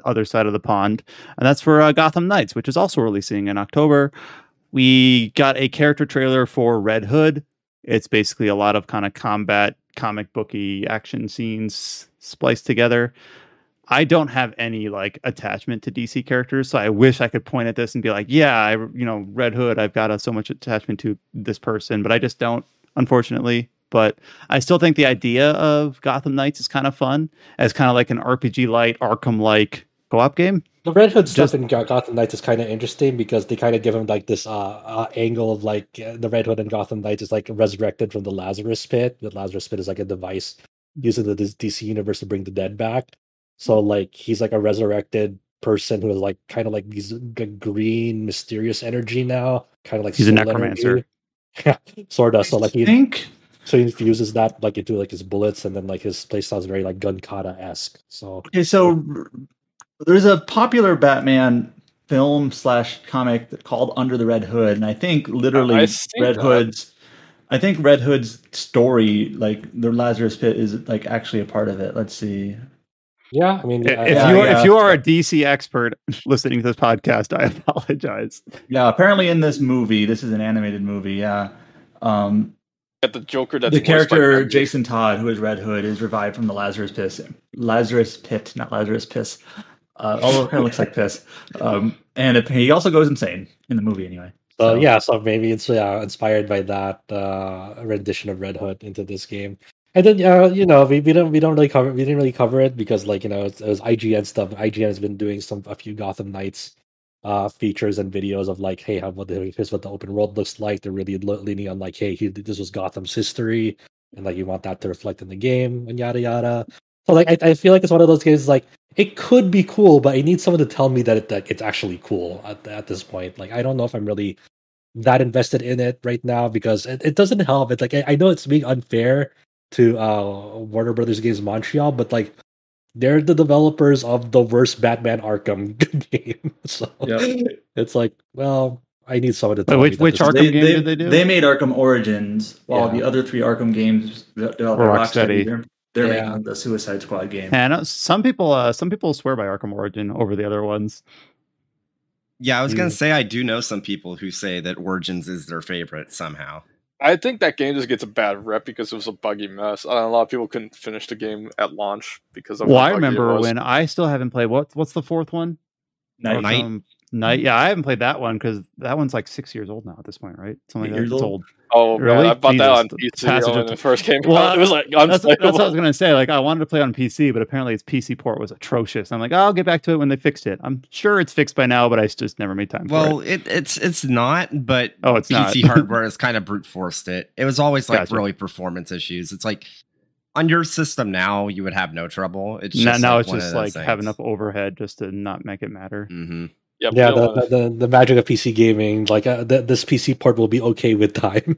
other side of the pond, and that's for Gotham Knights, which is also releasing in October. We got a character trailer for Red Hood. It's basically a lot of kind of combat, comic booky action scenes spliced together. I don't have any like attachment to DC characters, so I wish I could point at this and be like, yeah, Red Hood, I've got so much attachment to this person, but I just don't, unfortunately. But I still think the idea of Gotham Knights is kind of fun as kind of like an RPG-light, Arkham-like co-op game. The Red Hood stuff in Gotham Knights is kind of interesting because they kind of give him like this angle of like the Red Hood and Gotham Knights is like resurrected from the Lazarus Pit. The Lazarus Pit is like a device used in the DC universe to bring the dead back. So like he's like a resurrected person who is like kind of like these green mysterious energy now, kind of like he's a necromancer. Yeah, sort of. So like So he infuses that like into like his bullets, and then like his playstyle is very like gun kata-esque. So okay, so there's a popular Batman film / comic called Under the Red Hood, and I think literally Red Hood's story, like the Lazarus Pit, is like actually a part of it. Let's see. Yeah, I mean, if you are a DC expert listening to this podcast, I apologize. Yeah, apparently in this movie, this is an animated movie. Yeah. At the Joker, that's the character Jason Todd, who is Red Hood, is revived from the Lazarus Pit, not Lazarus Piss. Although it kind of looks like piss. And he also goes insane in the movie anyway. So maybe it's inspired by that rendition of Red Hood into this game. And then we didn't really cover it because like it was IGN stuff. IGN has been doing a few Gotham Knights features and videos of like, hey, here's what the open world looks like. They're really leaning on like, hey, this was Gotham's history, and like you want that to reflect in the game and yada yada. So like I feel like it's one of those games like it could be cool, but I need someone to tell me that it's actually cool at this point. Like I don't know if I'm really that invested in it right now because it doesn't help. It's like I know it's being unfair to Warner Brothers Games Montreal, but like they're the developers of the worst Batman Arkham game. So it's like, well, I need someone to tell me. Which Arkham game did they do? They made Arkham Origins, while the other 3 Arkham games developed by Rocksteady. They're making the Suicide Squad game. And some people swear by Arkham Origin over the other ones. Yeah, I was going to say I do know some people who say that Origins is their favorite somehow. I think that game just gets a bad rep because it was a buggy mess. A lot of people couldn't finish the game at launch because of. Well, I remember when I still haven't played. What's the 4th one? Night. Yeah, I haven't played that one because that one's like 6 years old now at this point, right? Something like that. It's old. Oh, really? Man, I bought that on PC when it first came out. It was like that's what I was gonna say. Like I wanted to play on PC, but apparently its PC port was atrocious. I'm like, I'll get back to it when they fixed it. I'm sure it's fixed by now, but I just never made time for it. Well, it's not, but it's PC not. hardware has kind of brute forced it. It was always like really performance issues. It's like on your system now, you would have no trouble. It's just now like it's just like have enough overhead just to not make it matter. Mm-hmm. Yep, yeah, the magic of PC gaming, like this PC port will be okay with time.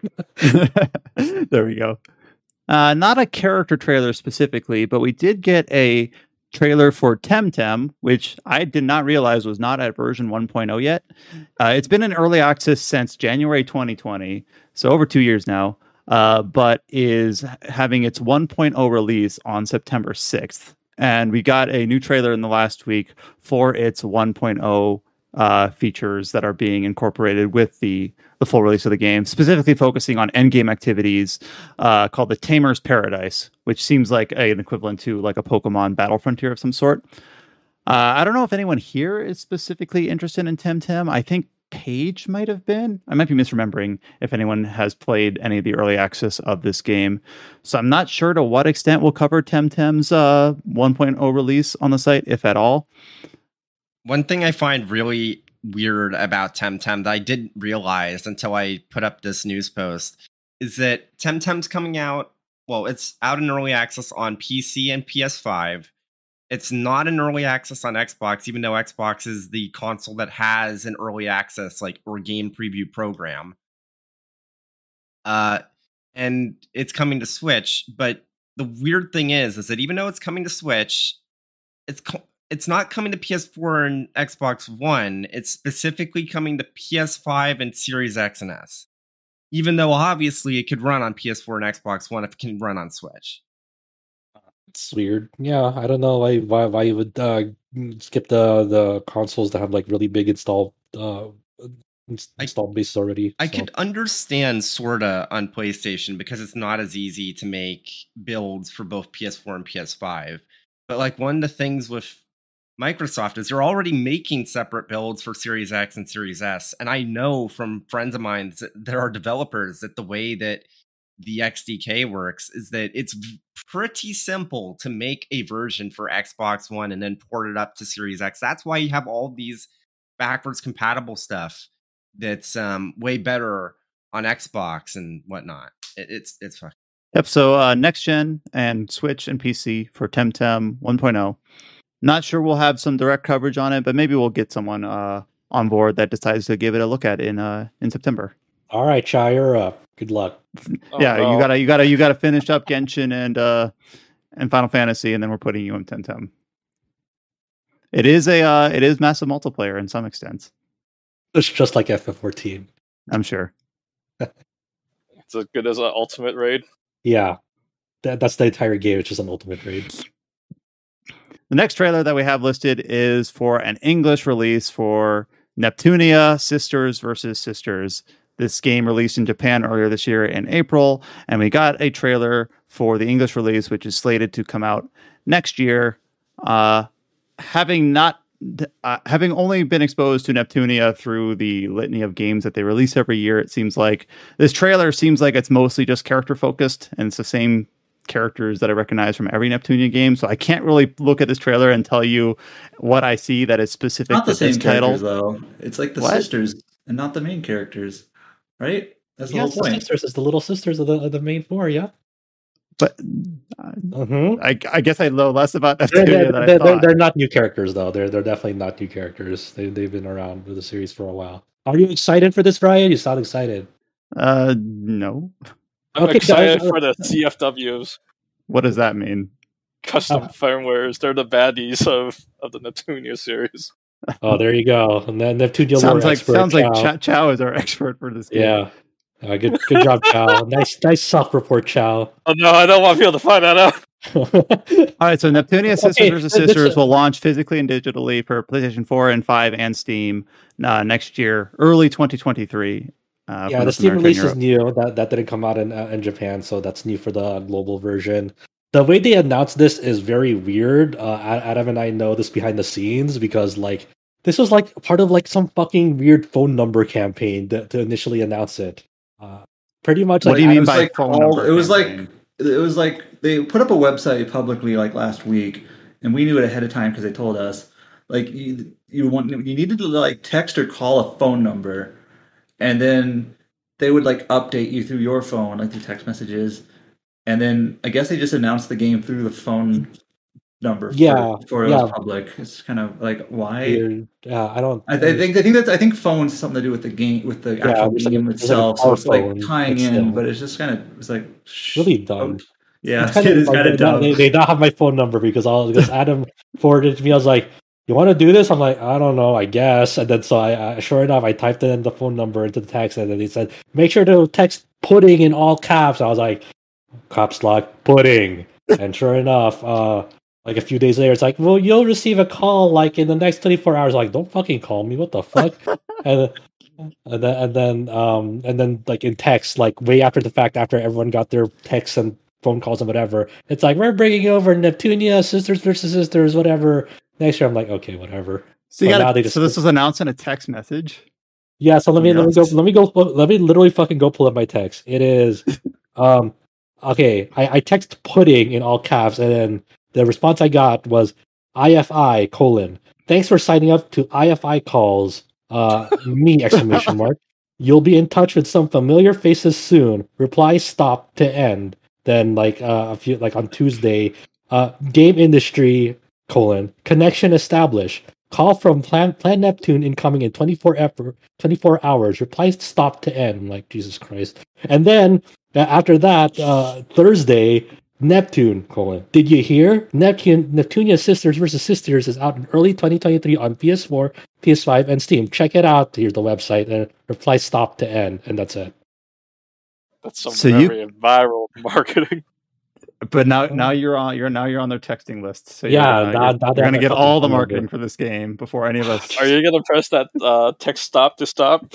There we go. Not a character trailer specifically, but we did get a trailer for Temtem, which I did not realize was not at version 1.0 yet. It's been in early access since January 2020, so over 2 years now, but is having its 1.0 release on September 6th. And we got a new trailer in the last week for its 1.0 features that are being incorporated with the full release of the game, specifically focusing on endgame activities called the Tamer's Paradise, which seems like an equivalent to like a Pokemon Battle Frontier of some sort. I don't know if anyone here is specifically interested in Temtem. I think Paige might have been. I might be misremembering if anyone has played any of the early access of this game. So I'm not sure to what extent we'll cover Temtem's 1.0 release on the site, if at all. One thing I find really weird about Temtem that I didn't realize until I put up this news post is that Temtem's coming out. Well, it's out in early access on PC and PS5. It's not in early access on Xbox, even though Xbox is the console that has an early access or game preview program. And it's coming to Switch. But the weird thing is that even though it's coming to Switch, it's not coming to PS4 and Xbox One. It's specifically coming to PS5 and Series X and S. Even though obviously it could run on PS4 and Xbox One if it can run on Switch. It's weird. Yeah, I don't know why you would skip the consoles that have like really big install bases already. I could understand sorta on PlayStation because it's not as easy to make builds for both PS4 and PS5. But like one of the things with Microsoft is they're already making separate builds for Series X and Series S. And I know from friends of mine that there are developers that the way that the XDK works is that it's pretty simple to make a version for Xbox One and then port it up to Series X. That's why you have all these backwards compatible stuff that's way better on Xbox and whatnot. It's fucking. Yep. So next gen and Switch and PC for Temtem 1.0. Not sure we'll have some direct coverage on it, but maybe we'll get someone on board that decides to give it a look at in September. All right, Chai, you're up. Good luck. Yeah, no. you gotta finish up Genshin and Final Fantasy, and then we're putting you in Temtem. It is massive multiplayer in some extent. It's just like FF14. I'm sure. It's as good as an ultimate raid. Yeah, that's the entire game. It's just an ultimate raid. The next trailer that we have listed is for an English release for Neptunia, Sisters versus Sisters. This game released in Japan earlier this year in April, and we got a trailer for the English release, which is slated to come out next year. Having only been exposed to Neptunia through the litany of games that they release every year, it seems like this trailer seems like it's mostly just character focused, and it's the same characters that I recognize from every Neptunia game. So I can't really look at this trailer and tell you what I see that is specific not to the same this title. Though it's like the sisters and not the main characters, right? That's the whole point. Sisters is the little sisters of the main four, yeah. But I guess I know less about Neptunia than I thought. They're not new characters though. They're definitely not new characters. They've been around with the series for a while. Are you excited for this, Brian? You sound excited. No. I'm excited for the CFWs. What does that mean? Custom firmwares. They're the baddies of the Neptunia series. Oh, there you go. And then Neptunia sounds like Chow is our expert for this game. Yeah. Good job, Chow. Nice self-report, Chow. Oh no, I don't want people to find that out. All right, so Neptunia Sisters vs. Sisters will launch physically and digitally for PlayStation 4 and 5 and Steam next year, early 2023. The Steam release is new. That didn't come out in Japan, so that's new for the global version. The way they announced this is very weird. Adam and I know this behind the scenes because this was part of some fucking weird phone number campaign to initially announce it. Pretty much. What do you mean by phone number? It was like they put up a website publicly last week, and we knew it ahead of time because they told us you needed to text or call a phone number. And then they would update you through your phone, through text messages. And then I guess they just announced the game through the phone number. For it was public. It's kind of why? Weird. Yeah, I don't. I think phones something to do with the game, with the actual game itself. So it's tying in, but it's just kind of really dumb. Yeah, It's kind of, like, they don't have my phone number because Adam forwarded it to me. I was like, "You want to do this?" I'm like, "I don't know, I guess." And then so I sure enough, I typed in the phone number into the text, and then he said, "Make sure to text pudding in all caps." I was like, "Caps lock pudding," and sure enough, like a few days later, it's like, "Well, you'll receive a call like in the next 24 hours." Like, don't fucking call me. What the fuck? and then like in text, like way after the fact, after everyone got their texts and phone calls and whatever, it's like, "We're bringing over Neptunia, sisters versus sisters, whatever." Next year, I'm like, okay, whatever. So this was announced in a text message. Yeah, so let me literally fucking go pull up my text. It is, okay. I text pudding in all caps, and then the response I got was IFI : thanks for signing up to IFI calls. Me ! You'll be in touch with some familiar faces soon. Reply stop to end. Then like a few like on Tuesday, game industry : connection established. Call from Plan Neptune incoming in 24 hours. Reply stop to end. I'm like, Jesus Christ. And then after that, Thursday, Neptune : did you hear? Neptunia Sisters versus Sisters is out in early 2023 on PS4, PS5, and Steam. Check it out. Here's the website. And reply stop to end, and that's it. That's some very viral marketing. But now you're on their texting list. So yeah, you're gonna get all the marketing for this game before any of us. Are you gonna press that text stop to stop?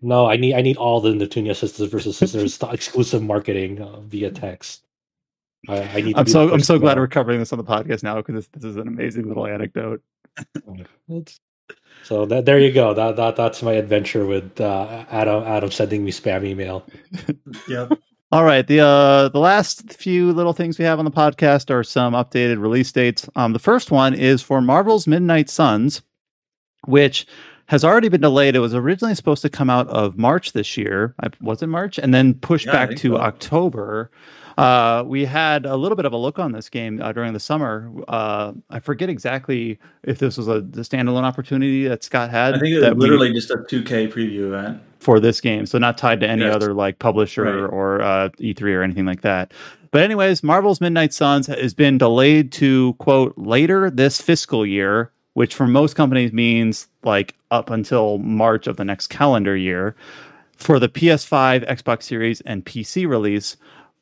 No, I need all the Neptunia Sisters versus Sisters exclusive marketing via text. I need. I'm so glad we're covering this on the podcast now because this is an amazing little anecdote. So there you go. That's my adventure with Adam sending me spam email. Yep. All right. The last few little things we have on the podcast are some updated release dates. The first one is for Marvel's Midnight Suns, which has already been delayed. It was originally supposed to come out of March this year. Was it March? And then pushed back to October. We had a little bit of a look on this game during the summer. I forget exactly if this was the standalone opportunity that Scott had. I think it was literally just a 2K preview event for this game, so not tied to any other like publisher or E3 or anything like that. But anyways, Marvel's Midnight Suns has been delayed to, quote, later this fiscal year, which for most companies means like up until March of the next calendar year, for the PS5, Xbox Series, and PC release,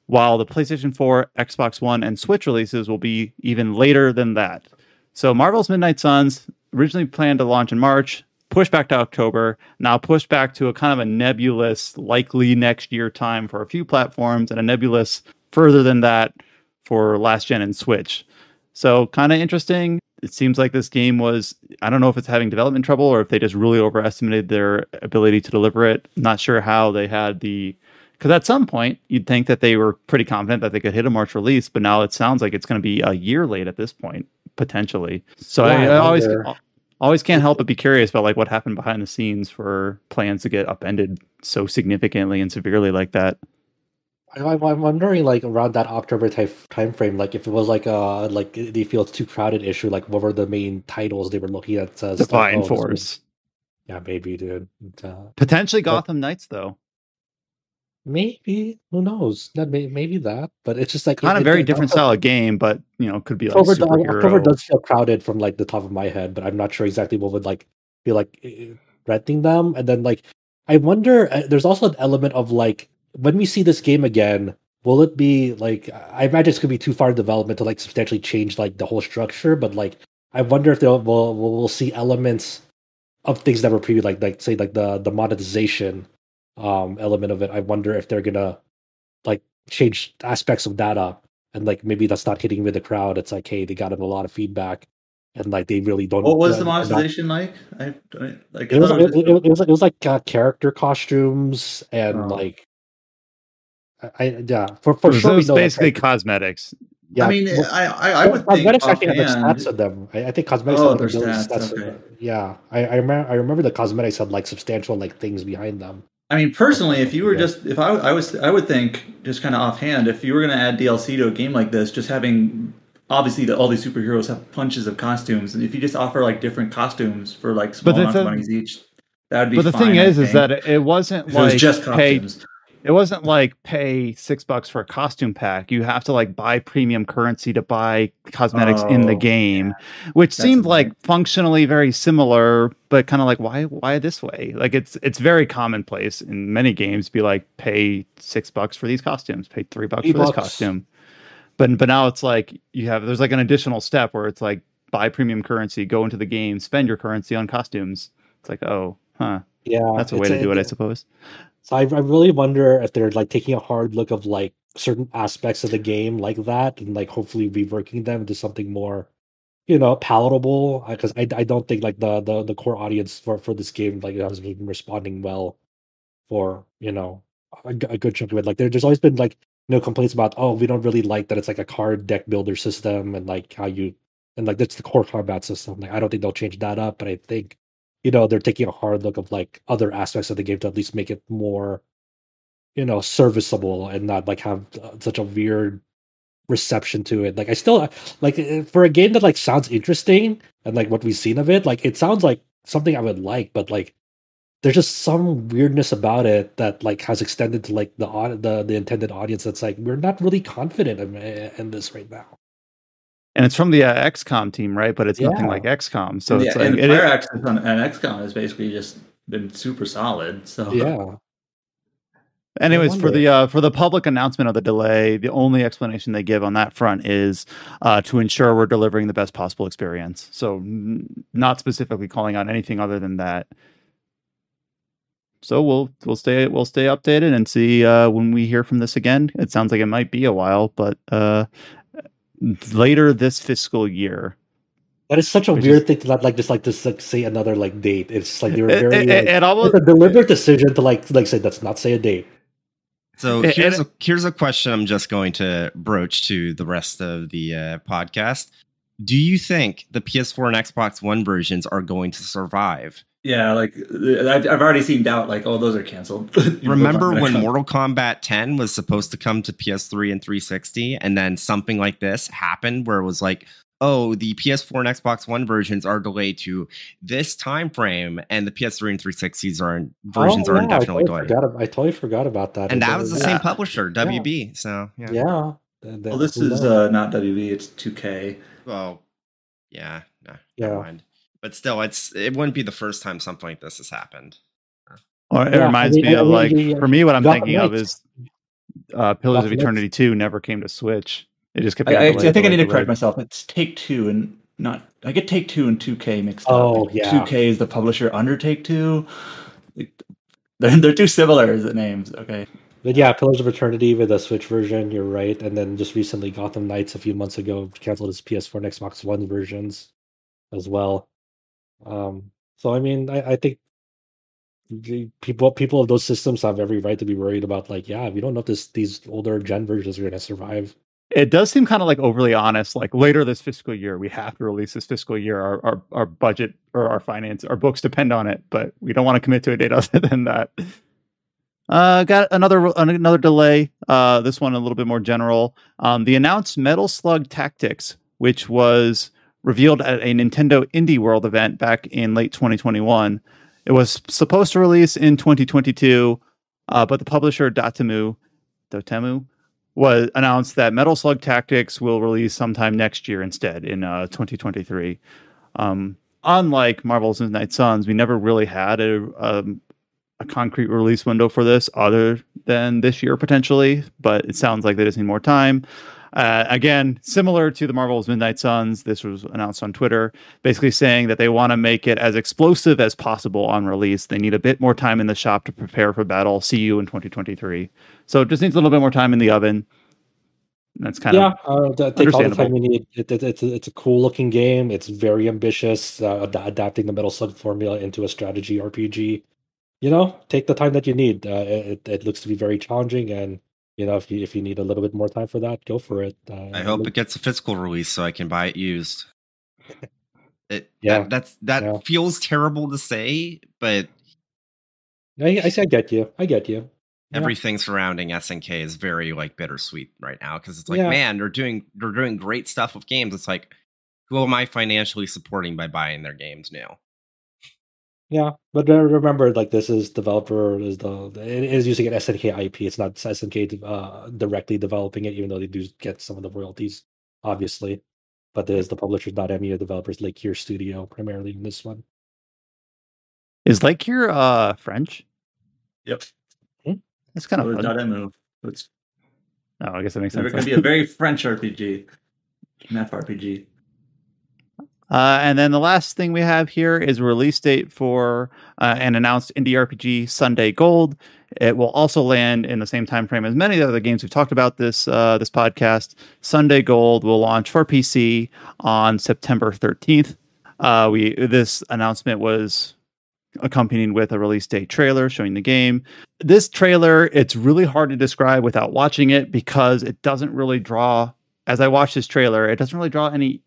while the PlayStation 4, Xbox One, and Switch releases will be even later than that. So Marvel's Midnight Suns, originally planned to launch in March, pushed back to October, now pushed back to a kind of a nebulous, likely next year time for a few platforms, and a nebulous further than that for last gen and Switch. So kind of interesting. It seems like this game was, I don't know if it's having development trouble or if they just really overestimated their ability to deliver it. I'm not sure how they had because at some point you'd think that they were pretty confident that they could hit a March release, but now it sounds like it's going to be a year late at this point, potentially. So I always can't help but be curious about like what happened behind the scenes for plans to get upended so significantly and severely like that. I'm wondering, like around that October time frame, like if it was like they feel it's too crowded issue, like what were the main titles they were looking at? Divine Force. Yeah, maybe, dude. Potentially Gotham Knights, though. Maybe, who knows? Maybe that, but it's just like kind of very different style of game, but could be like superhero. October does feel crowded from like the top of my head, but I'm not sure exactly what would like be like renting them. And then like I wonder, there's also an element of like when we see this game again, will it be like, I imagine it's gonna be too far in development to like substantially change like the whole structure, but like I wonder if we'll see elements of things that were previously like say like the monetization element of it. I wonder if they're gonna like change aspects of that up, and like maybe that's not hitting with the crowd. It's like, hey, they got a lot of feedback, and like they really don't. What was the monetization like? It was like character costumes and like for sure. It was basically cosmetics. Yeah, I mean, I would think cosmetics actually have stats of them. I think cosmetics. Oh, there's stats. Okay. Yeah, I remember the cosmetics had like substantial like things behind them. I mean, personally, if you were I would think just kind of offhand, if you were going to add DLC to a game like this, just having obviously all these superheroes have bunches of costumes, and if you just offer like different costumes for like small amounts of money each, that would be. But the thing is that it wasn't like it was just costumes. It wasn't like pay $6 for a costume pack. You have to like buy premium currency to buy cosmetics in the Oh, game, which That's seemed like annoying. functionally very similar, but kind of like why this way? Like it's very commonplace in many games to be like pay $6 for these costumes, pay $3 for this $3. costume. But now it's like there's like an additional step where it's like buy premium currency, go into the game, spend your currency on costumes. It's like, oh, huh. Yeah, That's a way to do it, I suppose. So I really wonder if they're like taking a hard look of like certain aspects of the game like that, and like hopefully reworking them into something more, palatable. Because I don't think like the core audience for this game like has been responding well for a good chunk of it. Like there's always been like complaints about, oh, we don't really like that it's like a card deck builder system, and like how you and like that's the core combat system. Like I don't think they'll change that up, but I think they're taking a hard look of like other aspects of the game to at least make it more serviceable and not like have such a weird reception to it. Like I still like for a game that like sounds interesting and like what we've seen of it, like it sounds like something I would like, but like there's just some weirdness about it that like has extended to like the intended audience. That's like we're not really confident in this right now. And it's from the XCOM team, right? But it's nothing Yeah. like XCOM. So And it's yeah, like and Fire Access on XCOM has basically just been super solid. So Yeah. anyways, for wonder. the public announcement of the delay, the only explanation they give on that front is to ensure we're delivering the best possible experience. So not specifically calling out anything other than that. So we'll stay updated and see when we hear from this again. It sounds like it might be a while, but later this fiscal year. That is such a Which weird thing to not like just like say another like date. It's like they were very it almost it's a deliberate decision to like say let's not say a date. So here's a question I'm just going to broach to the rest of the podcast. Do you think the PS4 and Xbox One versions are going to survive? yeah, like I've already seen doubt. Like, oh, those are canceled. Remember when Mortal Kombat 10 was supposed to come to PS3 and 360, and then something like this happened where it was like, oh, the PS4 and Xbox One versions are delayed to this time frame, and the PS3 and 360s are indefinitely delayed. I totally forgot about that. And that was the same publisher, WB. So yeah. Well, this is not WB; it's 2K. Well, yeah, no, Yeah. never mind. But still, it wouldn't be the first time something like this has happened. Or it reminds me of like for me, what I'm thinking of is Pillars of Eternity 2 never came to Switch. It just kept. I think I need to correct myself. It's Take Two and not. I get Take Two and 2K mixed up. Oh yeah, 2K is the publisher under Take Two. They're too similar as the names. Okay. But yeah, Pillars of Eternity with the Switch version, you're right. And then just recently, Gotham Knights a few months ago canceled its PS4 and Xbox One versions as well. So I mean, I think people of those systems have every right to be worried about like, yeah, we don't know if these older gen versions are going to survive. It does seem kind of like overly honest. Like later this fiscal year, we have to release this fiscal year. Our budget or our books depend on it, but we don't want to commit to a date other than that. Got another delay. This one a little bit more general. The announced Metal Slug Tactics, which was revealed at a Nintendo Indie World event back in late 2021. It was supposed to release in 2022, but the publisher Dotemu was announced that Metal Slug Tactics will release sometime next year instead in 2023. Unlike Marvel's Midnight Suns, we never really had a concrete release window for this other than this year potentially, but it sounds like they just need more time. Again, similar to the Marvel's Midnight Suns, this was announced on Twitter, basically saying that they want to make it as explosive as possible on release. They need a bit more time in the shop to prepare for battle. See you in 2023. So it just needs a little bit more time in the oven. That's kind of take all the time you need. It's a cool looking game. It's very ambitious, adapting the Metal Slug formula into a strategy RPG. Take the time that you need. It looks to be very challenging, and if you need a little bit more time for that, go for it. I hope it gets a physical release so I can buy it used. That feels terrible to say, but I get you. Everything surrounding SNK is very like bittersweet right now because it's like, man, they're doing great stuff with games. It's like, who am I financially supporting by buying their games now? Yeah, but remember, like this is developer is it is using an SNK IP. It's not SNK directly developing it, even though they do get some of the royalties, obviously. But there's the publishers, not any of the developers, like your studio, primarily in this one. Is Like your French? Yep. That's kind of So fun. is .mu. It's Oh, I guess that makes never sense. going to be a very French RPG, an FRPG. And then the last thing we have here is a release date for an announced indie RPG, Sunday Gold. It will also land in the same time frame as many of the other games we've talked about this podcast. Sunday Gold will launch for PC on September 13th. This announcement was accompanied with a release date trailer showing the game. This trailer, it's really hard to describe without watching it because it doesn't really draw, as I watch this trailer, it doesn't really draw any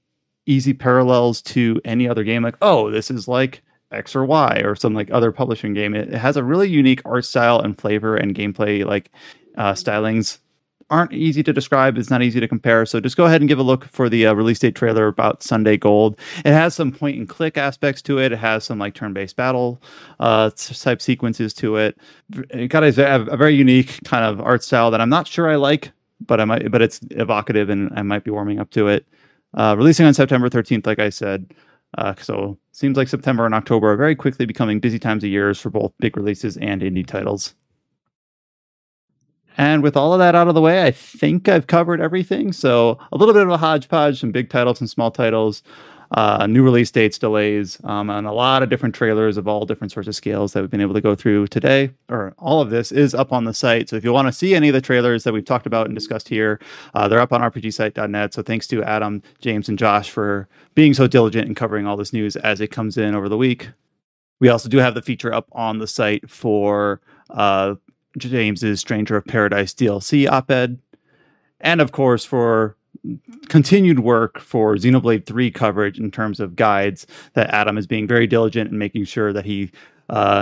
easy parallels to any other game. Like, oh, this is like X or Y or some like other publishing game. It has a really unique art style and flavor and gameplay stylings aren't easy to describe. It's not easy to compare. So just go ahead and give a look for the release date trailer about Sunday Gold. It has some point and click aspects to it. It has some like turn-based battle type sequences to it. It got a very unique kind of art style that I'm not sure I like, but it's evocative and I might be warming up to it. Releasing on September 13th, like I said. So seems like September and October are very quickly becoming busy times of years for both big releases and indie titles. And with all of that out of the way, I think I've covered everything. So a little bit of a hodgepodge, some big titles, some small titles, new release dates, delays, and a lot of different trailers of all different sorts of scales that we've been able to go through today. Or all of this is up on the site. So if you want to see any of the trailers that we've talked about and discussed here, they're up on rpgsite.net. So thanks to Adam, James, and Josh for being so diligent in covering all this news as it comes in over the week. We also do have the feature up on the site for James's Stranger of Paradise DLC op-ed, and of course for continued work for Xenoblade 3 coverage in terms of guides that Adam is being very diligent in making sure that he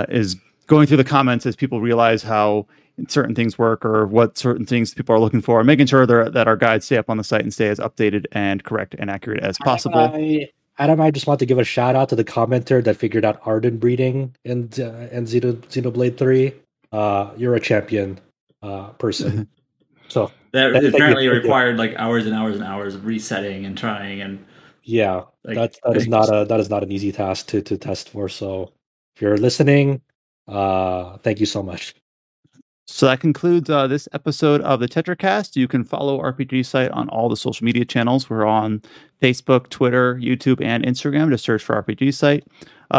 is going through the comments as people realize how certain things work or what certain things people are looking for, and making sure that our guides stay up on the site and stay as updated and correct and accurate as possible. Adam, I just want to give a shout out to the commenter that figured out Arden breeding in Xenoblade 3. You're a champion person. So that apparently required like hours and hours and hours of resetting and trying, and yeah, that is not an easy task to test for. So if you're listening, thank you so much. So that concludes this episode of the Tetracast. You can follow RPG Site on all the social media channels. We're on Facebook, Twitter, YouTube, and Instagram. Just search for RPG Site.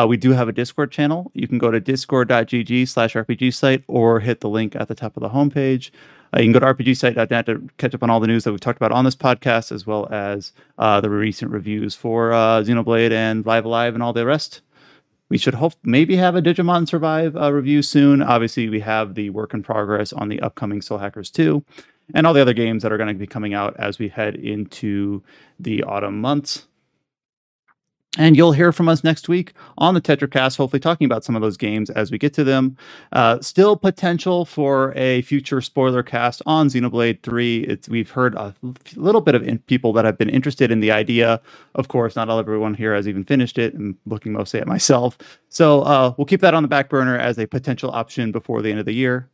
We do have a Discord channel. You can go to discord.gg/RPG Site or hit the link at the top of the homepage. You can go to rpgsite.net to catch up on all the news that we've talked about on this podcast, as well as the recent reviews for Xenoblade and Live Alive and all the rest. We should maybe have a Digimon Survive review soon. Obviously, we have the work in progress on the upcoming Soul Hackers 2 and all the other games that are going to be coming out as we head into the autumn months. And you'll hear from us next week on the Tetracast, hopefully talking about some of those games as we get to them. Still potential for a future spoiler cast on Xenoblade 3. We've heard a little bit of people that have been interested in the idea. Of course, not everyone here has even finished it. I'm looking mostly at myself. So we'll keep that on the back burner as a potential option before the end of the year.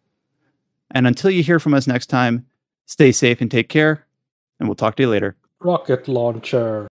And until you hear from us next time, stay safe and take care. And we'll talk to you later. Rocket launcher.